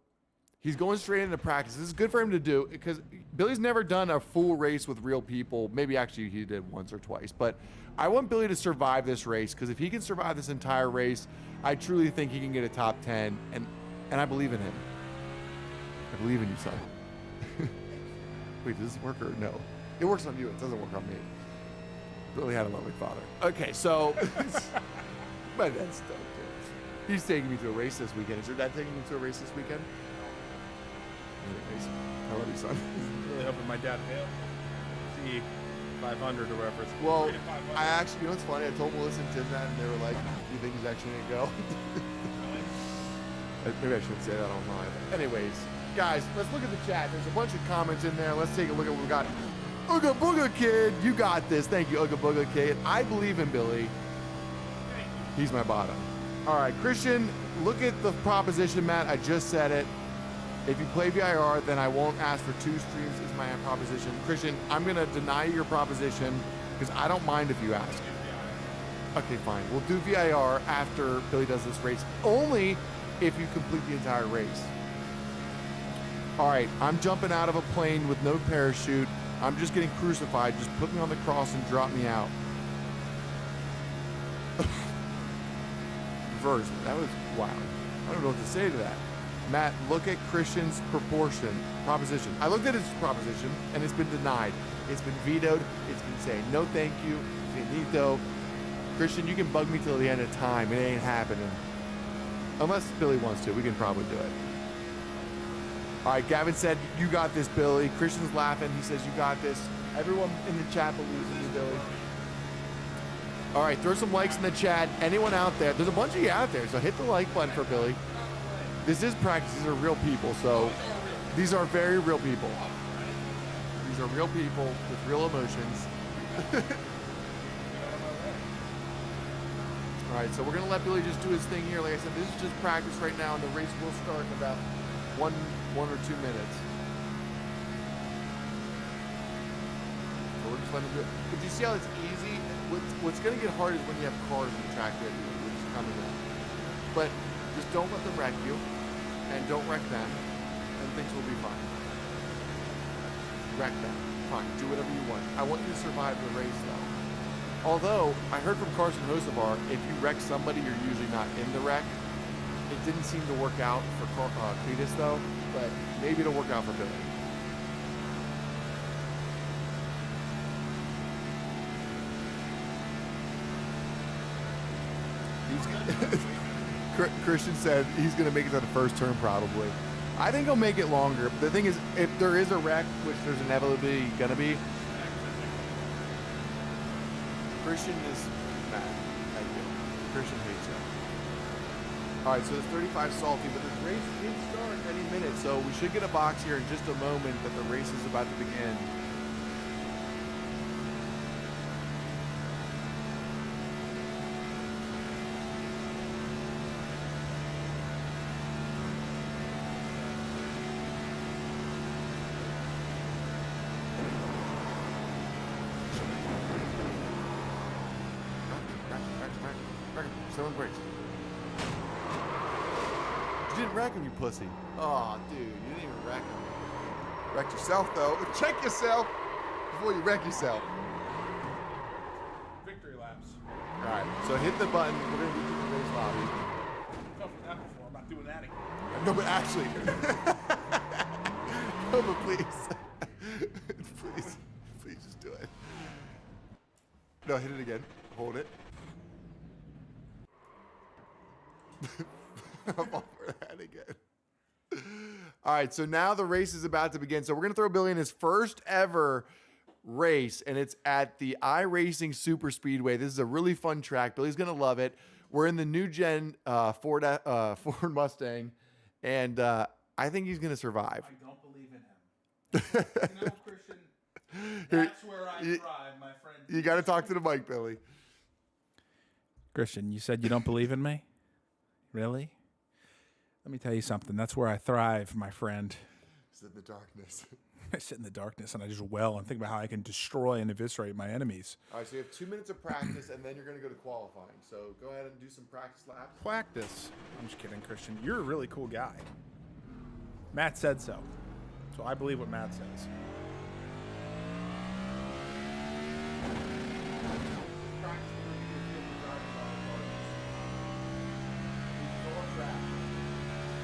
he's going straight into practice. This is good for him to do because Billy's never done a full race with real people. Maybe actually he did once or twice, but I want Billy to survive this race because if he can survive this entire race, I truly think he can get a top 10, and I believe in him. I believe in you, son. Wait, does this work or no? It works on you. It doesn't work on me. Billy had a lovely father. Okay, so my dad's stoked. He's taking me to a race this weekend. Is your dad taking you to a race this weekend? Anyways, I love you, son. Really hoping my dad failed. See 500 or whatever. Well, I actually, you know what's funny? I told Melissa and Tim that, and they were like, "Do you think he's actually gonna go?" Maybe I shouldn't say that on live. Anyways, guys, let's look at the chat. There's a bunch of comments in there. Let's take a look at what we got. Ooga Booga Kid, you got this. Thank you, Ooga Booga Kid. I believe in Billy. He's my bottom. All right, Christian, look at the proposition, Matt. I just said it. If you play VIR, then I won't ask for 2 streams is my proposition. Christian, I'm going to deny your proposition because I don't mind if you ask. Okay, fine. We'll do VIR after Billy does this race, only if you complete the entire race. All right, I'm jumping out of a plane with no parachute. I'm just getting crucified. Just put me on the cross and drop me out. Verse, that was wild. I don't know what to say to that. Matt, look at Christian's proposition. I looked at his proposition, and it's been denied. It's been vetoed. It's been saying, no thank you, finito. Christian, you can bug me till the end of time. It ain't happening. Unless Billy wants to. We can probably do it. All right, Gavin said, you got this, Billy. Christian's laughing. He says, you got this. Everyone in the chat believes in you, Billy. All right, throw some likes in the chat. Anyone out there? There's a bunch of you out there, so hit the like button for Billy. This is practice. These are real people, so these are very real people. These are real people with real emotions. All right, so we're going to let Billy just do his thing here. Like I said, this is just practice right now, and the race will start in about one or 2 minutes. So we're just letting him do it. But you see how it's easy? What's going to get hard is when you have cars in the track with you, which is coming up. But just don't let them wreck you, and don't wreck them, and things will be fine. Wreck them. Fine. Do whatever you want. I want you to survive the race, though. Although, I heard from Carson Hocevar, if you wreck somebody, you're usually not in the wreck. It didn't seem to work out for Cletus, though, but maybe it'll work out for Billy. Christian said he's going to make it to the first turn probably. I think he'll make it longer. But the thing is, if there is a wreck, which there's inevitably going to be, Christian is mad at you. Christian hates you. All right, so it's 35 salty, but the race can start any minute, so we should get a box here in just a moment that the race is about to begin. Someone brakes. You didn't wreck him, you pussy. Oh, dude, you didn't even wreck him. Wrecked yourself, though. Check yourself before you wreck yourself. Victory laps. All right, so hit the button. We're going to be doing the race lobby. I've done that before. I'm not doing that again. No, but actually. No, but please. Please just do it. No, hit it again. Hold it. I'm over that again. All right, so now the race is about to begin. So we're going to throw Billy in his first ever race, and it's at the iRacing Super Speedway. This is a really fun track. Billy's going to love it. We're in the new gen Ford Mustang, and I think he's going to survive. I don't believe in him. You know, Christian, that's where I thrive, my friend. You got to talk to the mic, Billy. Christian, you said you don't believe in me? Really? Let me tell you something. That's where I thrive, my friend. Sit in the darkness. I sit in the darkness and I just wail and think about how I can destroy and eviscerate my enemies. All right, so you have 2 minutes of practice, and then you're going to go to qualifying. So go ahead and do some practice laps. Practice. I'm just kidding, Christian. You're a really cool guy. Matt said so. So I believe what Matt says.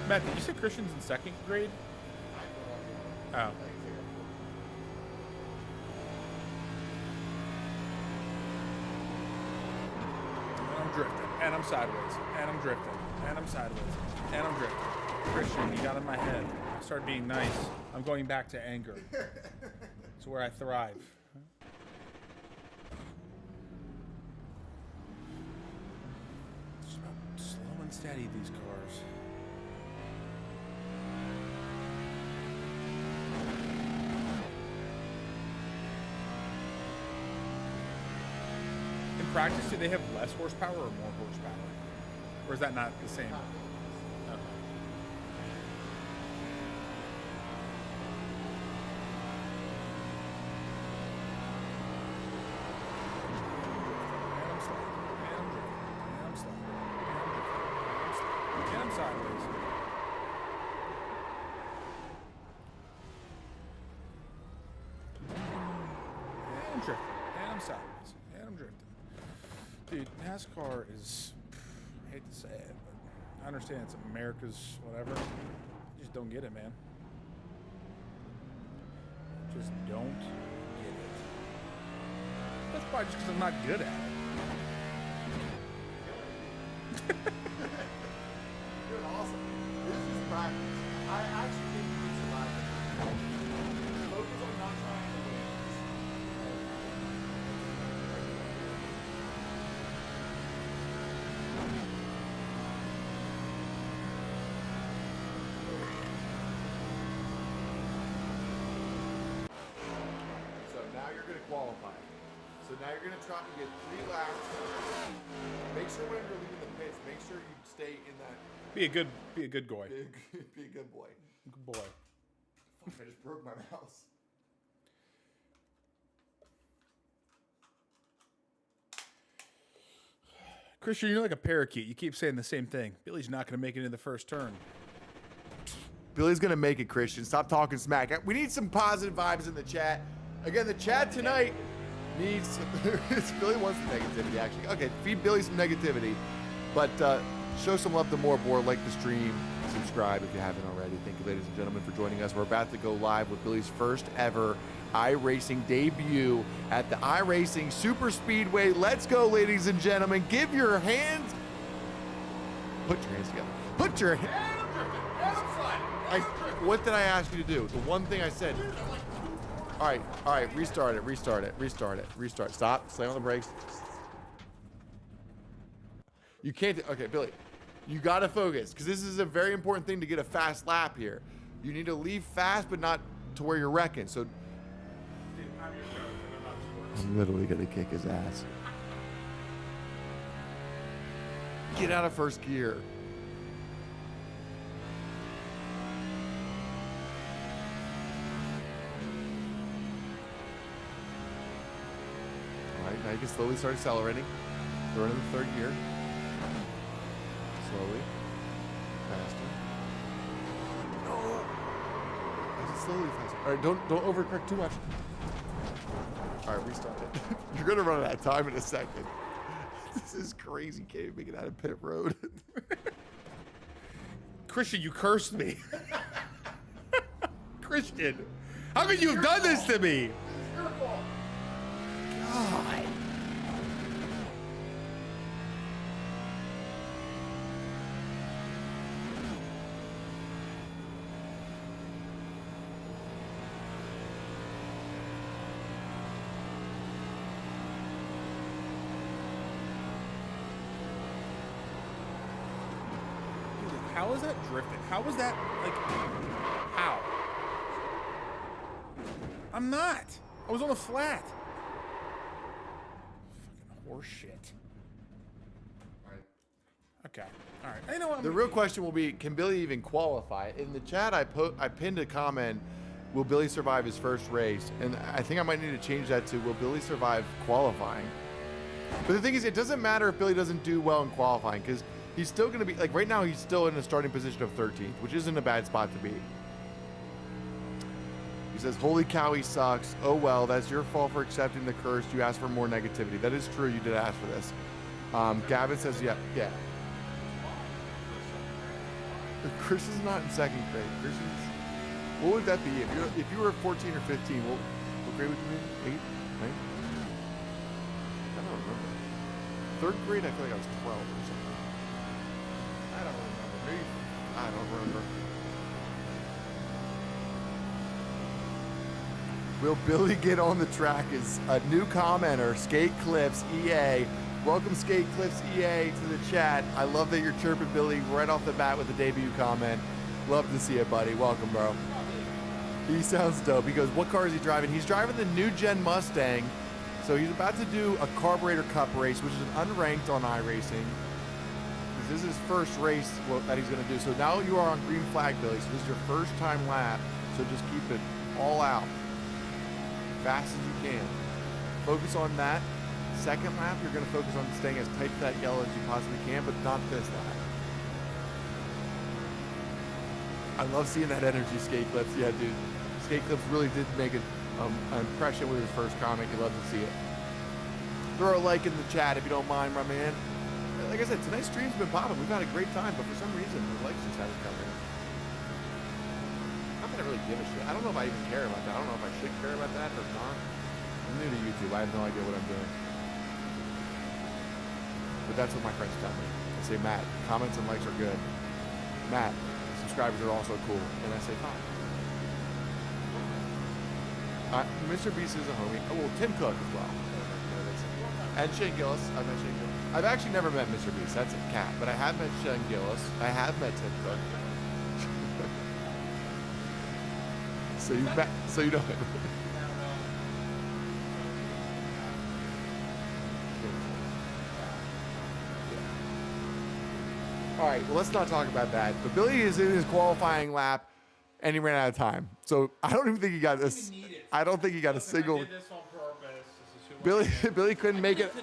Matt, did you say Christian's in second grade? Oh. And I'm drifting, and I'm sideways, and I'm drifting, and I'm sideways, and I'm drifting. Christian, you got in my head. I started being nice. I'm going back to anger. It's where I thrive. It's just about slow and steady, these cars. In practice, do they have less horsepower or more horsepower? Or is that not the same? Okay. And I'm slow. And I'm drifting. And I'm slow. And I'm sideways. And I'm drifting. And I'm sideways. And I'm drifting. Dude, NASCAR is, I hate to say it, but I understand it's America's whatever. I just don't get it, man. Just don't get it. That's probably just because I'm not good at it. You're awesome. This is practice. I actually think you can survive it. Focus on not trying to win. So now you're going to qualify. So now you're going to try to get 3 laps. Make sure when you're leaving the pits, make sure you stay in that. Be a good boy. Be a good boy. Good boy. Fuck, I just broke my mouse. Christian, you're like a parakeet. You keep saying the same thing. Billy's not going to make it into the first turn. Billy's going to make it, Christian. Stop talking smack. We need some positive vibes in the chat. Again, the chat tonight needs some, Billy wants some negativity, actually. Okay, feed Billy some negativity. But show some love to Moorboard. Like the stream. Subscribe if you haven't already. Thank you, ladies and gentlemen, for joining us. We're about to go live with Billy's first ever iRacing debut at the iRacing Super Speedway. Let's go, ladies and gentlemen. Give your hands Put your hands together. Put your hands. What did I ask you to do? The one thing I said. All right, restart it. Stop, slam on the brakes. You can't, okay, Billy, you gotta focus, because this is a very important thing to get a fast lap here. You need to leave fast, but not to where you're wrecking, so. I'm literally gonna kick his ass. Get out of first gear. All right, now you can slowly start accelerating. We're in the third gear. Slowly. Faster. No. Slowly faster. All right, don't overcorrect too much. All right, restart it. You're gonna run out of time in a second. This is crazy. Can't even make it out of pit road. Christian, you cursed me. Christian, how could you have done this to me? God. How is that drifting? How was that, like, how? I'm not. I was on a flat. Fucking horse shit. Okay. All right. I know what The real question will be, can Billy even qualify? In the chat, I pinned a comment, will Billy survive his first race? And I think I might need to change that to, will Billy survive qualifying? But the thing is, it doesn't matter if Billy doesn't do well in qualifying, because he's still going to be, like right now, he's still in a starting position of 13th, which isn't a bad spot to be. He says, holy cow, he sucks. Oh, well, that's your fault for accepting the curse. You asked for more negativity. That is true. You did ask for this. Gavin says, yeah. Christian's not in second grade. Christian's, what would that be? If you were 14 or 15, what grade would you be? 8? 9? I don't remember. Third grade, I feel like I was 12 or something. I don't remember. Maybe, I don't remember. Will Billy get on the track? Is a new commenter, Skate Clips EA. Welcome Skate Clips EA to the chat. I love that you're chirping Billy right off the bat with a debut comment. Love to see it, buddy. Welcome, bro. He sounds dope. He goes, what car is he driving? He's driving the new gen Mustang. So he's about to do a Carburetor Cup race, which is an unranked on iRacing. This is his first race that he's going to do. So now you are on green flag, Billy. So this is your first time lap. So just keep it all out. Fast as you can. Focus on that. Second lap, you're going to focus on staying as tight to that yellow as you possibly can, but not this lap. I love seeing that energy, Skate Clips. Yeah, dude. Skate Clips really did make an impression with his first comment. You love to see it. Throw a like in the chat if you don't mind, my man. Like I said, tonight's stream's been popping. We've had a great time, but for some reason, the likes just haven't come in. Not that I really give a shit. I don't know if I even care about that. I don't know if I should care about that or not. I'm new to YouTube. I have no idea what I'm doing. But that's what my friends tell me. They say, Matt, comments and likes are good. Matt, subscribers are also cool. And I say, fine. Mr. Beast is a homie. Oh, well, Tim Cook as well. And Shane Gillis. I've met Shane Gillis. I've actually never met Mr. Beast. That's a cat. But I have met Shane Gillis. I have met Tim Cook. So you know him. All right, well, let's not talk about that. But Billy is in his qualifying lap, and he ran out of time. So I don't even think he got this. I don't think he got a single. This on purpose. Billy couldn't make it.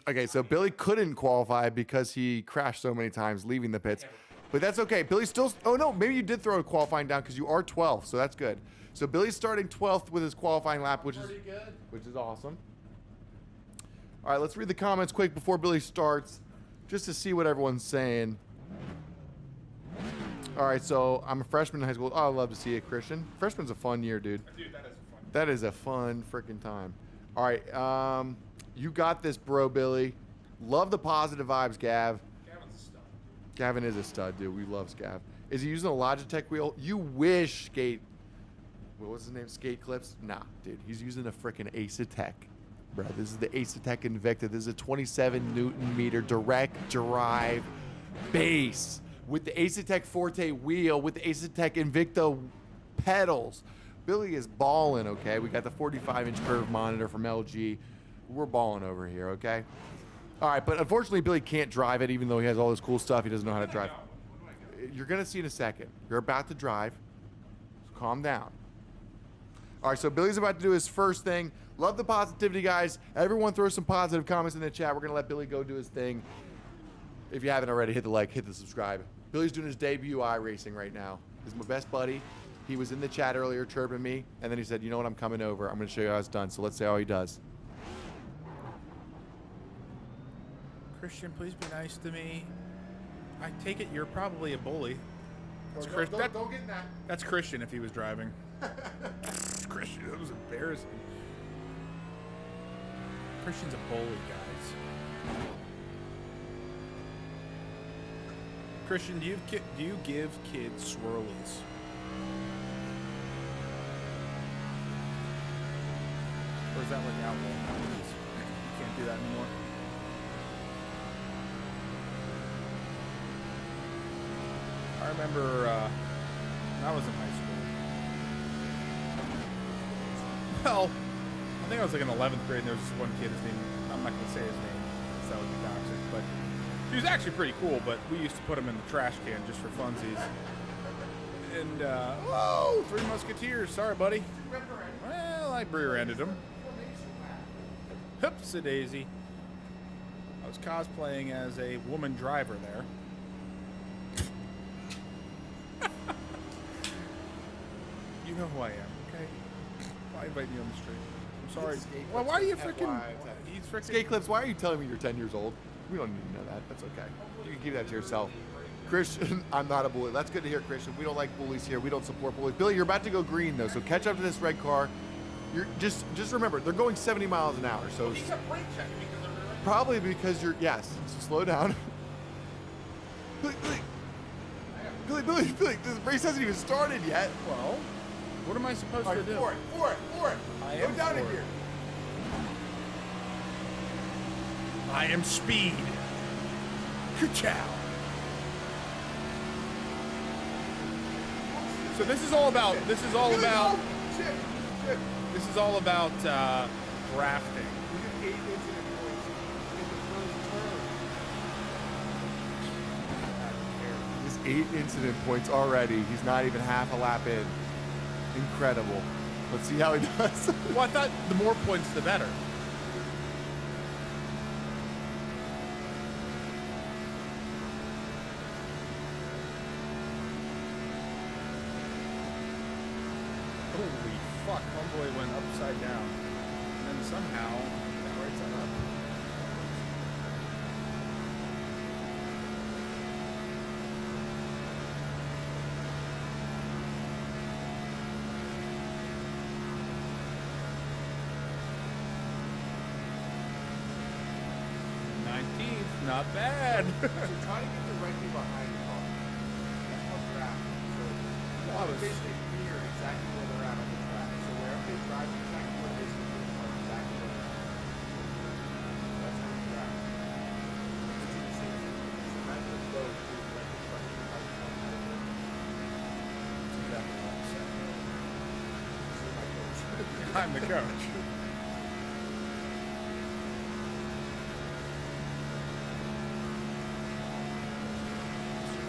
Okay, so Billy couldn't qualify because he crashed so many times leaving the pits. But that's okay. Billy still. Oh no, maybe you did throw a qualifying down because you are 12th, so that's good. So Billy's starting 12th with his qualifying lap, which is awesome. All right, let's read the comments quick before Billy starts, just to see what everyone's saying. All right, so I'm a freshman in high school. Oh, I love to see it, Christian. Freshman's a fun year, dude. Dude, that is fun. That is a fun freaking time. All right, you got this, bro, Billy. Love the positive vibes, Gav. Gavin is a stud, dude. We love Scav. Is he using a Logitech wheel? You wish, Skate. What was his name? Skate Clips? Nah, dude. He's using a freaking Ace-A-Tech. Bro, this is the Ace-A-Tech Invicta. This is a 27 Newton meter direct drive base with the Ace-A-Tech Forte wheel with the Ace-A-Tech Invicta pedals. Billy is balling, okay? We got the 45-inch curve monitor from LG. We're balling over here, okay? All right, but unfortunately, Billy can't drive it, even though he has all this cool stuff. He doesn't know how to drive. You're going to see in a second. You're about to drive. So calm down. All right, so Billy's about to do his first thing. Love the positivity, guys. Everyone throw some positive comments in the chat. We're going to let Billy go do his thing. If you haven't already, hit the like, hit the subscribe. Billy's doing his debut iRacing right now. He's my best buddy. He was in the chat earlier chirping me, and then he said, you know what, I'm coming over. I'm going to show you how it's done. So let's see how he does. Christian, please be nice to me. I take it you're probably a bully. That's Don't get in that. That's Christian if he was driving. Christian, that was embarrassing. Christian's a bully, guys. Christian, do you give kids swirlies? Or is that like alcohol? You can't do that anymore. I remember when I was in high school. Well, I think I was like in 11th grade, and there was this one kid, his name, I'm not going to say his name, because that would be toxic, but he was actually pretty cool, but we used to put him in the trash can just for funsies. And, whoa, Three Musketeers, sorry, buddy. Well, I rear-ended him. Hoopsie-daisy. I was cosplaying as a woman driver there. You know who I am, okay? Why invite me on the street? I'm sorry. Well, why are you freaking... He's freaking... Skate Clips, why are you telling me you're 10 years old? We don't need to know that. That's okay. You can keep that to yourself. Christian, I'm not a bully. That's good to hear, Christian. We don't like bullies here. We don't support bullies. Billy, you're about to go green, though, so catch up to this red car. You're just remember, they're going 70 miles an hour, so... He's a brake check because of the... Probably because you're... Yes, so slow down. Billy, this race hasn't even started yet. Well, what am I supposed All to right, do? for it. I Go am down in for it. here. I am speed. Ka-chow. So this is all about drafting. He's 8 incident points already. He's not even half a lap in. Incredible. Let's see how he does. Well, I thought the more points, the better. Holy fuck, homeboy went upside down. And then somehow, got right side up. Not bad. So try to get directly behind the car. That's what they're at. So you want to basically mirror exactly where they're at on the track. So wherever they drive, exactly where they should be, exactly where they're at. That's how they're at. So that's the flow to direct the truck. Exactly what I'm saying. I'm the coach.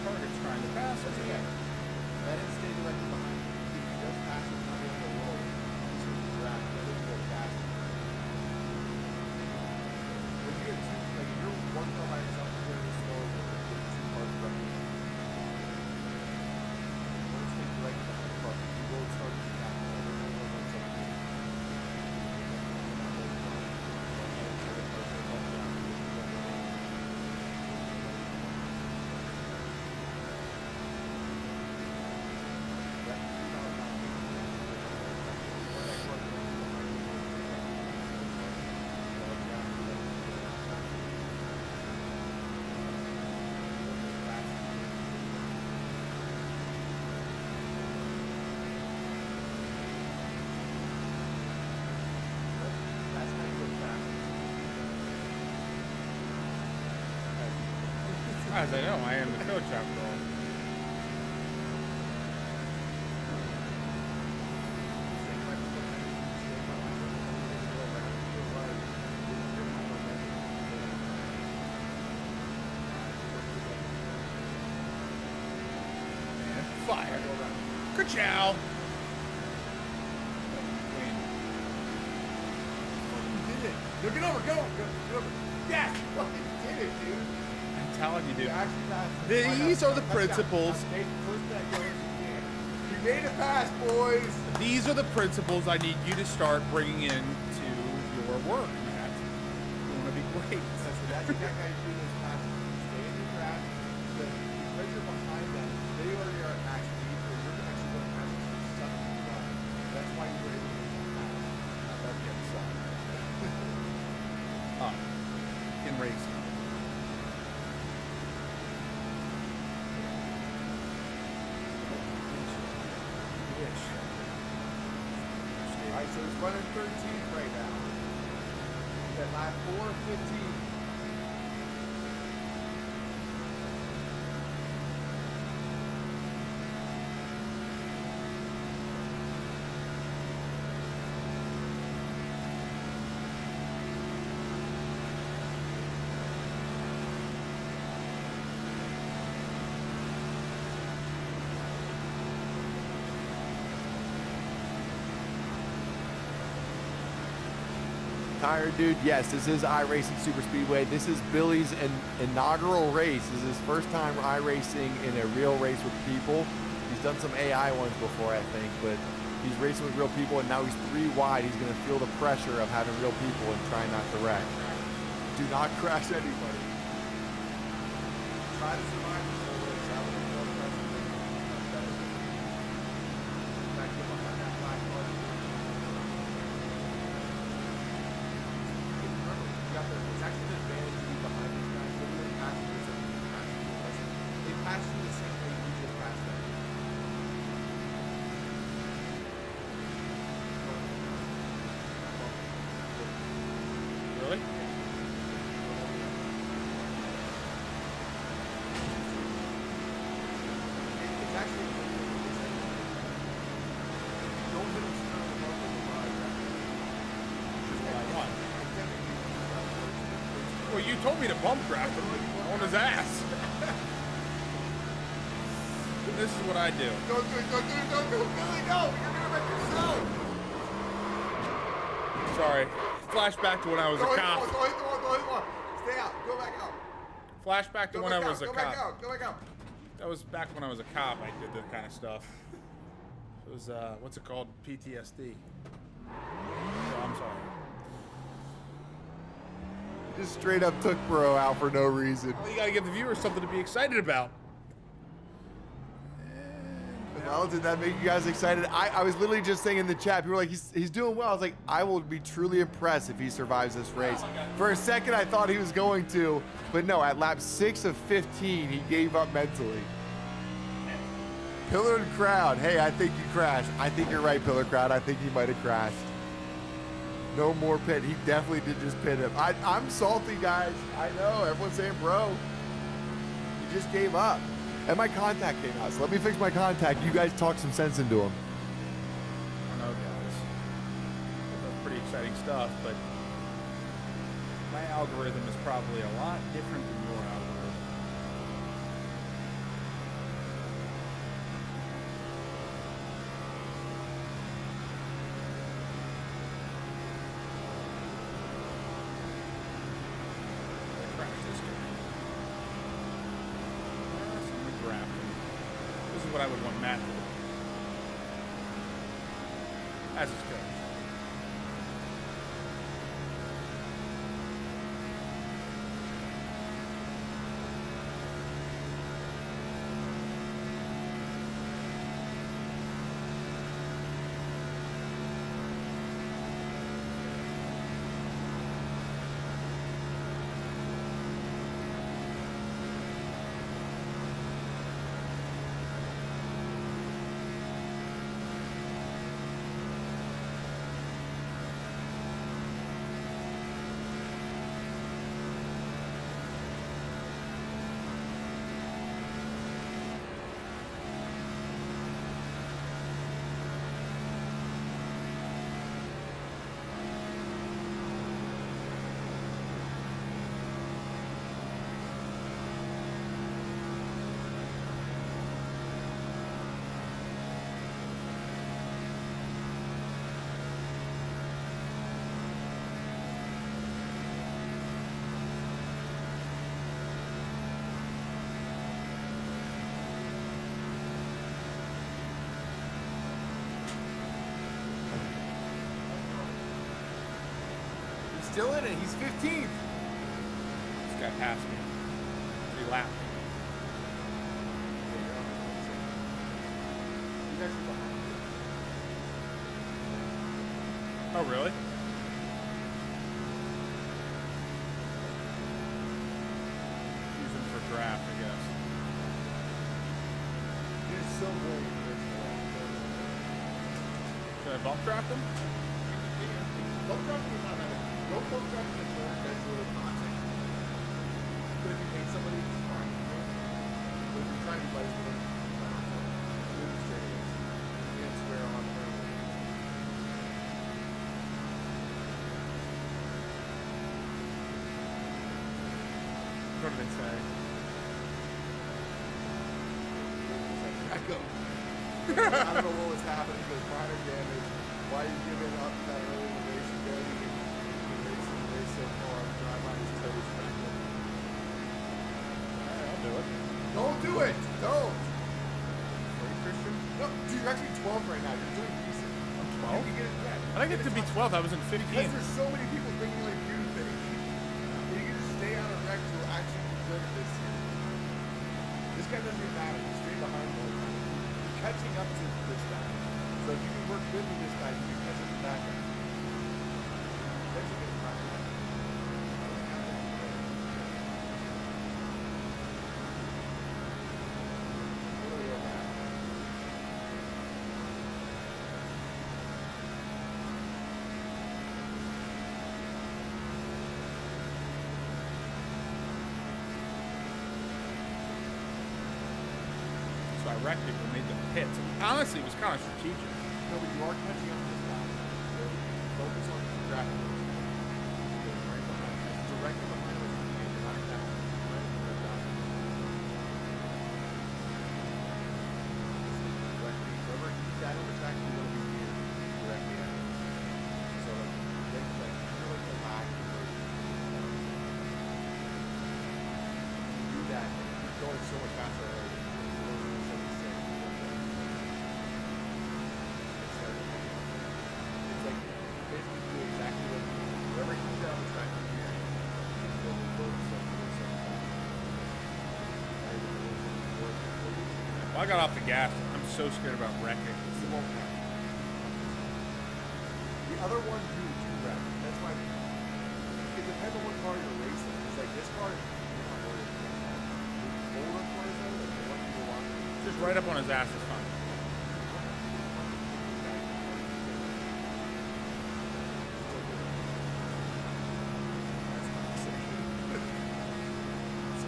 Target's trying to pass us again. Let it stay directly behind you. If you just pass it, not able to roll. So you grab it, let it go faster. If you get two, like if you're one car by yourself, you're going to slow with two cars directly. Once they directly behind the car, you will start to gap. As I know, I am the coach after all. And fire. Ka-chow. Did it. No, get over, get over. Yes, you fucking did it, dude. I'm telling you, dude. You actually passed. These are the principles. You made it pass, boys. These are the principles I need you to start bringing into your work, Matt. You want to be great. That's exactly how you do this pass. Stay in your grasp. Because you're behind them, they already are at max speed, so you're actually going past them. Stuck in the line. That's why you were able to get pass. That's getting sucked. In racing. Alright, so he's running 13th right now. He's at lap 4:15. Tire dude, yes, this is iRacing Super Speedway. This is Billy's inaugural race. This is his first time iRacing in a real race with people. He's done some AI ones before, I think, but he's racing with real people, and now he's 3 wide. He's going to feel the pressure of having real people and try not to wreck. Do not crash anybody. Try to survive this whole race. That would be more pressure. Back up behind that black button. It's actually an advantage to be behind these guys. Literally passengers and passengers. They pass you the same way you just passed them. Really? It's actually don't hit them straight on the bumper of the ride. Just what I want. Well, you told me to bump draft him on his ass. This is what I do. Don't do it, Billy, no! You're gonna wreck yourself! Sorry. Flashback to when I was a cop. Go ahead. Stay out. Go back out. Flashback to when I was a Go cop. back out. That was back when I was a cop. I did that kind of stuff. It was, what's it called? PTSD. So I'm sorry. Just straight up took bro out for no reason. Well, you gotta give the viewers something to be excited about. Well, did that make you guys excited? I was literally just saying in the chat, people were like, he's doing well. I was like, I will be truly impressed if he survives this race. For a second, I thought he was going to, but no, at lap 6 of 15, he gave up mentally. Pillar and Crowd, hey, I think you crashed. I think you're right, Pillar Crowd. I think he might have crashed. No more pit. He definitely did just pit him. I'm salty, guys. I know. Everyone's saying, bro, he just gave up. And my contact came out. So let me fix my contact. You guys talk some sense into him. I know, guys. That's pretty exciting stuff, but my algorithm is probably a lot different than your algorithm. I crashed this guy. This is what I would want Matt to do. As his coach. still in it. He's 15th. This guy passed me. 3 laps. He's actually behind you. Oh, really? Use him for draft, I guess. He's so bold. Should I bump draft him? Bump drafting is not that bad. Go bump drafting the turn, that's a little toxic. But if you hate somebody, it's fine. But if you're trying to fight with them, do it straight away. You can't swear on her. What did they say? Echo. I don't know what was happening, but minor damage. Why are you giving up that early in the race? You go, you can race the race so far, drive on his toes back up. Alright, I'll do it. Don't do it! Don't! Wait, Christian? No, dude, you're actually 12 right now. You're doing decent. I'm You 12? can get it back. I didn't get to be 12. I was in 15. Because there's so many people thinking like you think. And you can just stay on a wreck to actually deserve this year. This guy doesn't even matter. He's straight behind the whole time. You're catching up to this guy. So if you can work good with this guy, you can catch up to that guy. That's a good time. So I wrecked it and made the pits. And honestly, it was kind of strategic. No, but you are catching up to this guy. So focus on traffic. Right behind you. Directly behind us. You're not down. Right? You're down. Directly. Whoever he's at on the track, you're going to be here. Directly at him. So like, you're like the back. Do that. You're going so much faster already. It's like basically do exactly what whoever he's out on the track from here. Well, I got off the gas. I'm so scared about wrecking. It won't count. The other one you do wreck. That's why it depends on what car you're racing. It's like this car, you're not worried about that. The older cars though, like the one people want. Just right up on his ass is fine.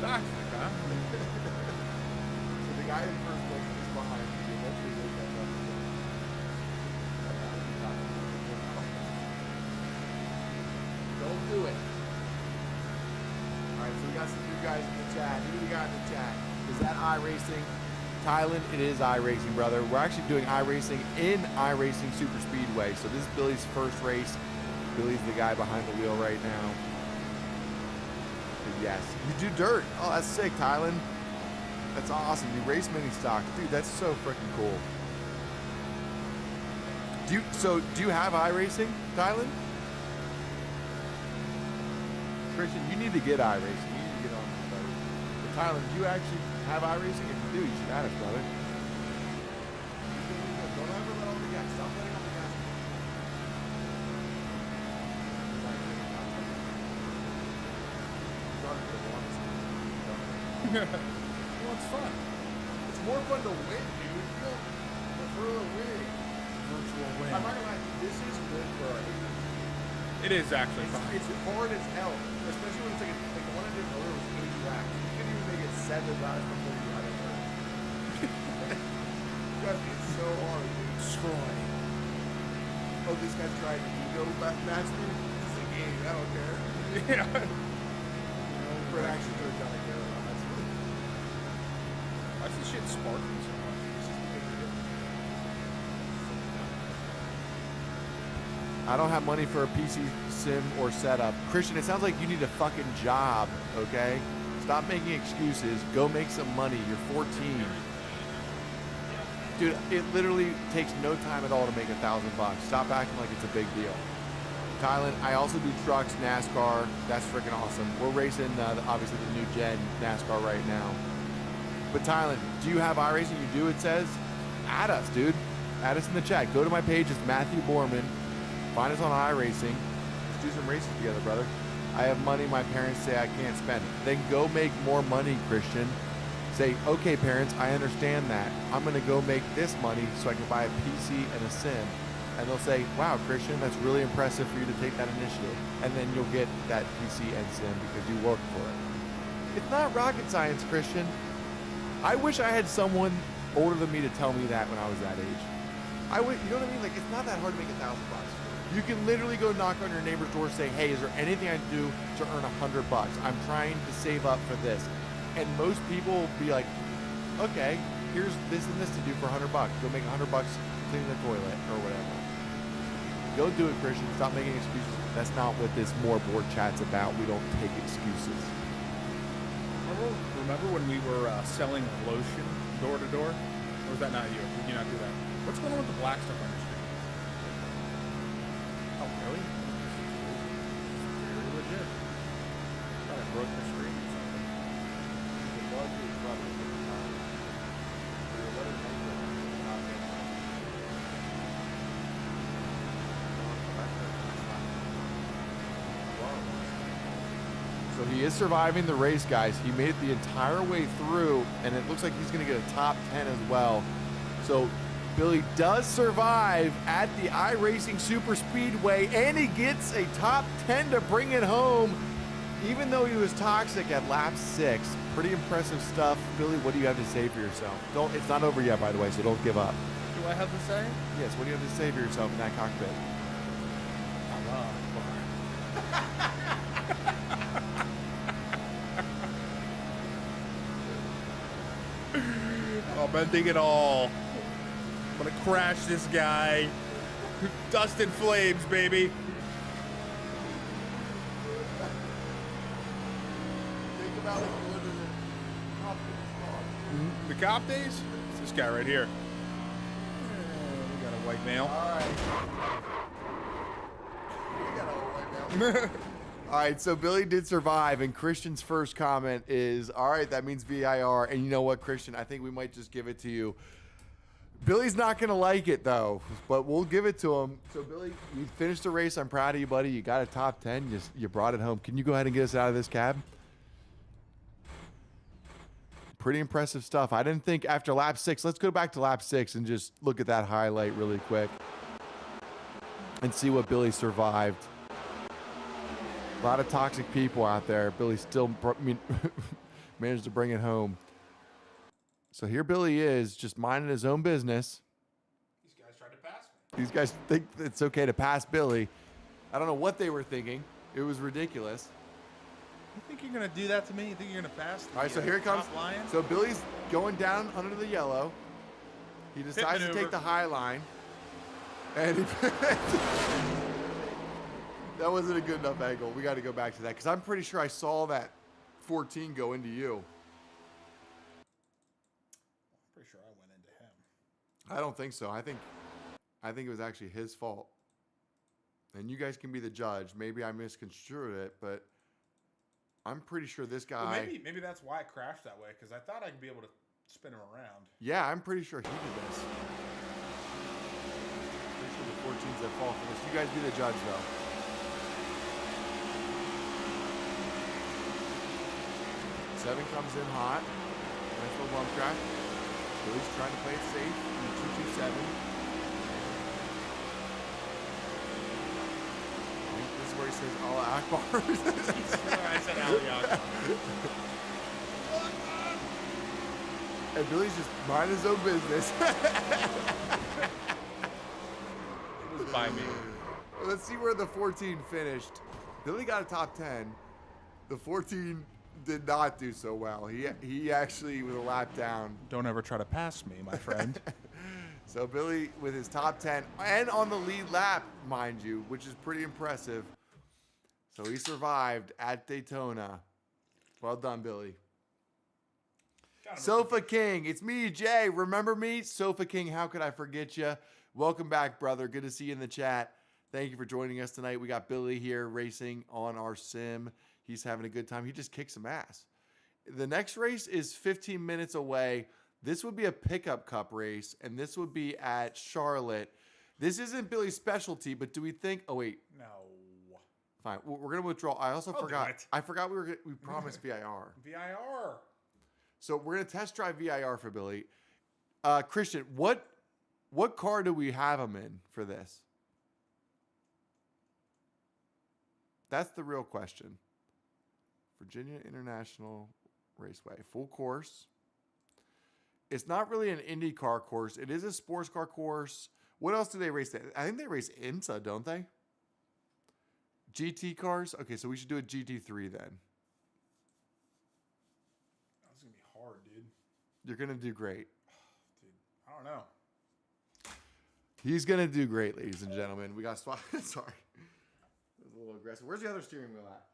Stock, huh? So the guy in first place is behind you. Eventually will catch up. Don't do it. Alright, so we got some new guys in the chat. Who do we got in the chat? Is that iRacing? Thailand, it is iRacing, brother. We're actually doing iRacing in iRacing Super Speedway. So this is Billy's first race. Billy's the guy behind the wheel right now. But yes, you do dirt. Oh, that's sick, Thailand. That's awesome. You race mini stocks. Dude, that's so freaking cool. Do you have iRacing, Thailand? Christian, you need to get iRacing. You need to get on this, brother. But Thailand, do you actually have iRacing? If you do, you should add us, brother. Don't ever let off the gas. Stop letting off the gas. Well, it's fun. It's more fun to win, dude. You don't prefer to win. Virtual win. I'm not gonna lie, this is good for our age. It is actually fun. It's hard as hell, especially when it's like the one I did earlier was 80 laps. You couldn't even make it 7 laps before you got it first. Trust me, it's so hard, dude. Destroy. Oh, this guy's trying ego match me? This is a game, I don't care. Yeah. Fred actually could have done it here. That's what Why is this shit sparking so much? it's just because I don't have money for a PC sim or setup. Christian, it sounds like you need a fucking job, okay? Stop making excuses. Go make some money. You're 14. Dude, it literally takes no time at all to make $1,000. Stop acting like it's a big deal. Kylan, I also do trucks, NASCAR. That's freaking awesome. We're racing, obviously, the new gen NASCAR right now. But Tylen, do you have iRacing? You do, it says? Add us, dude. Add us in the chat. Go to my page. It's Matthew Borman. Find us on iRacing. Let's do some races together, brother. I have money my parents say I can't spend. Then go make more money, Christian. Say, okay, parents, I understand that. I'm going to go make this money so I can buy a PC and a sim. And they'll say, wow, Christian, that's really impressive for you to take that initiative. And then you'll get that PC and sim because you worked for it. It's not rocket science, Christian. I wish I had someone older than me to tell me that when I was that age. You know what I mean? Like, it's not that hard to make $1,000. You can literally go knock on your neighbor's door and say, hey, is there anything I can do to earn $100? I'm trying to save up for this. And most people will be like, okay, here's this and this to do for $100. Go make $100 cleaning the toilet or whatever. Go do it, Christian. Stop making excuses. That's not what this more board chat's about. We don't take excuses. Remember when we were selling lotion door to door? Or was that not you? Did you not do that? What's going on with the black stuff on your screen? Oh, really? Very legit. I thought I broke the screen or something. So he is surviving the race, guys. He made it the entire way through, and it looks like he's going to get a top 10 as well. So Billy does survive at the iRacing Super Speedway, and he gets a top 10 to bring it home, even though he was toxic at lap 6. Pretty impressive stuff. Billy, what do you have to say for yourself? It's not over yet, by the way, so don't give up. Do I have to say? Yes, what do you have to say for yourself in that cockpit? I'm bending it all. I'm gonna crash this guy. Dust and flames, baby. Think about it. The cop days? It's this guy right here. We got a white male. All right. We got a white male. All right, so Billy did survive, and Christian's first comment is, all right, that means VIR. And you know what, Christian? I think we might just give it to you. Billy's not going to like it, though, but we'll give it to him. So, Billy, you finished the race. I'm proud of you, buddy. You got a top 10. You brought it home. Can you go ahead and get us out of this cab? Pretty impressive stuff. I didn't think after lap 6. Let's go back to lap 6 and just look at that highlight really quick and see what Billy survived. A lot of toxic people out there. Billy still managed to bring it home. So here Billy is, just minding his own business. These guys tried to pass me. These guys think it's okay to pass Billy. I don't know what they were thinking. It was ridiculous. You think you're going to do that to me? You think you're going to pass the All right, so here it comes. top lion? So Billy's going down under the yellow. He decides to take the high line. And he that wasn't a good enough angle. We got to go back to that because I'm pretty sure I saw that 14 go into you. I'm pretty sure I went into him. I don't think so. I think it was actually his fault. And you guys can be the judge. Maybe I misconstrued it, but I'm pretty sure this guy. Well, maybe that's why it crashed that way, because I thought I'd be able to spin him around. Yeah, I'm pretty sure he did this. Pretty sure the 14's that fall for this. You guys be the judge, though. Seven comes in hot. Nice little bump track. Billy's trying to play it safe in the 227. I think this is where he says Allah Akbar. I said Ali Akbar. And Billy's just minding his own business. It was by me. Let's see where the 14 finished. Billy got a top 10. The 14 did not do so well. He actually was a lap down. Don't ever try to pass me, my friend. So Billy with his top 10 and on the lead lap, mind you, which is pretty impressive. So he survived at Daytona. Well done, Billy. Sofa King, it's me, Jay. Remember me? Sofa King, how could I forget you? Welcome back, brother. Good to see you in the chat. Thank you for joining us tonight. We got Billy here racing on our sim. He's having a good time. He just kicked some ass. The next race is 15 minutes away. This would be a pickup cup race, and this would be at Charlotte. This isn't Billy's specialty, but do we think? Oh wait, No. fine. We're gonna withdraw. I also I'll do forgot. it. I forgot we promised VIR. VIR. So we're gonna test drive VIR for Billy. Christian, what car do we have him in for this? That's the real question. Virginia International Raceway, full course. It's not really an IndyCar course. It is a sports car course. What else do they race there? I think they race IMSA, don't they? GT cars? Okay, so we should do a GT3 then. That's going to be hard, dude. You're going to do great. Dude, I don't know. He's going to do great, ladies and gentlemen. We got Sorry. That was a little aggressive. Where's the other steering wheel at?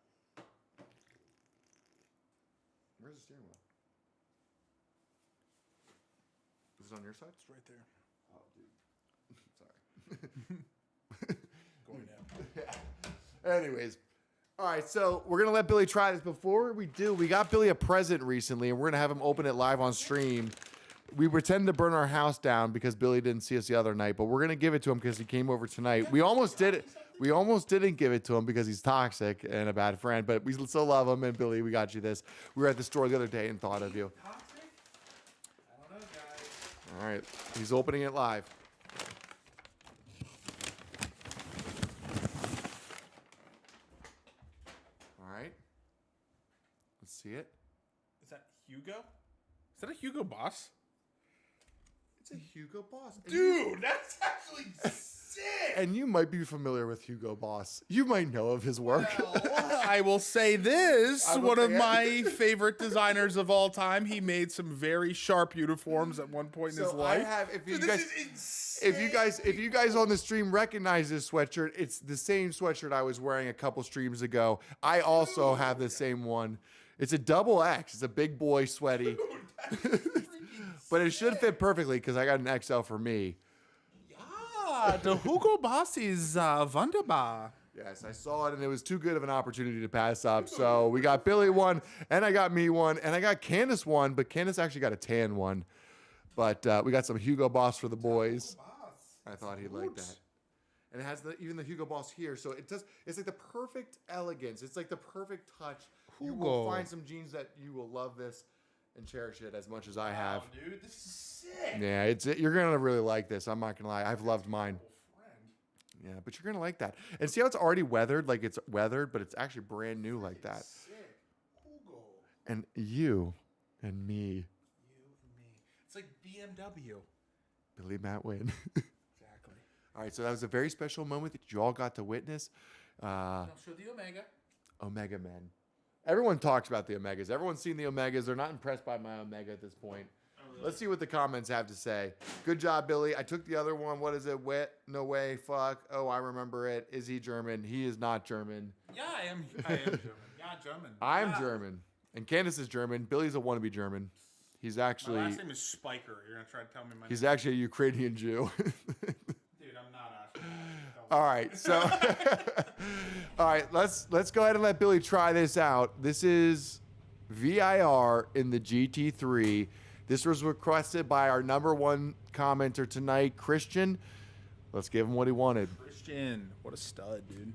Where's the steering wheel? Is it on your side? It's right there. Oh, dude. Sorry. Going down. Anyways. All right, so we're going to let Billy try this. Before we do, we got Billy a present recently, and we're going to have him open it live on stream. We pretended to burn our house down because Billy didn't see us the other night, but we're going to give it to him because he came over tonight. We almost did it. We almost didn't give it to him because he's toxic and a bad friend, but we still love him. And Billy, we got you this. We were at the store the other day and thought of you. Toxic? I don't know, guys. All right, he's opening it live. All right, let's see it. Is that Hugo? Is that a Hugo Boss? It's a Hugo Boss. Dude, that's actually sick. And you might be familiar with Hugo Boss. You might know of his work. Well, I will say this. I will One of say it. my favorite designers of all time. He made some very sharp uniforms at one point in his So I life. have, if you Dude, guys, this is insane. if you guys on the stream recognize this sweatshirt, it's the same sweatshirt I was wearing a couple streams ago. I also have the same one. It's a double X. It's a big boy sweaty, but it should fit perfectly because I got an XL for me. Yeah, the Hugo Boss is wunderbar. Yes, I saw it, and it was too good of an opportunity to pass up. So we got Billy one, and I got me one, and I got Candace one, but Candace actually got a tan one. But we got some Hugo Boss for the boys. I thought he'd like that. And it has even the Hugo Boss here, so it's like the perfect elegance. It's like the perfect touch. You will Hugo. find some jeans that you will love this and cherish it as much as I have. Wow, dude, this is sick. Yeah, you're gonna really like this. I'm not gonna lie. I've loved mine. Yeah, but you're gonna like that. And see how it's already weathered? Like it's weathered, but it's actually brand new like that. Sick. Hugo. And you and me, You and me. It's like BMW. Billy Matt win. Exactly. All right, so that was a very special moment that you all got to witness. I'll show the Omega. Omega Men. Everyone talks about the Omegas. Everyone's seen the Omegas. They're not impressed by my Omega at this point. Let's see what the comments have to say. Good job, Billy. I took the other one. What is it? Wet? No way. Fuck. Oh, I remember it. Is he German? He is not German. Yeah, I am German. Yeah, German. I'm Yeah. German. And Candace is German. Billy's a wannabe German. He's My actually last name is Spiker. You're gonna try to tell me my he's name. actually a Ukrainian Jew. Dude, I'm not actually. All right, so all right, let's go ahead and let Billy try this out. This is VIR in the GT3. This was requested by our #1 commenter tonight, Christian. Let's give him what he wanted. Christian, what a stud, dude.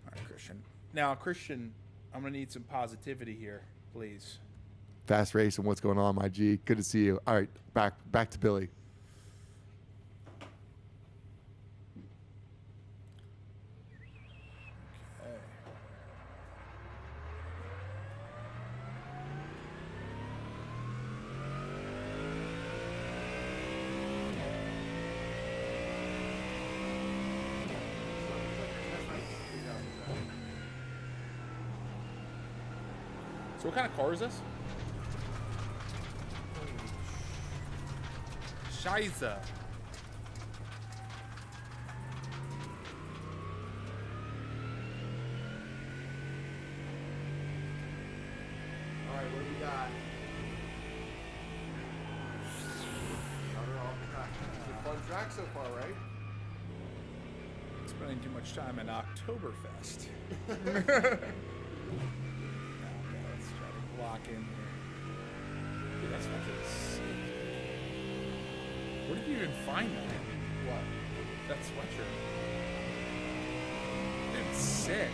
All right, Christian. Now, Christian, I'm gonna need some positivity here, please. Fast racing, what's going on, my G? Good to see you. All right, back to Billy. So what kind of car is this? Scheiße. All right, what do we got? Another off the track. It's a fun track so far, right? It's Spending too much time in Oktoberfest. Okay, let's try to lock in here. Dude, that's fucking sick. Where did you even find that? What? That sweatshirt. Dude, it's sick.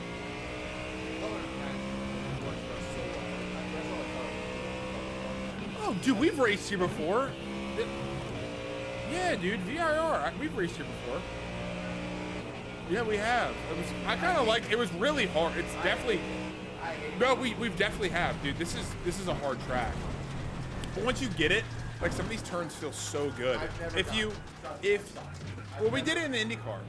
Oh, dude, we've raced here before. Yeah, dude, VIR. We've raced here before. Yeah, we have. I kind of like. It was really hard. It's definitely. No, we've definitely have, dude. This is a hard track. But once you get it, like some of these turns feel so good. Well, we did it in the IndyCar.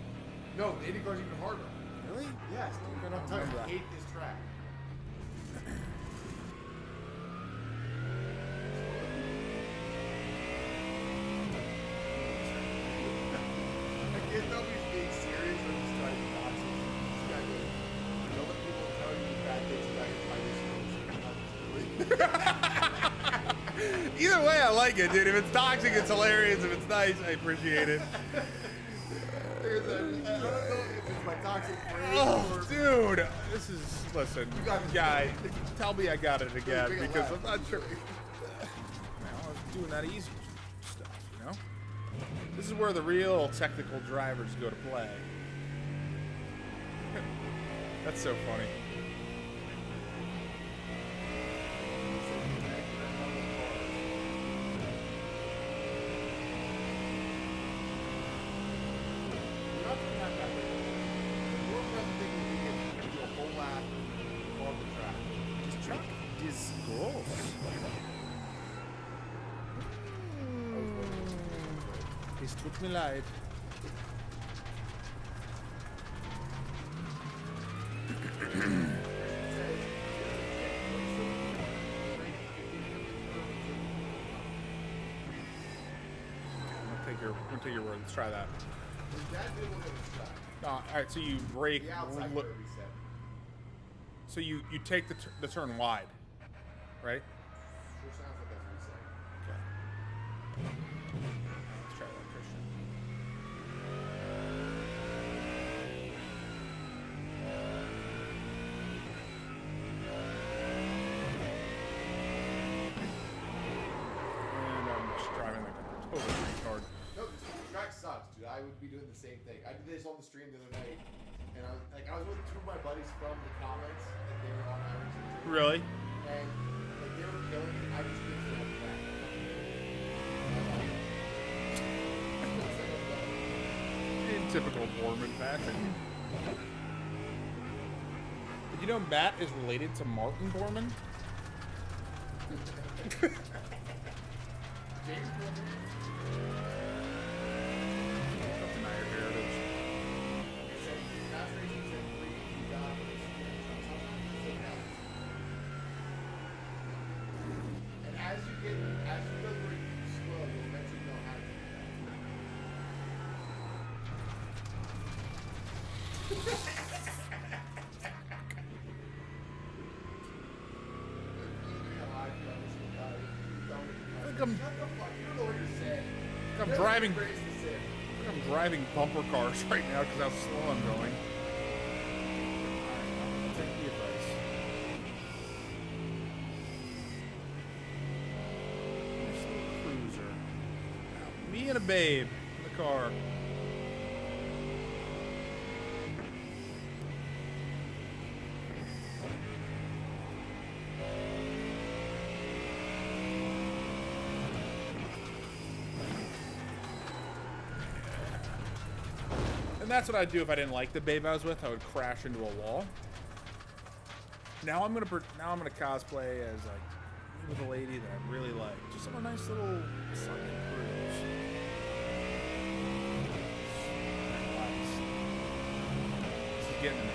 No, the IndyCar's even harder. Really? Yes, dude. I'm telling you, I hate this track. I can't tell if he's being serious or he's trying to be toxic. This guy goes, don't let people tell you bad things about your Either way, I like it, dude. If it's toxic, it's hilarious. If it's nice, I appreciate it. I don't know if it's my toxic rage Oh, or... dude. This is, listen, You got this. guy, tell me I got it again Big because laugh. I'm not sure. I was doing that easy stuff, you know? This is where the real technical drivers go to play. That's so funny. Es tut mir leid. I'm gonna take your word. Let's try that. All right, so you brake. So you take the turn wide, right? Sure sounds like that's what he said. Okay. Let's try that, Christian. And I'm just driving like a total retard. No, this track sucks, dude. I would be doing the same thing. I did this on the stream the other night, and I was with two of my buddies from the comments, and they were on iRacing too. Really? And like they were killing it. I just didn't feel like that. In typical Borman fashion. Did you know Matt is related to Martin Borman? James Bond. Don't deny your heritage. He said, "Fast racing said 3, you got this." And as you go pretty slow, you'll eventually know how to do I'm driving. I'm driving bumper cars right now because how slow I'm going. I'll take the advice. Nice little cruiser. Now, me and a babe in the car. And that's what I'd do if I didn't like the babe I was with. I would crash into a wall. Now I'm gonna cosplay as like with a lady that I really like. Just on a nice little Sunday cruise. Nice. This is getting me.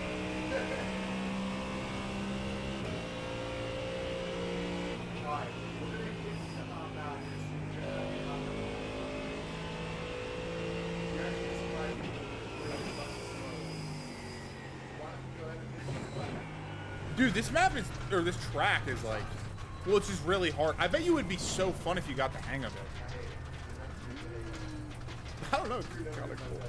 Alright, we're gonna get some out here soon. You're gonna get surprised people. Why don't you go ahead and finish the flag? Dude, this map is, or this track is like, well, it's just really hard. I bet you would be so fun if you got the hang of it. I hate it. I don't know, dude. Kinda cool.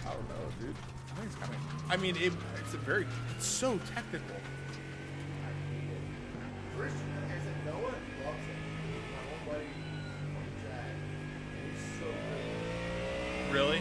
I don't know, dude. I think it's kind of. I mean, it's so technical. Christian, like I said, no one loves it. My whole buddy on the chat. He's so good. Really?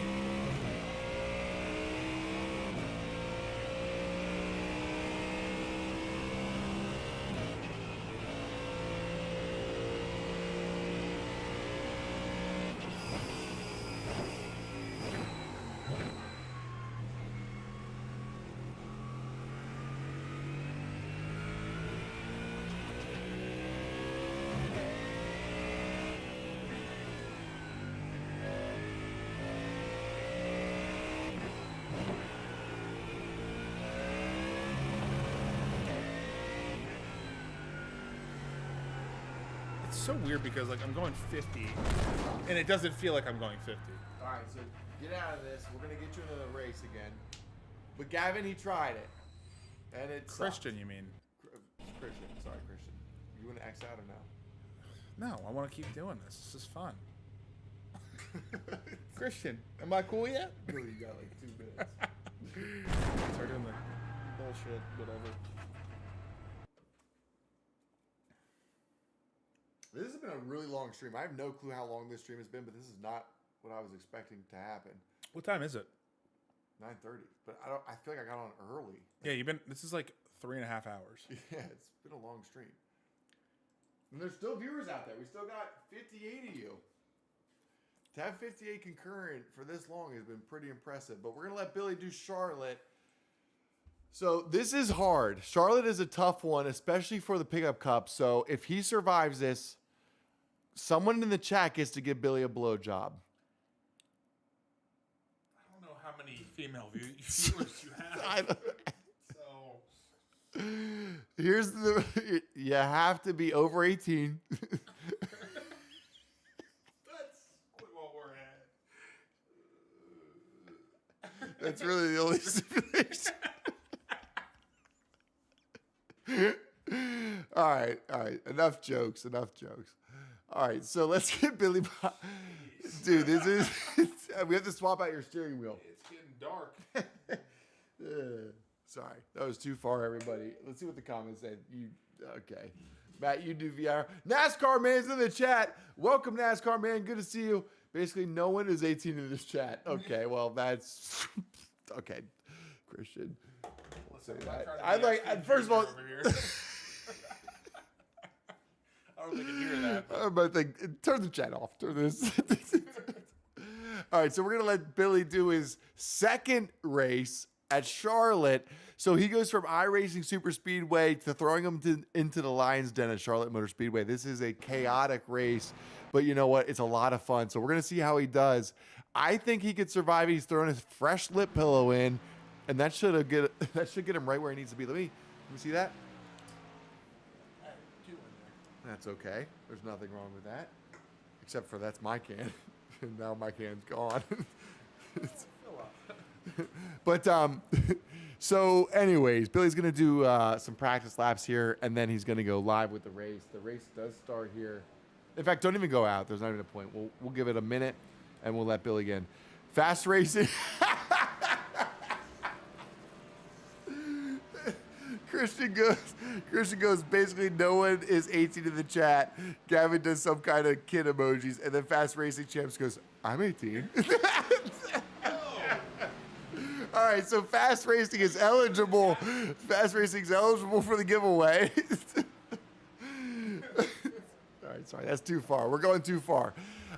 It's so weird because like I'm going 50, and it doesn't feel like I'm going 50. All right, so get out of this. We're gonna get you into the race again. But Gavin, he tried it, and it's Christian, you mean? Christian. Sorry, Christian. You want to X out or no? No, I want to keep doing this. This is fun. Christian, am I cool yet? Really, you got like 2 minutes. Start doing the bullshit, whatever. This has been a really long stream. I have no clue how long this stream has been, but this is not what I was expecting to happen. What time is it? 9:30. But I feel like I got on early. Yeah, this is like 3.5 hours. Yeah, it's been a long stream. And there's still viewers out there. We still got 58 of you. To have 58 concurrent for this long has been pretty impressive. But we're going to let Billy do Charlotte. So this is hard. Charlotte is a tough one, especially for the pickup cup. So if he survives this, someone in the chat gets to give Billy a blowjob. I don't know how many female viewers you have. So Here's the... You have to be over 18. that's what we're at. That's really the only stipulation. All right. Enough jokes. All right, so let's get Billy. Dude, this is. We have to swap out your steering wheel. It's getting dark. Sorry, that was too far, everybody. Let's see what the comments said. Okay, Matt, you do VR. NASCAR man's in the chat. Welcome, NASCAR man. Good to see you. Basically, no one is 18 in this chat. Okay, well that's okay, Christian. Say that. I like. First of all. I don't think I can hear that. But turn the chat off. Turn this. All right, so we're gonna let Billy do his second race at Charlotte. So he goes from iRacing Super Speedway to throwing him into the Lions Den at Charlotte Motor Speedway. This is a chaotic race, but you know what? It's a lot of fun. So we're gonna see how he does. I think he could survive. He's throwing his fresh lip pillow in, and that should get him right where he needs to be. Let me see that. That's okay. There's nothing wrong with that. Except for that's my can. And now my can's gone. But so anyways, Billy's gonna do some practice laps here, and then he's gonna go live with the race. The race does start here. In fact, don't even go out. There's not even a point. We'll give it a minute, and we'll let Billy in. Fast racing. Christian goes, basically no one is 18 in the chat. Gavin does some kind of kid emojis. And then Fast Racing Champs goes, I'm 18. All right, so Fast Racing is eligible. Fast Racing is eligible for the giveaway. All right, sorry, that's too far. We're going too far.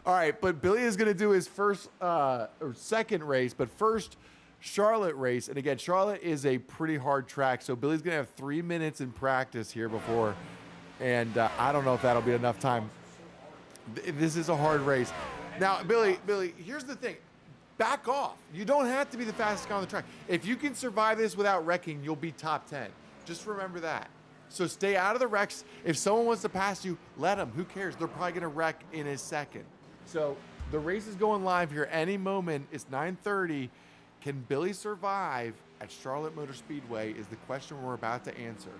All right, but Billy is going to do his first or second race, but first Charlotte race. And again, Charlotte is a pretty hard track, so Billy's gonna have 3 minutes in practice here before, and I don't know if that'll be enough time. This is a hard race. Now, Billy, here's the thing. Back off. You don't have to be the fastest guy on the track. If you can survive this without wrecking, you'll be top 10. Just remember that. So stay out of the wrecks. If someone wants to pass you, let them. Who cares? They're probably gonna wreck in a second. So the race is going live here any moment. It's 9:30. Can Billy survive at Charlotte Motor Speedway is the question we're about to answer.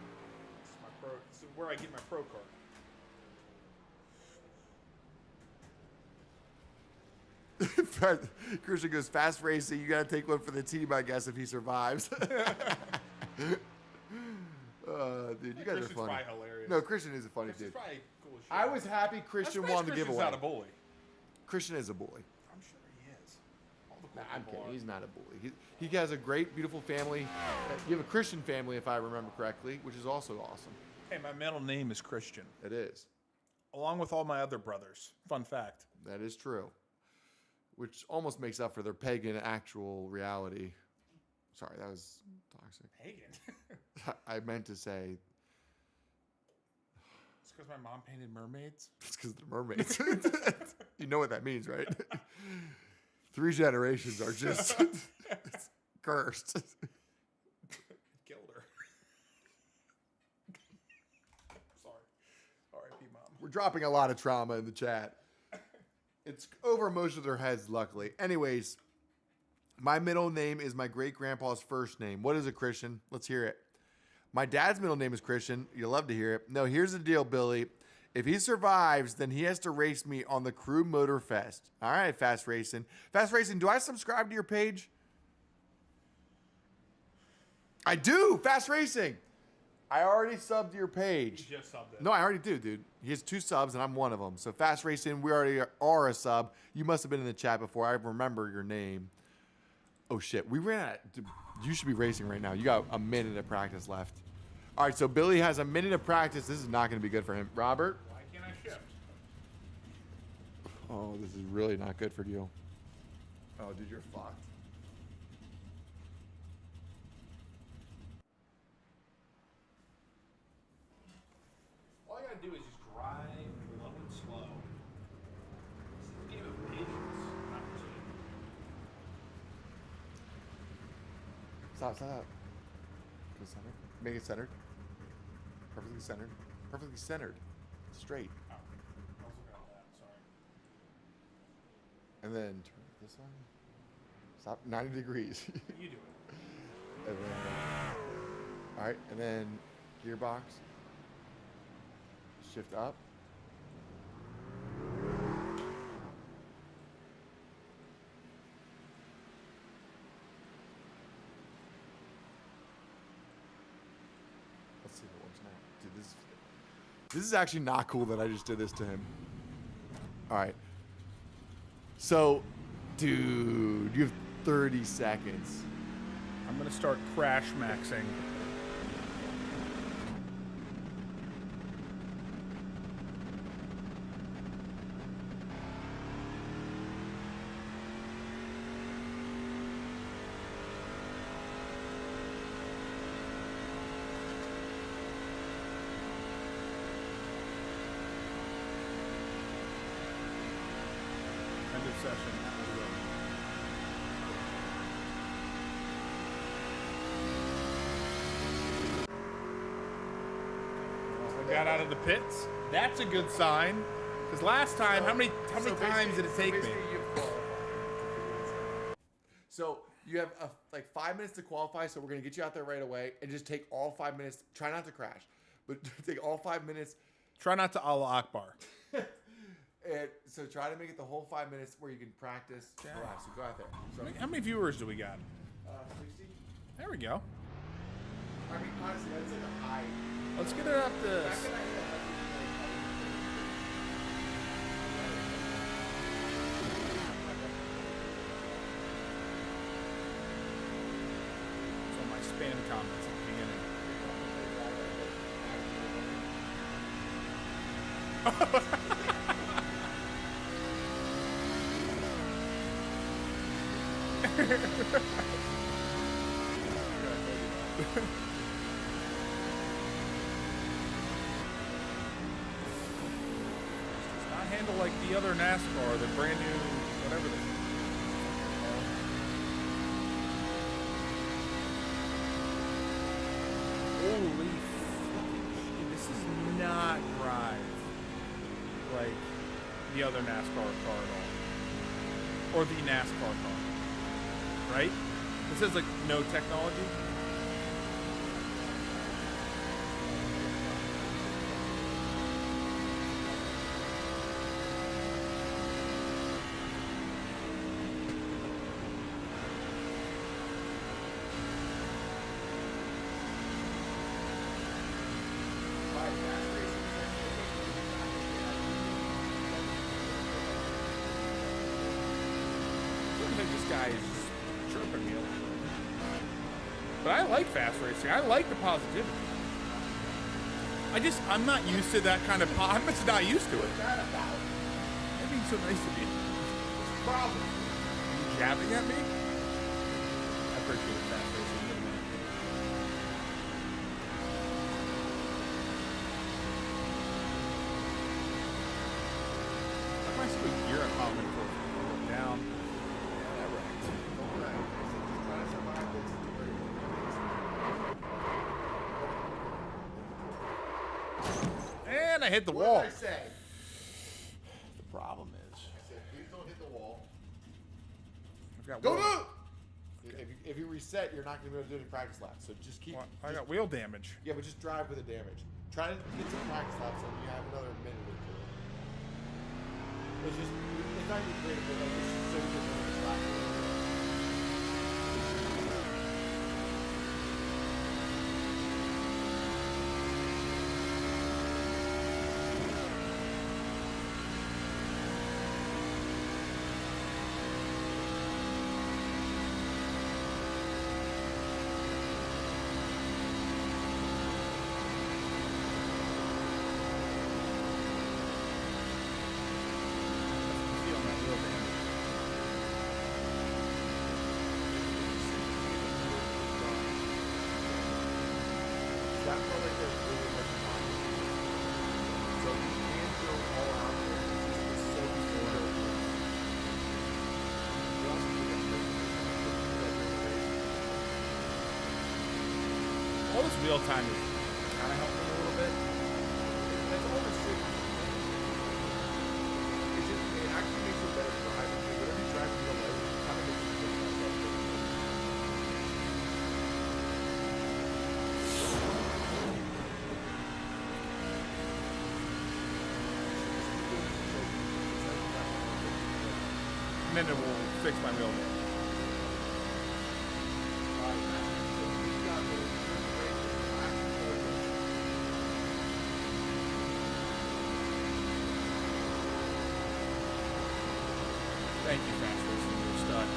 This is where I get my pro card. Christian goes, fast racing. You got to take one for the team, I guess, if he survives. Dude, you guys Christian's are funny. probably hilarious. No, Christian is a funny Christian's dude. probably cool as shit. I was happy Christian won the Christian's giveaway. not a bully. Christian is a bully. I'm sure he is. All the Nah, cool I'm people kidding. are. He's not a bully. He has a great, beautiful family. You have a Christian family, if I remember correctly, which is also awesome. Hey, my middle name is Christian, It is. along with all my other brothers. Fun fact. That is true. Which almost makes up for their pagan actual reality. Sorry, that was toxic. Pagan. I meant to say It's because my mom painted mermaids. it's because they're mermaids. You know what that means, right? 3 generations are just cursed. Killed her. Sorry. R.I.P. Mom. We're dropping a lot of trauma in the chat. It's over most of their heads, luckily. Anyways, my middle name is my great-grandpa's first name. What is it, Christian? Let's hear it. My dad's middle name is Christian. You'll love to hear it. No, here's the deal, Billy. If he survives, then he has to race me on the Crew Motor Fest. All right, Fast Racing. Fast Racing, do I subscribe to your page? I do, Fast Racing. I already subbed to your page. You just subbed it. No, I already do, dude. He has 2 subs, and I'm one of them. So Fast Racing, we already are a sub. You must have been in the chat before. I remember your name. Oh, shit. We ran out. Dude, you should be racing right now. You got a minute of practice left. All right, so Billy has a minute of practice. This is not going to be good for him. Robert? Why can't I shift? Oh, this is really not good for you. Oh, dude, you're fucked. All I gotta do is just drive low and slow. This is a game of patience, not speed. Stop. Go center. Make it centered. Perfectly centered. Perfectly centered. Straight. Oh, I was looking at that. Sorry. And then turn it this way. Stop. 90 degrees. You do it. And then, all right, and then gearbox. Shift up. Let's see if it works now. Dude, this is actually not cool that I just did this to him. All right. So, dude, you have 30 seconds. I'm gonna start crash maxing. End of session. I got out of the pits. That's a good sign. Because last time, how many times did it take me? So you have like 5 minutes to qualify, so we're gonna get you out there right away and just take all 5 minutes. Try not to crash, but take all 5 minutes. Try not to Allah Akbar. And so try to make it the whole 5 minutes where you can practice. Relax. So go out there. So, How many viewers do we got? 60. There we go. I mean, honestly, that's like a high. Let's get it up to. So my spam comments at the beginning. It's not handled like the other NASCAR, the brand new whatever. Holy fucking shit! This is not drive like the other NASCAR car at all, or the NASCAR car, right? This is like no technology. like this guy is just chirping me a little bit. But I like fast racing. I like the positivity. I'm not used to that kind of. I'm just not used to it. That being so nice to me. Problem. You jabbing at me? I appreciate fast racing. I might see gear I'm hopping for down. Yeah, that wrecked. All right. So just try to survive this. And I hit the What wall. did I say? The problem is, I said, please don't hit the wall. I've got Go wheel, do! If you reset, you're not going to be able to do any practice laps. So just keep. I got wheel damage. Yeah, but just drive with the damage. Try to get some practice laps and you have another minute or two. It's not even creative, but like, it's just so you can learn the track. Feeling that wheel damage. That felt like there's really much time. So you can't go all out there. It's just so short. You also need to make All this wheel time is kind of helping me a little bit. That's all the shit. It actually makes you a better driver. Whatever you drive in real life, it kind of makes you feel like that. And then it will fix my wheel damage. Thank you, fast racing. You're a stud.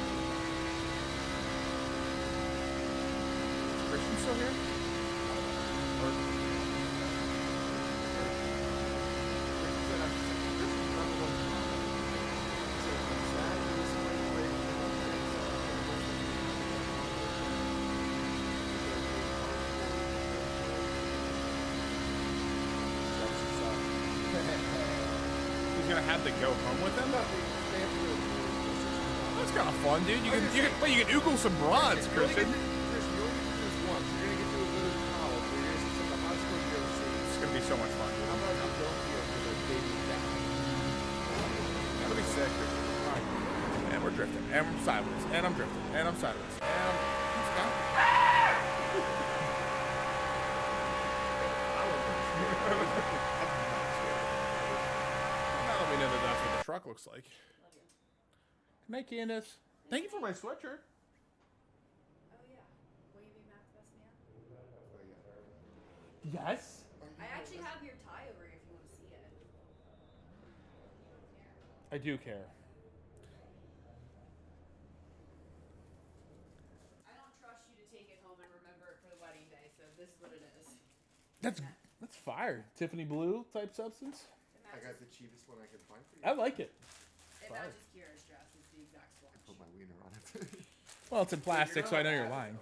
Is Christian still here? He's gonna have to go home with him. That's kind of fun, dude. You can oogle some bronze, Christian. It's gonna be so much fun, dude. That'll be sick, Christian. All right. And we're drifting, and we're sideways, and I'm drifting, and I'm sideways, and I'm stop. Now that we know that that's what the truck looks like. Good night, Candace. Thank you for my sweatshirt. Oh yeah. Will you be Matt's best man? Yes. I actually have your tie over here if you want to see it. I do care. I don't trust you to take it home and remember it for the wedding day, so this is what it is. That's fire. Tiffany blue type substance. It I got matches, the cheapest one I could find for you. I like it. it matches Kira's dress. It's the exact swatch. Put my wiener on it. Well, it's in plastic, so I know you're lying.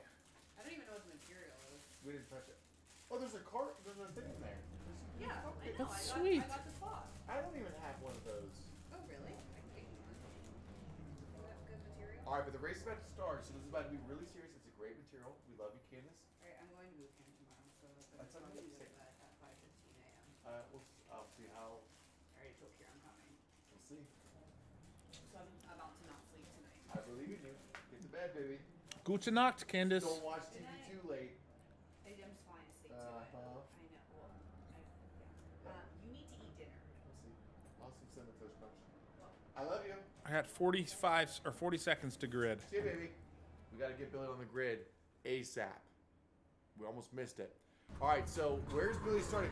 I don't even know what the material is. We didn't touch it. Oh, there's a cart. There's a thing in there. Yeah, I know. That's I sweet. got the cloth. I don't even have one of those. Oh really? I can get you one. Is that good material? All right, but the race is about to start, so this is about to be really serious. It's a great material. We love you, Candace. Alright, I'm going to boot camp tomorrow, so That's I'll okay. be there at 5:15 a.m. I'll see how. I already told Kira I'm coming. We'll see. So I'm about to not sleep tonight. I believe in you. Get to bed, baby. Gute Nacht, Candace. Don't watch TV too late. I'm just falling asleep to it. Uh-huh. I know. Well, you need to eat dinner. We'll see. Awesome cinnamon toast crunch. I love you. I got 45 or 40 seconds to grid. See you, baby. We got to get Billy on the grid ASAP. We almost missed it. All right, so where's Billy starting?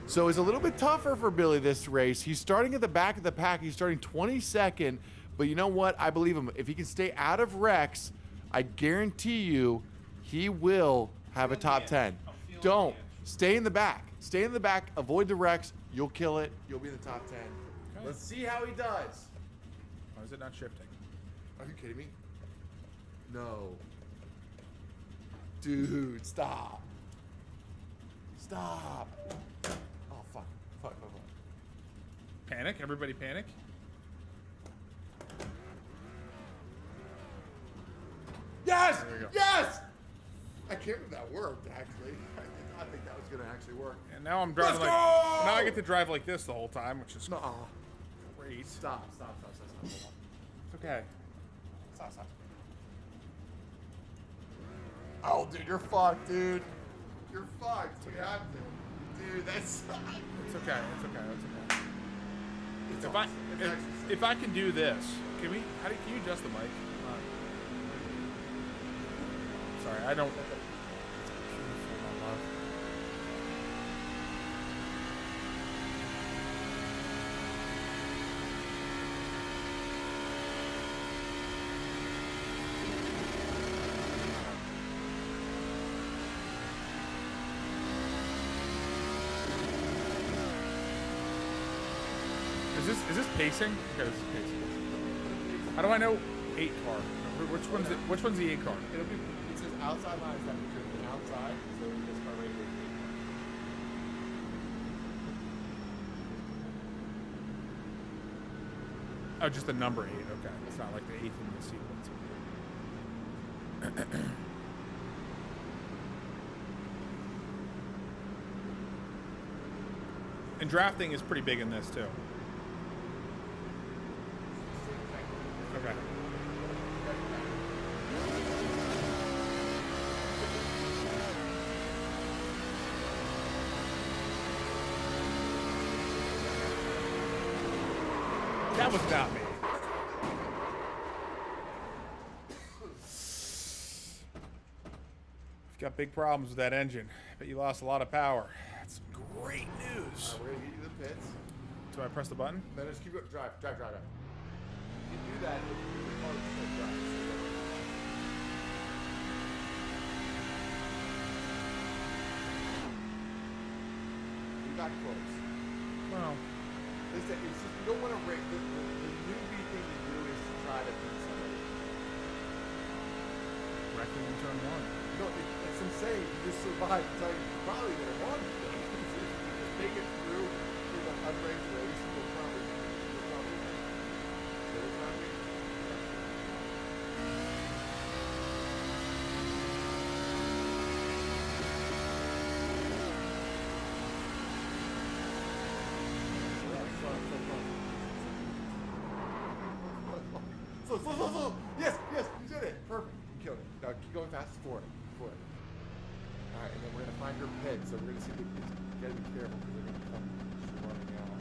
So it's a little bit tougher for Billy this race. He's starting at the back of the pack. He's starting 22nd, But you know what? I believe him. If he can stay out of wrecks, I guarantee you he will have a top 10. Don't. Stay in the back. Stay in the back. Avoid the wrecks. You'll kill it. You'll be in the top 10. Okay. Let's see how he does. Why is it not shifting? Are you kidding me? No. Dude, stop. Stop. Oh, fuck. Fuck. Panic? Everybody panic? Yes! There we go. Yes! I can't believe that worked, actually. I did not think that was going to actually work. And now I'm driving Let's like. go! Now I get to drive like this the whole time, which is No. great. Stop. Hold on. It's okay. Stop. Oh, dude, you're fucked, dude. You're fucked. We have to. Dude, that's... It's okay. It's okay. It's okay. It's If awesome. It's actually sick. if I can do this, can you adjust the mic? Sorry, I don't. Is this pacing? Okay, this is pacing. How do I know 8 car? Which one's the 8 car? It'll be... It says outside lines that we're doing outside, so this car right here. Oh, just the number 8. Okay, it's not like the 8th in the sequence. And drafting is pretty big in this too. Okay. That was not me. You've got big problems with that engine, but you lost a lot of power. That's great news. We're going to get you the pits. Do I press the button? Then just keep going. Drive. You can do that if you do the car just drive. We got close. Well, It's just, you don't want to rate. The newbie thing to do is to try to beat somebody. wrecking in turn 1. No, as I'm saying, if you just survive, I'm telling you, you're probably going to win. If you just make it through in an unranked race, you'll probably win. So. Yes, you did it. Perfect. You killed it. Now keep going fast forward. Alright, and then we're going to find your pit. So we're going to see you got to be careful because they're going to come running out.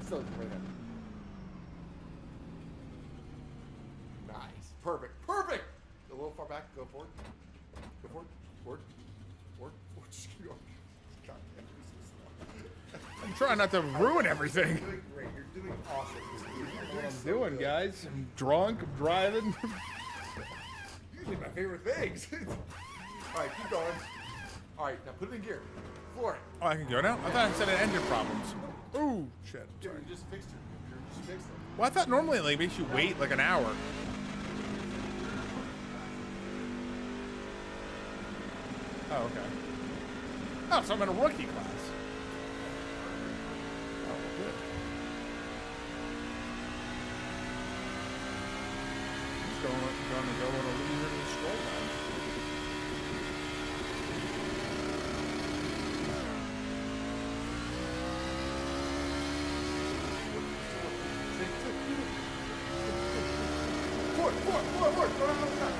Still, right there. Nice. Perfect. A little far back. Go forward. Forward. Just keep going. God damn, you're so slow. I'm trying not to ruin everything. You're doing great. You're doing awesome. What I'm doing, guys. I'm drunk. I'm driving. Usually my favorite things. Alright, keep going. Alright, now put it in gear. Floor it. Oh, I can go now? I thought I said it ended problems. Ooh, shit. Dude, Sorry. you just fixed it. You just fixed it. Well, I thought normally it like makes you wait like an hour. Oh, okay. Oh, so I'm in a rookie class. Oh, good. Just going to go on a leisurely stroll now. Forward. Go around the side.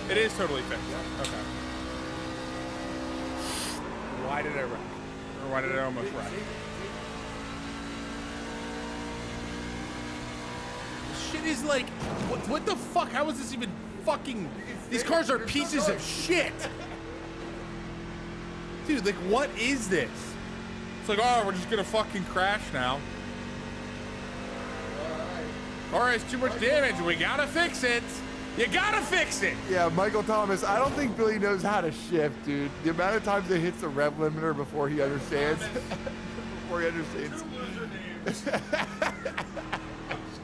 It is totally fixed. Okay. Why did I wreck? Or why did I almost wreck? This shit is like, what the fuck? How is this even fucking. These cars are pieces of shit. Dude, like, what is this? It's like, oh, we're just gonna fucking crash now. All right, it's too much damage. We gotta fix it. You gotta fix it. Yeah, Michael Thomas, I don't think Billy knows how to shift, dude. The amount of times it hits the rev limiter before he understands. Before he understands. I'm just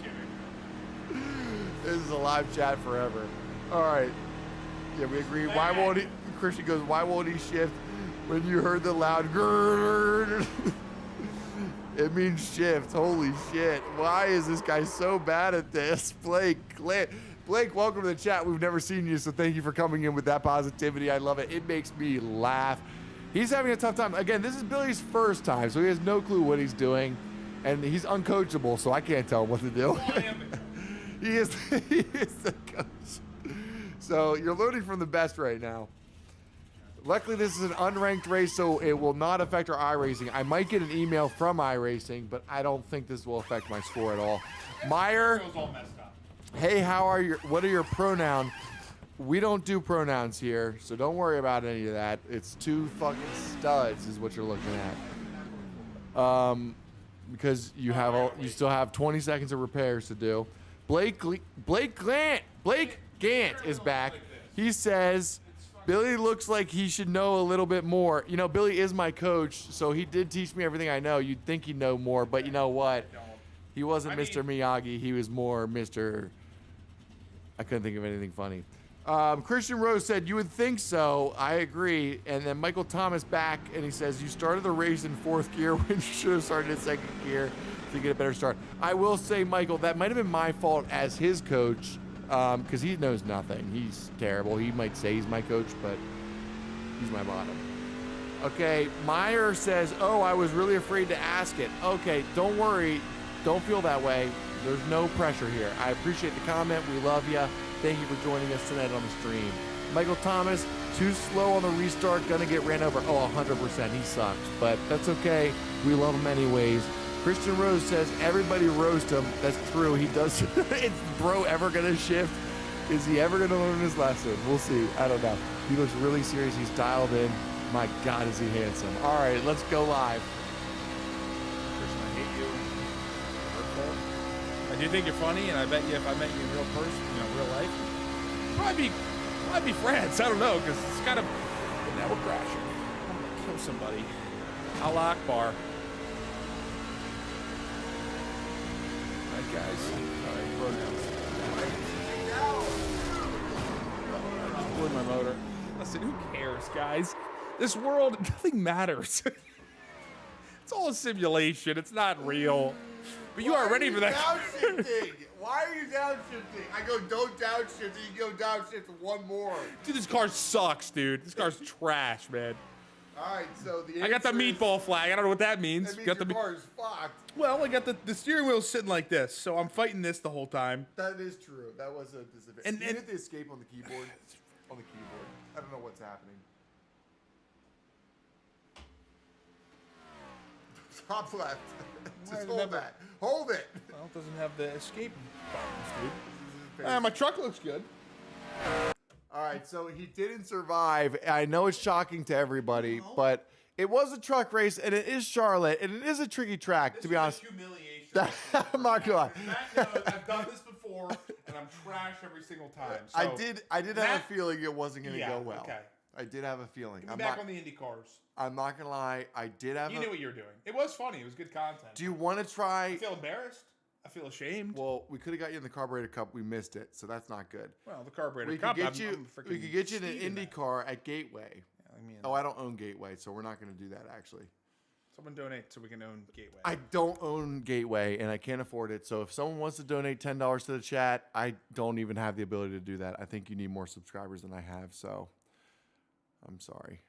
kidding. This is a live chat forever. All right. Yeah, we agree. Why won't he? Christian goes, why won't he shift when you heard the loud grrr? It means shift. Holy shit. Why is this guy so bad at this? Blake, welcome to the chat. We've never seen you, so thank you for coming in with that positivity. I love it. It makes me laugh. He's having a tough time. Again, this is Billy's first time, so he has no clue what he's doing, and he's uncoachable, so I can't tell him what to do. Well, I am the coach. He is the coach. So you're learning from the best right now. Luckily, this is an unranked race, so it will not affect our iRacing. I might get an email from iRacing, but I don't think this will affect my score at all. Meyer, It was all messed up. hey, what are your pronouns? We don't do pronouns here, so don't worry about any of that. It's two fucking studs is what you're looking at. Because you still have 20 seconds of repairs to do. Blake Gant is back. He says Billy looks like he should know a little bit more. You know, Billy is my coach, so he did teach me everything I know. You'd think he'd know more, but you know what? He wasn't Mr. Miyagi. He was more Mr. I couldn't think of anything funny. Christian Rose said, you would think so. I agree. And then Michael Thomas back, and he says, you started the race in fourth gear when you should have started in second gear to get a better start. I will say, Michael, that might have been my fault as his coach, because he knows nothing. He's terrible. He might say he's my coach, but he's my bottom. Okay, Meyer says, oh, I was really afraid to ask it. Okay, don't worry. Don't feel that way. There's no pressure here. I appreciate the comment. We love you. Thank you for joining us tonight on the stream. Michael Thomas, too slow on the restart, gonna get ran over. Oh, 100%, he sucks, but that's okay. We love him anyways. Christian Rose says, everybody roast him. That's true, he does. Is bro ever gonna shift? Is he ever gonna learn his lesson? We'll see, I don't know. He looks really serious, he's dialed in. My God, is he handsome. All right, let's go live. Christian, I hate you. I do think you're funny, and I bet you if I met you in real person, real life, probably be friends. I don't know, because it's kind of. But now we're crashing. I'm gonna kill somebody. Allah Akbar. All right, guys. All right, pronouns. I just blew my motor. Listen, who cares, guys? This world, nothing matters. It's all a simulation. It's not real. But you are ready for that. Downshifting? Why are you downshifting? I go, don't downshift. You go downshift one more. Dude, this car sucks, dude. This car's trash, man. All right, so I got the answer is- meatball flag. I don't know what that means. That means got your the car is fucked. well, I got the steering wheel sitting like this, so I'm fighting this the whole time. That is true. That was a disadvantage. And- You and- hit the escape on the keyboard. On the keyboard. I don't know what's happening. Top left. Why Just is it hold never- that. Hold it. Well, it doesn't have the escape buttons, dude. My truck looks good. All right, so he didn't survive. I know it's shocking to everybody, but it was a truck race, and it is Charlotte, and it is a tricky track, to be honest. Humiliation. I'm not gonna lie. Matt knows I've done this before, and I'm trash every single time. So I did have Matt- a feeling it wasn't gonna Yeah, go well. okay. I did have a feeling. Get me back on the Indy cars. I'm not gonna lie. I did have. You knew what you were doing. It was funny. It was good content. Do you want to try? I feel embarrassed. I feel ashamed. Well, we could have got you in the carburetor cup. We missed it, so that's not good. Well, the carburetor We cup. could get I'm you. freaking We could get you in an Steve in that. IndyCar at Gateway. I mean, Oh, I don't own Gateway, so we're not going to do that. Actually, someone donate so we can own Gateway. I don't own Gateway, and I can't afford it. So if someone wants to donate $10 to the chat, I don't even have the ability to do that. I think you need more subscribers than I have. So I'm sorry,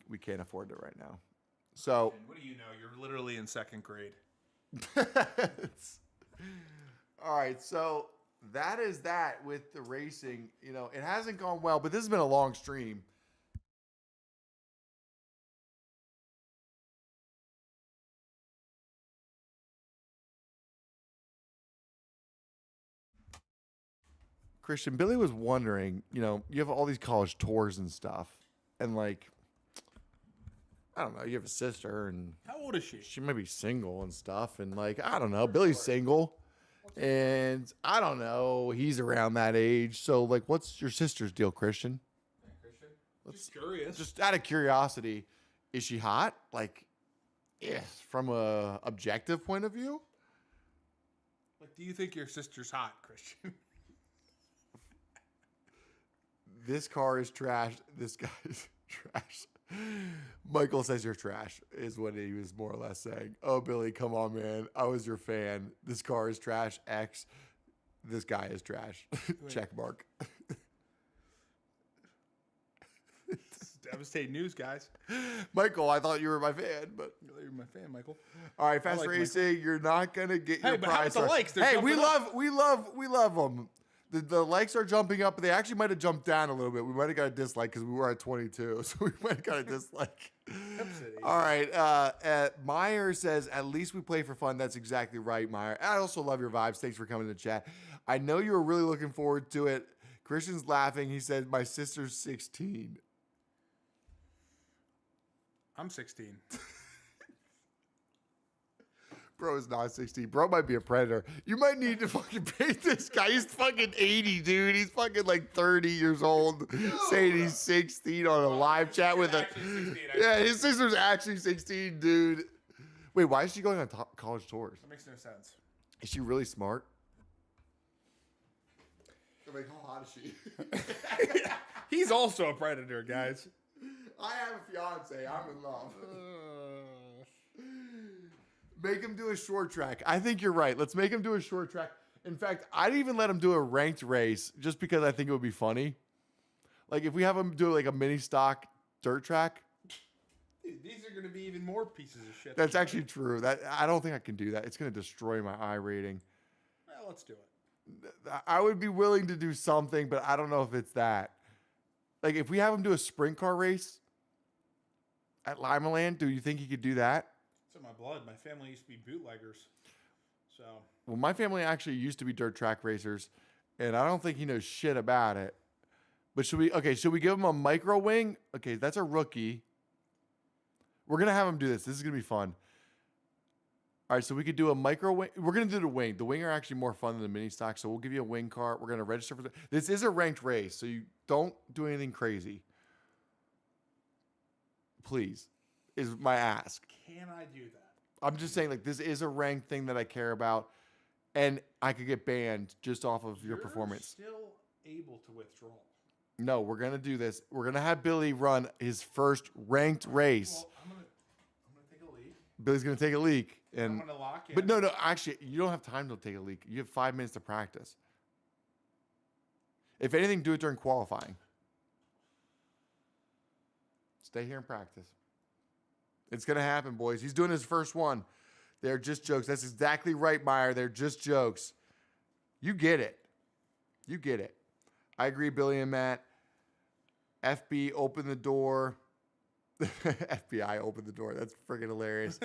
we can't afford it right now. So. And what do you know? You're literally in second grade. All right, so that is that with the racing. You know, it hasn't gone well, but this has been a long stream. Christian, Billy was wondering, you know, you have all these college tours and stuff, and like, I don't know, you have a sister, and How old is she? she might be single and stuff, and like, I don't know, Billy's single, and I don't know, he's around that age, so like, what's your sister's deal, Christian? Just curious. Just out of curiosity, is she hot? Like, from a objective point of view? Like, do you think your sister's hot, Christian? This car is trash. This guy is trash. Michael says you're trash, is what he was more or less saying. Oh, Billy, come on, man. I was your fan. This car is trash. X. This guy is trash. Check mark. It's devastating news, guys. Michael, I thought you were my fan, but You're my fan, Michael. all right, Fast like Racing, you're not gonna get Hey, your but how prize. about the likes? They're Hey, we jumping love them. The likes are jumping up, but they actually might have jumped down a little bit. We might have got a dislike because we were at 22, so we might have got a dislike. All right. Meyer says, at least we play for fun. That's exactly right, Meyer. I also love your vibes. Thanks for coming to chat. I know you were really looking forward to it. Christian's laughing. He said, my sister's 16. I'm 16. Bro is not 16. Bro might be a predator. You might need to fucking pay this guy. He's fucking 80, dude. He's fucking like 30 years old, saying he's 16 on a live chat with a. Yeah, his sister's actually 16, dude. Wait, why is she going on college tours? That makes no sense. Is she really smart? Like, how hot is she? He's also a predator, guys. I have a fiance. I'm in love. Make him do a short track. I think you're right. Let's make him do a short track. In fact, I'd even let him do a ranked race just because I think it would be funny. Like if we have him do like a mini stock dirt track. Dude, these are going to be even more pieces of shit. That's actually true. That I don't think I can do that. It's going to destroy my I rating. Well, let's do it. I would be willing to do something, but I don't know if it's that. Like if we have him do a sprint car race at Lima Land, do you think he could do that? It's in my blood. My family used to be bootleggers. So, Well, my family actually used to be dirt track racers, and I don't think he knows shit about it. But should we give him a micro wing? Okay, that's a rookie. We're going to have him do this. This is going to be fun. All right, so we could do a micro wing. We're going to do the wing. The wing are actually more fun than the mini stock, so we'll give you a wing car. We're going to register for this is a ranked race, so you don't do anything crazy. Please, is my ask. can I do that? I'm just saying, like, this is a ranked thing that I care about, and I could get banned just off of your performance. Still able to withdraw. No, we're gonna do this. We're gonna have Billy run his first ranked race. Well, I'm gonna take a leak. Billy's gonna take a leak, and I'm gonna lock in. but no, actually, you don't have time to take a leak. You have 5 minutes to practice. If anything, do it during qualifying. Stay here and practice. It's gonna happen, boys. He's doing his first one. They're just jokes. That's exactly right, Meyer. They're just jokes. You get it. You get it. I agree, Billy and Matt. FB, open the door. FBI, open the door. That's freaking hilarious.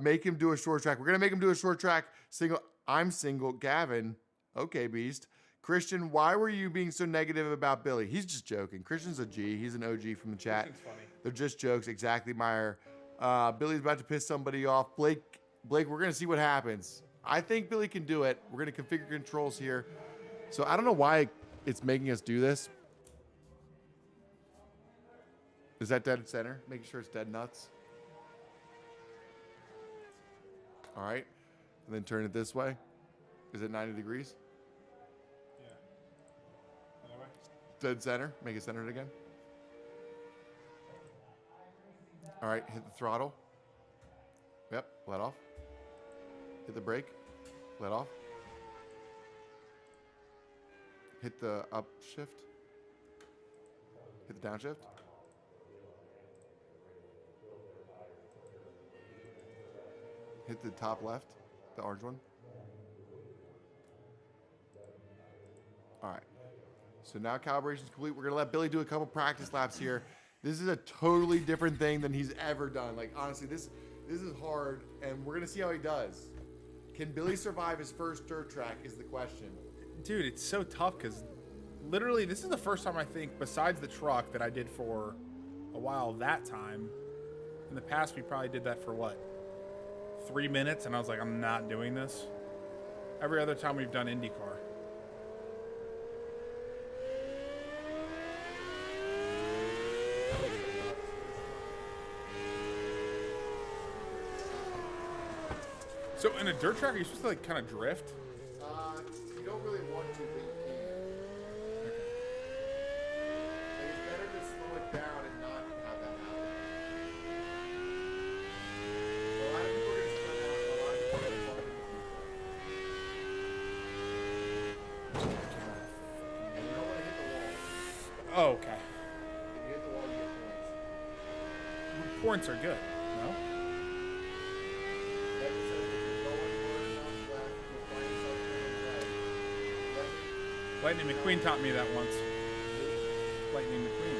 Make him do a short track. We're going to make him do a short track. Single. I'm single. Gavin. Okay, Beast. Christian, why were you being so negative about Billy? He's just joking. Christian's a G. He's an OG from the chat. Christian's funny. They're just jokes. Exactly, Meyer. Billy's about to piss somebody off. Blake, we're going to see what happens. I think Billy can do it. We're going to configure controls here. So I don't know why it's making us do this. Is that dead center? Making sure it's dead nuts. All right. And then turn it this way. Is it 90 degrees? Yeah. Another way. Dead center. Make it centered again. All right. Hit the throttle. Yep. Let off. Hit the brake. Let off. Hit the up shift. Hit the downshift. Hit the top left, the orange one. All right. So now calibration's complete. We're going to let Billy do a couple practice laps here. This is a totally different thing than he's ever done. Like, honestly, this is hard, and we're going to see how he does. Can Billy survive his first dirt track is the question. Dude, it's so tough because literally this is the first time I think, besides the truck that I did for a while that time. In the past, we probably did that for what? 3 minutes, and I was like, I'm not doing this. Every other time we've done IndyCar. So in a dirt track, are you supposed to like kind of drift? You don't really want to, but you can. Like, it's better to slow it down and not have that happen. A lot of people are going to slow down. A lot of people are going to bump into people. And you don't want to hit the wall. Oh, okay. If you hit the wall, you get points. Points are good, no? Like I said, if you're going hard enough left, you'll find yourself going right. Lightning McQueen taught me that once. Lightning McQueen.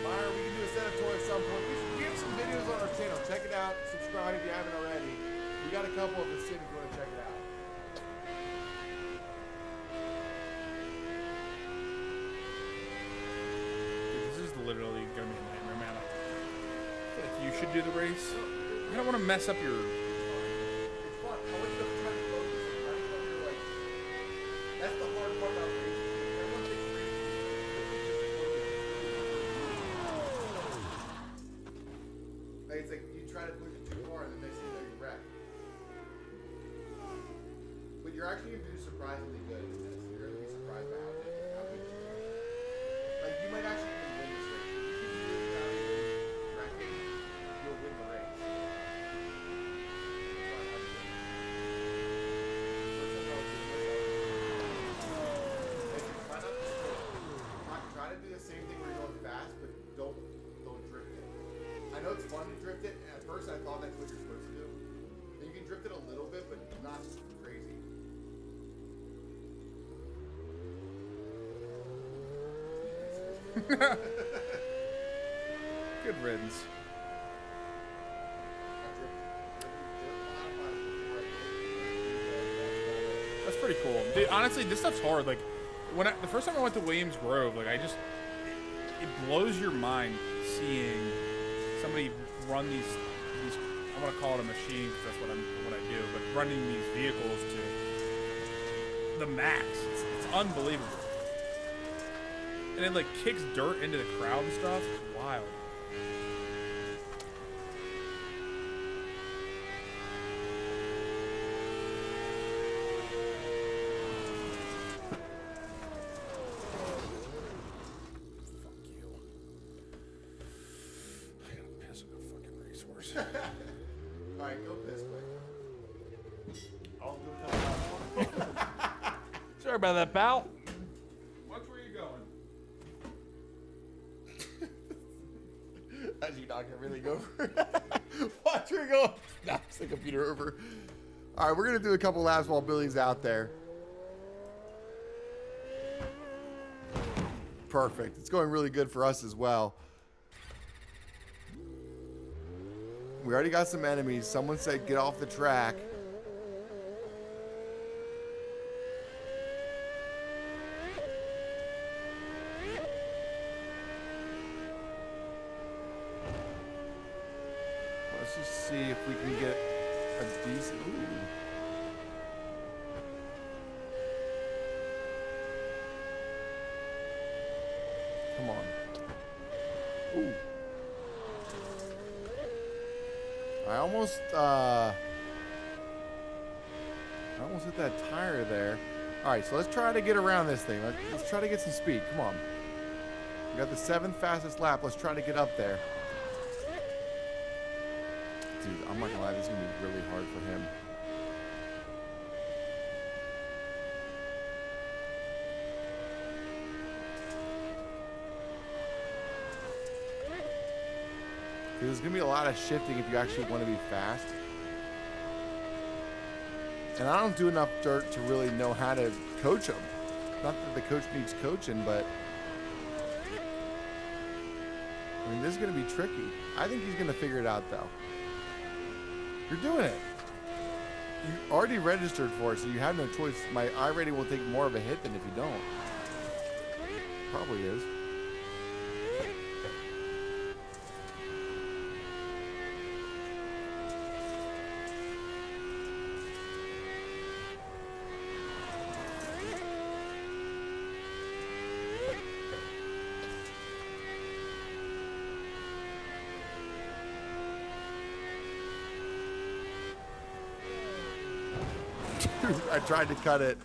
Meyer, we can do a setup tour at some point. We have some videos on our channel. Check it out. Subscribe if you haven't already. We got a couple of them sitting if you want to check it out. Dude, this is literally gonna be a nightmare, man. I feel like you should do the race. I don't want to mess up your. It's fun. I want you to try to focus. Try to come to like. That's the hard part about racing. Everyone thinks racing is like it's like you try to push it too far and then next thing you know you wreck. But you're actually gonna do surprisingly good in this. You're gonna be surprised by how good you do. Like you might actually even win this race. If you can do it without even wrecking, you'll win the race. That's why I have to do it. First time I was doing this, try not to slow. Try to do the same thing where you're going fast, but don't drift it. I know it's fun to drift it. At first, I thought that's what you're supposed to do. And you can drift it a little bit, but not crazy. Good riddance. That's pretty cool. Dude, honestly, this stuff's hard. Like, the first time I went to Williams Grove, like, it blows your mind seeing somebody run these I want to call it a machine because that's what I do, but running these vehicles to the max. It's unbelievable. And it like kicks dirt into the crowd and stuff. It's wild. Fuck you. I gotta piss on a fucking racehorse. Alright, go piss quick. I'll do a couple. Sorry about that, pal. Watch where you're going. As you're not gonna really go for it. Watch where you're going. Knocks the computer over. Alright, we're gonna do a couple laps while Billy's out there. Perfect. It's going really good for us as well. We already got some enemies. Someone said get off the track. Let's just see if we can get a decent... Ooh. Come on. Ooh. I almost hit that tire there. All right, so let's try to get around this thing. Let's try to get some speed. Come on. We got the 7th fastest lap. Let's try to get up there. Dude, I'm not gonna lie, this is gonna be really hard for him. Because there's gonna be a lot of shifting if you actually want to be fast. And I don't do enough dirt to really know how to coach him. Not that the coach needs coaching, but I mean, this is gonna be tricky. I think he's gonna figure it out, though. You're doing it. you already registered for it, so you have no choice. My iRating will take more of a hit than if you don't. Probably is. I tried to cut it.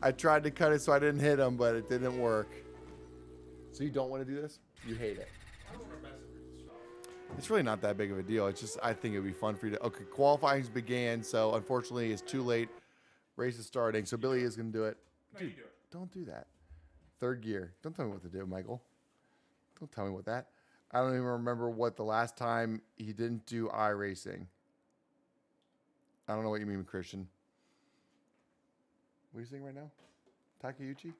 I tried to cut it so I didn't hit him, but it didn't work. So you don't want to do this? You hate it. It's really not that big of a deal. It's just I think it would be fun for you to. Okay, qualifying's began, so unfortunately it's too late. Race is starting, so Billy is going to do it. No, you do it. Don't do that. Third gear. Don't tell me what to do, Michael. Don't tell me what that. I don't even remember what the last time he didn't do iRacing. I don't know what you mean, Christian. What are you saying right now? Takeuchi?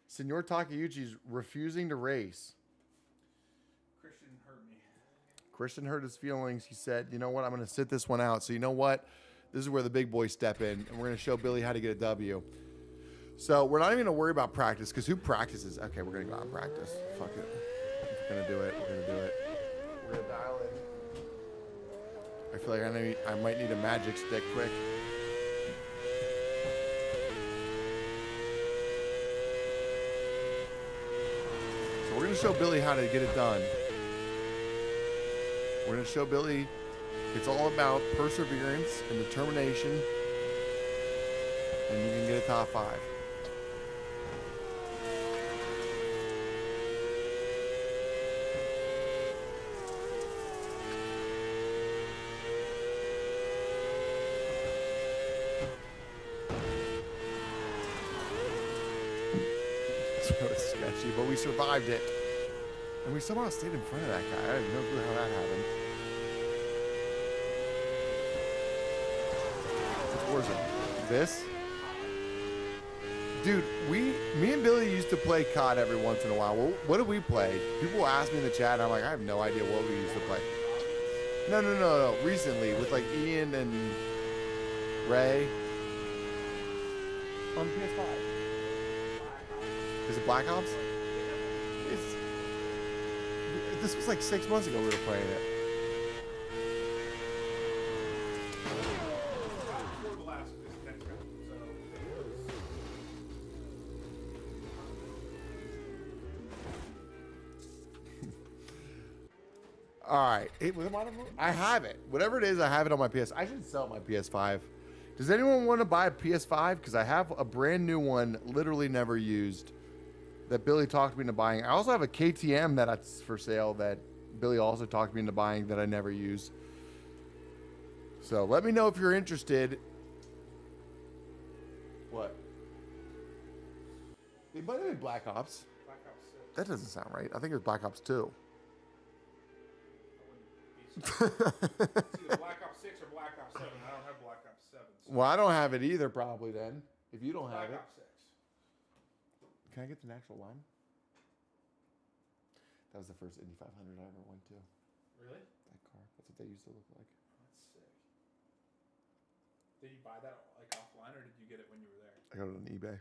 Senor Takeuchi's refusing to race. Christian hurt me. Christian hurt his feelings. He said, you know what? I'm going to sit this one out. So you know what? This is where the big boys step in, and we're going to show Billy how to get a W. So we're not even going to worry about practice, because who practices? Okay, we're going to go out and practice. Fuck it. We're going to do it. We're going to do it. We're going to dial in. I feel like I might need a magic stick quick. So we're going to show Billy how to get it done. We're going to show Billy it's all about perseverance and determination, and you can get a top 5. So it's sketchy, but we survived it. And we somehow stayed in front of that guy. I have no clue how that happened. Which was it? This? Dude, me and Billy used to play COD every once in a while. Well, what do we play? People ask me in the chat, and I'm like, I have no idea what we used to play. No. Recently, with like Ian and Ray. On PS5. Is it Black Ops? This was like 6 months ago we were playing it. All right. I have it. Whatever it is, I have it on my PS. I should sell my PS5. Does anyone want to buy a PS5? Because I have a brand new one, literally never used, that Billy talked me into buying. I also have a KTM that's for sale that Billy also talked me into buying that I never use. So let me know if you're interested. What? It might have been Black Ops. Black Ops 6. That doesn't sound right. I think it was Black Ops 2. It's either Black Ops 6 or Black Ops 7. I don't have Black Ops 7. So Well, I don't have it either, probably then. If you don't have Black it. Ops 6. Can I get the natural line? That was the first Indy 500 I ever went to. Really? That car. That's what they used to look like. That's sick. Did you buy that like offline, or did you get it when you were there? I got it on eBay.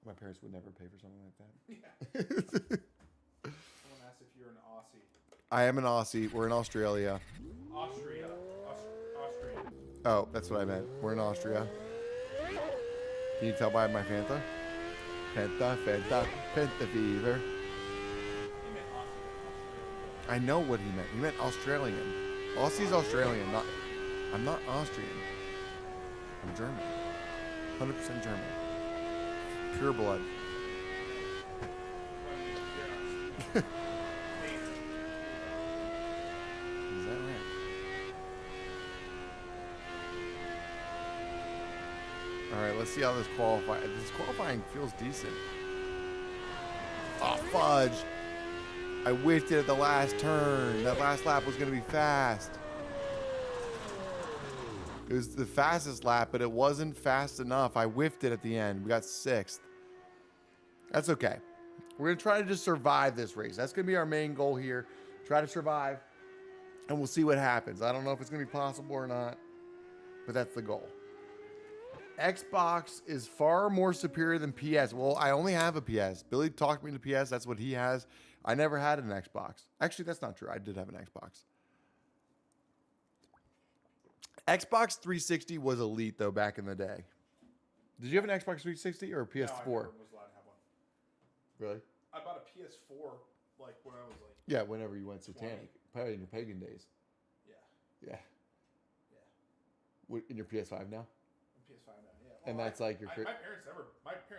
My parents would never pay for something like that. Yeah. Someone asked if you're an Aussie. I am an Aussie. We're in Australia. Austria. Austrian. Oh, that's what I meant. We're in Austria. Can you tell by my Fanta? Fanta fever. He meant Austria. I know what he meant. He meant Australian. Aussie's Australian. I'm not Austrian. I'm German. 100% German. Pure blood. Is that right? All right, let's see how this qualifying. This qualifying feels decent. Oh, fudge. I whiffed it at the last turn. That last lap was going to be fast. It was the fastest lap, but it wasn't fast enough. I whiffed it at the end. We got 6th. That's okay. We're going to try to just survive this race. That's going to be our main goal here. Try to survive, and we'll see what happens. I don't know if it's going to be possible or not. but that's the goal. Xbox is far more superior than PS. Well, I only have a PS. Billy talked me into PS. That's what he has. I never had an Xbox. Actually, that's not true. I did have an Xbox. Xbox 360 was elite, though, back in the day. Did you have an Xbox 360 or a PS4? No, I never was allowed to have one. Really? I bought a PS4 like when I was like. Yeah, whenever you went satanic. Probably in your pagan days. Yeah. Yeah. Yeah. What, in your PS5 now? I'm PS5 now. Yeah. And that's like your. My parents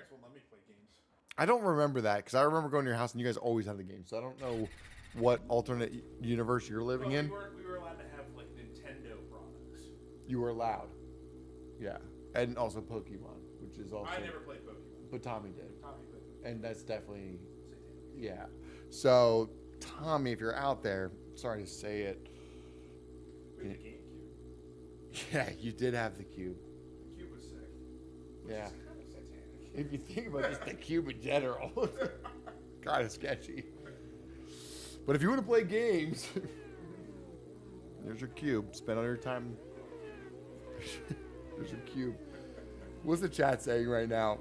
won't let me play games. I don't remember that because I remember going to your house and you guys always had the game. So I don't know what alternate universe you're living in. We were allowed to have like Nintendo products. You were allowed. Yeah. And also Pokemon, which is also. I never played Pokemon. But Tommy did. Tommy played. And that's definitely. Satanic. Yeah. So, Tommy, if you're out there, sorry to say it. We had the GameCube. Yeah, you did have the cube. The Cube was sick. Yeah. It's kind of satanic. If you think about just the cube in general, kind of sketchy. But if you want to play games, there's your cube. Spend all your time. There's your cube. What's the chat saying right now?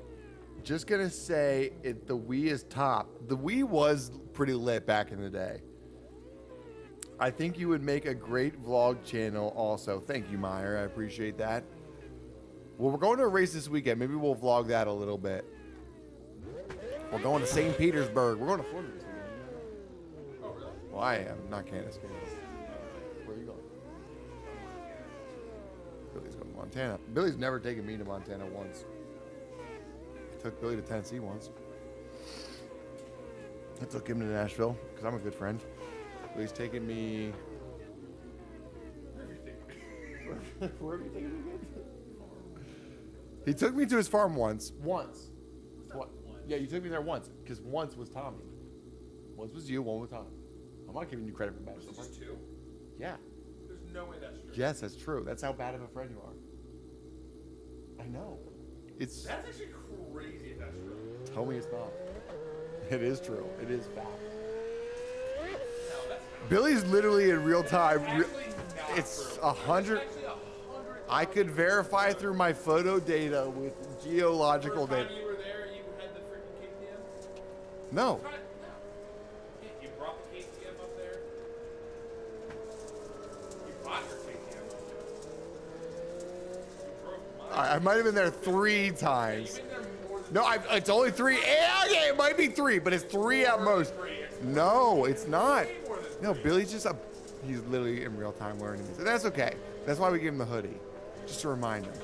Just gonna say the Wii is top. The Wii was pretty lit back in the day. I think you would make a great vlog channel also. Thank you, Meyer. I appreciate that. Well, we're going to a race this weekend. Maybe we'll vlog that a little bit. We're going to St. Petersburg. We're going to Florida this weekend. Oh, really? Well, I am, not Candace. Where are you going? Billy's going to Montana. Billy's never taken me to Montana once. I took Billy to Tennessee once. I took him to Nashville because I'm a good friend. Billy's taken me. Where have you taken me? He took me to his farm once. Once. Yeah, you took me there once because once was Tommy. Once was you, one was Tom. I'm not giving you credit for bad stuff. Just two? Yeah. There's no way that's true. Yes, that's true. That's how bad of a friend you are. I know. It's. That's actually crazy if that's true. Tell me it's not. It is true. It is fact. No, that's not. Billy's literally in real time. It's It's 100. I could verify through my photo data with geological First data. time you were there, you had the freaking KTM? No. No. You brought the KTM up there? You bought your KTM up there? You drove mine. I might have been there 3 times. You've been there more than No, it's only 3. Yeah, okay, it might be 3, but it's 3 at most. No, it's not. No, Billy's just he's literally in real time learning this. And that's okay. That's why we gave him the hoodie. Just to remind him.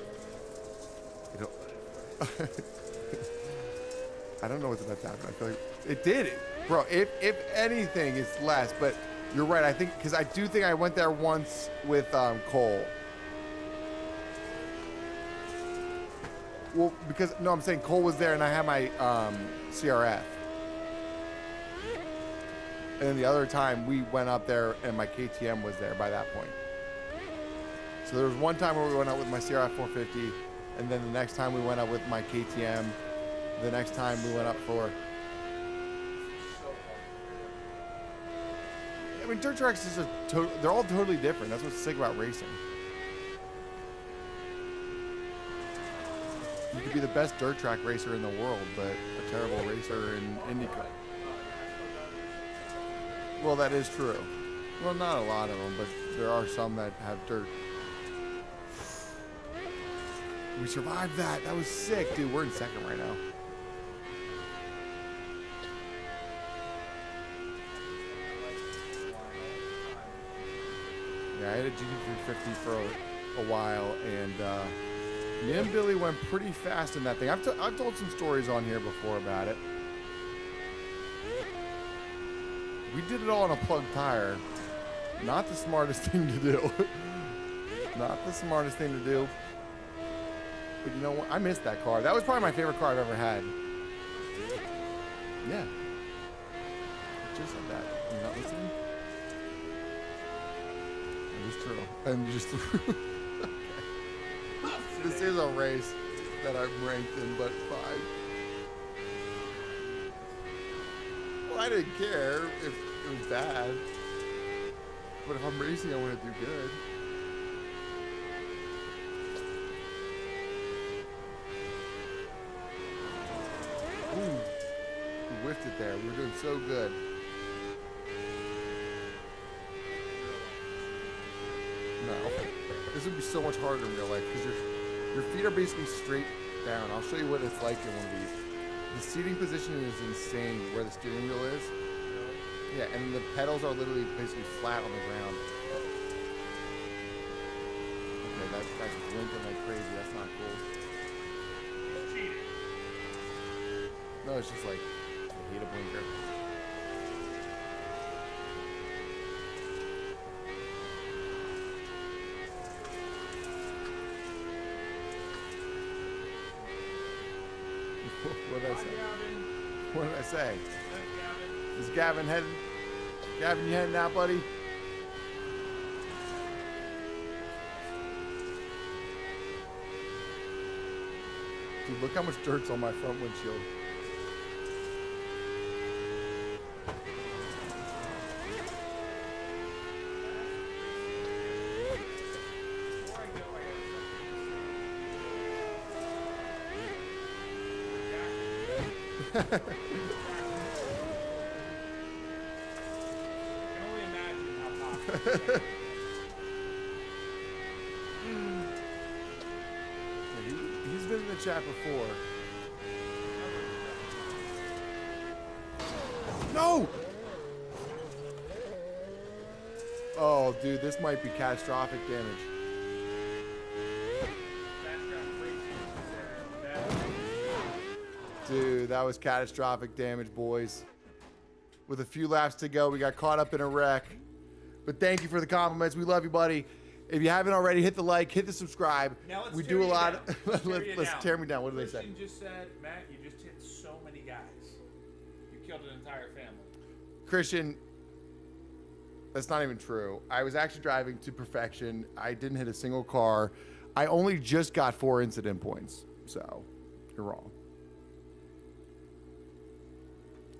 You know, I don't know what's about to happen. I feel like it did. Bro, if anything, it's less. But you're right. I think, because I do think I went there once with Cole. Well, because, no, I'm saying Cole was there and I had my CRF. And then the other time we went up there and my KTM was there by that point. So there was one time where we went out with my CRF 450, and then the next time we went out with my KTM. The next time we went up for. I mean, dirt tracks is they're all totally different. That's what's sick about racing. You could be the best dirt track racer in the world, but a terrible racer in IndyCar. Well, that is true. Well, not a lot of them, but there are some that have dirt. We survived that. That was sick, dude. We're in second right now. Yeah, I had a GT350 for a while, and me and Billy went pretty fast in that thing. I've told some stories on here before about it. We did it all on a plug tire. Not the smartest thing to do. Not the smartest thing to do. But you know what? I missed that car. That was probably my favorite car I've ever had. Yeah. I just said that. You're not listening? It was true. And you just threw. Okay. This is a race that I'm ranked in, but 5. Well, I didn't care if it was bad. But if I'm racing, I want to do good. picked it there. We were doing so good. No. This would be so much harder in real life because your feet are basically straight down. I'll show you what it's like in one of these. The seating position is insane where the steering wheel is. Yeah, and the pedals are literally basically flat on the ground. Okay, that's blinking like crazy. That's not cool. No, it's just like, I hate a blinker. What did I say? What did I say? Is Gavin heading? Gavin, you heading out, buddy? Dude, look how much dirt's on my front windshield. I can only imagine how possible. He's been in the chat before. No! Oh, dude, this might be catastrophic damage. Dude, that was catastrophic damage, boys. With a few laps to go, we got caught up in a wreck. But thank you for the compliments. We love you, buddy. If you haven't already, hit the like, hit the subscribe. Now let's we tear do a you lot. down. Let's tear me down. What did they say? Christian just said, Matt, you just hit so many guys. You killed an entire family. Christian, that's not even true. I was actually driving to perfection. I didn't hit a single car. I only just got 4 incident points. So, you're wrong.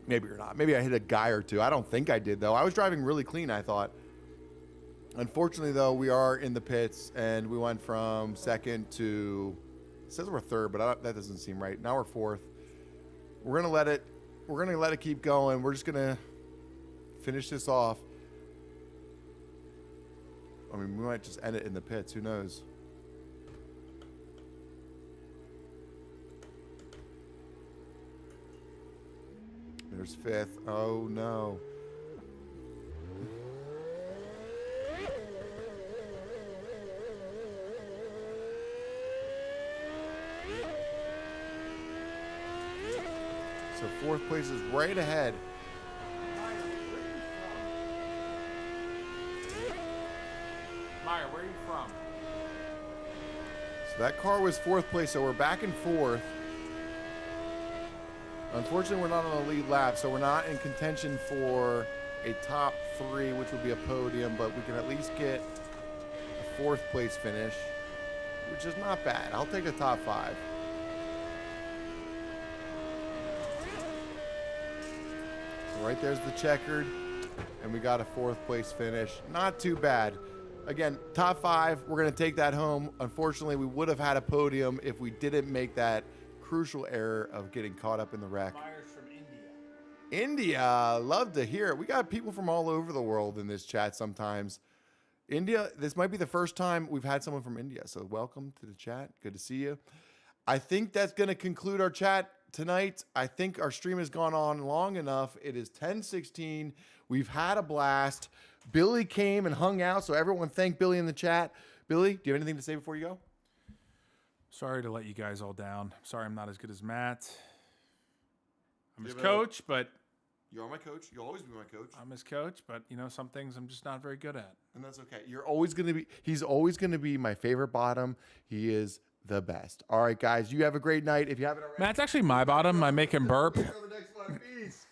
Maybe you're not. Maybe I hit a guy or two. I don't think I did, though. I was driving really clean, I thought. Unfortunately, though, we are in the pits, and we went from second to... It says we're third, but that doesn't seem right. Now we're fourth. We're gonna let it keep going. We're just gonna finish this off. I mean, we might just end it in the pits. Who knows? There's fifth. Oh, no. So fourth place is right ahead. Meyer, where are you from? So that car was fourth place, so we're back in fourth. Unfortunately, we're not on the lead lap, so we're not in contention for a top 3, which would be a podium, but we can at least get a 4th place finish, which is not bad. I'll take a top 5. So right there's the checkered, and we got a 4th place finish. Not too bad. Again, top 5, we're going to take that home. Unfortunately, we would have had a podium if we didn't make that crucial error of getting caught up in the wreck. Myers from India. India, love to hear it. We got people from all over the world in this chat sometimes. India, this might be the first time we've had someone from India, so welcome to the chat. Good to see you. I think that's going to conclude our chat tonight. I think our stream has gone on long enough. It is 10:16. We've had a blast. Billy came and hung out, so everyone thank Billy in the chat. Billy, do you have anything to say before you go? Sorry to let you guys all down. Sorry I'm not as good as Matt. I'm his coach, but... You are my coach. You'll always be my coach. I'm his coach, but, you know, some things I'm just not very good at. And that's okay. You're always going to be... He's always going to be my favorite bottom. He is the best. All right, guys. You have a great night. If you haven't already... Matt's actually my bottom. I make him burp. Until the next one. Peace.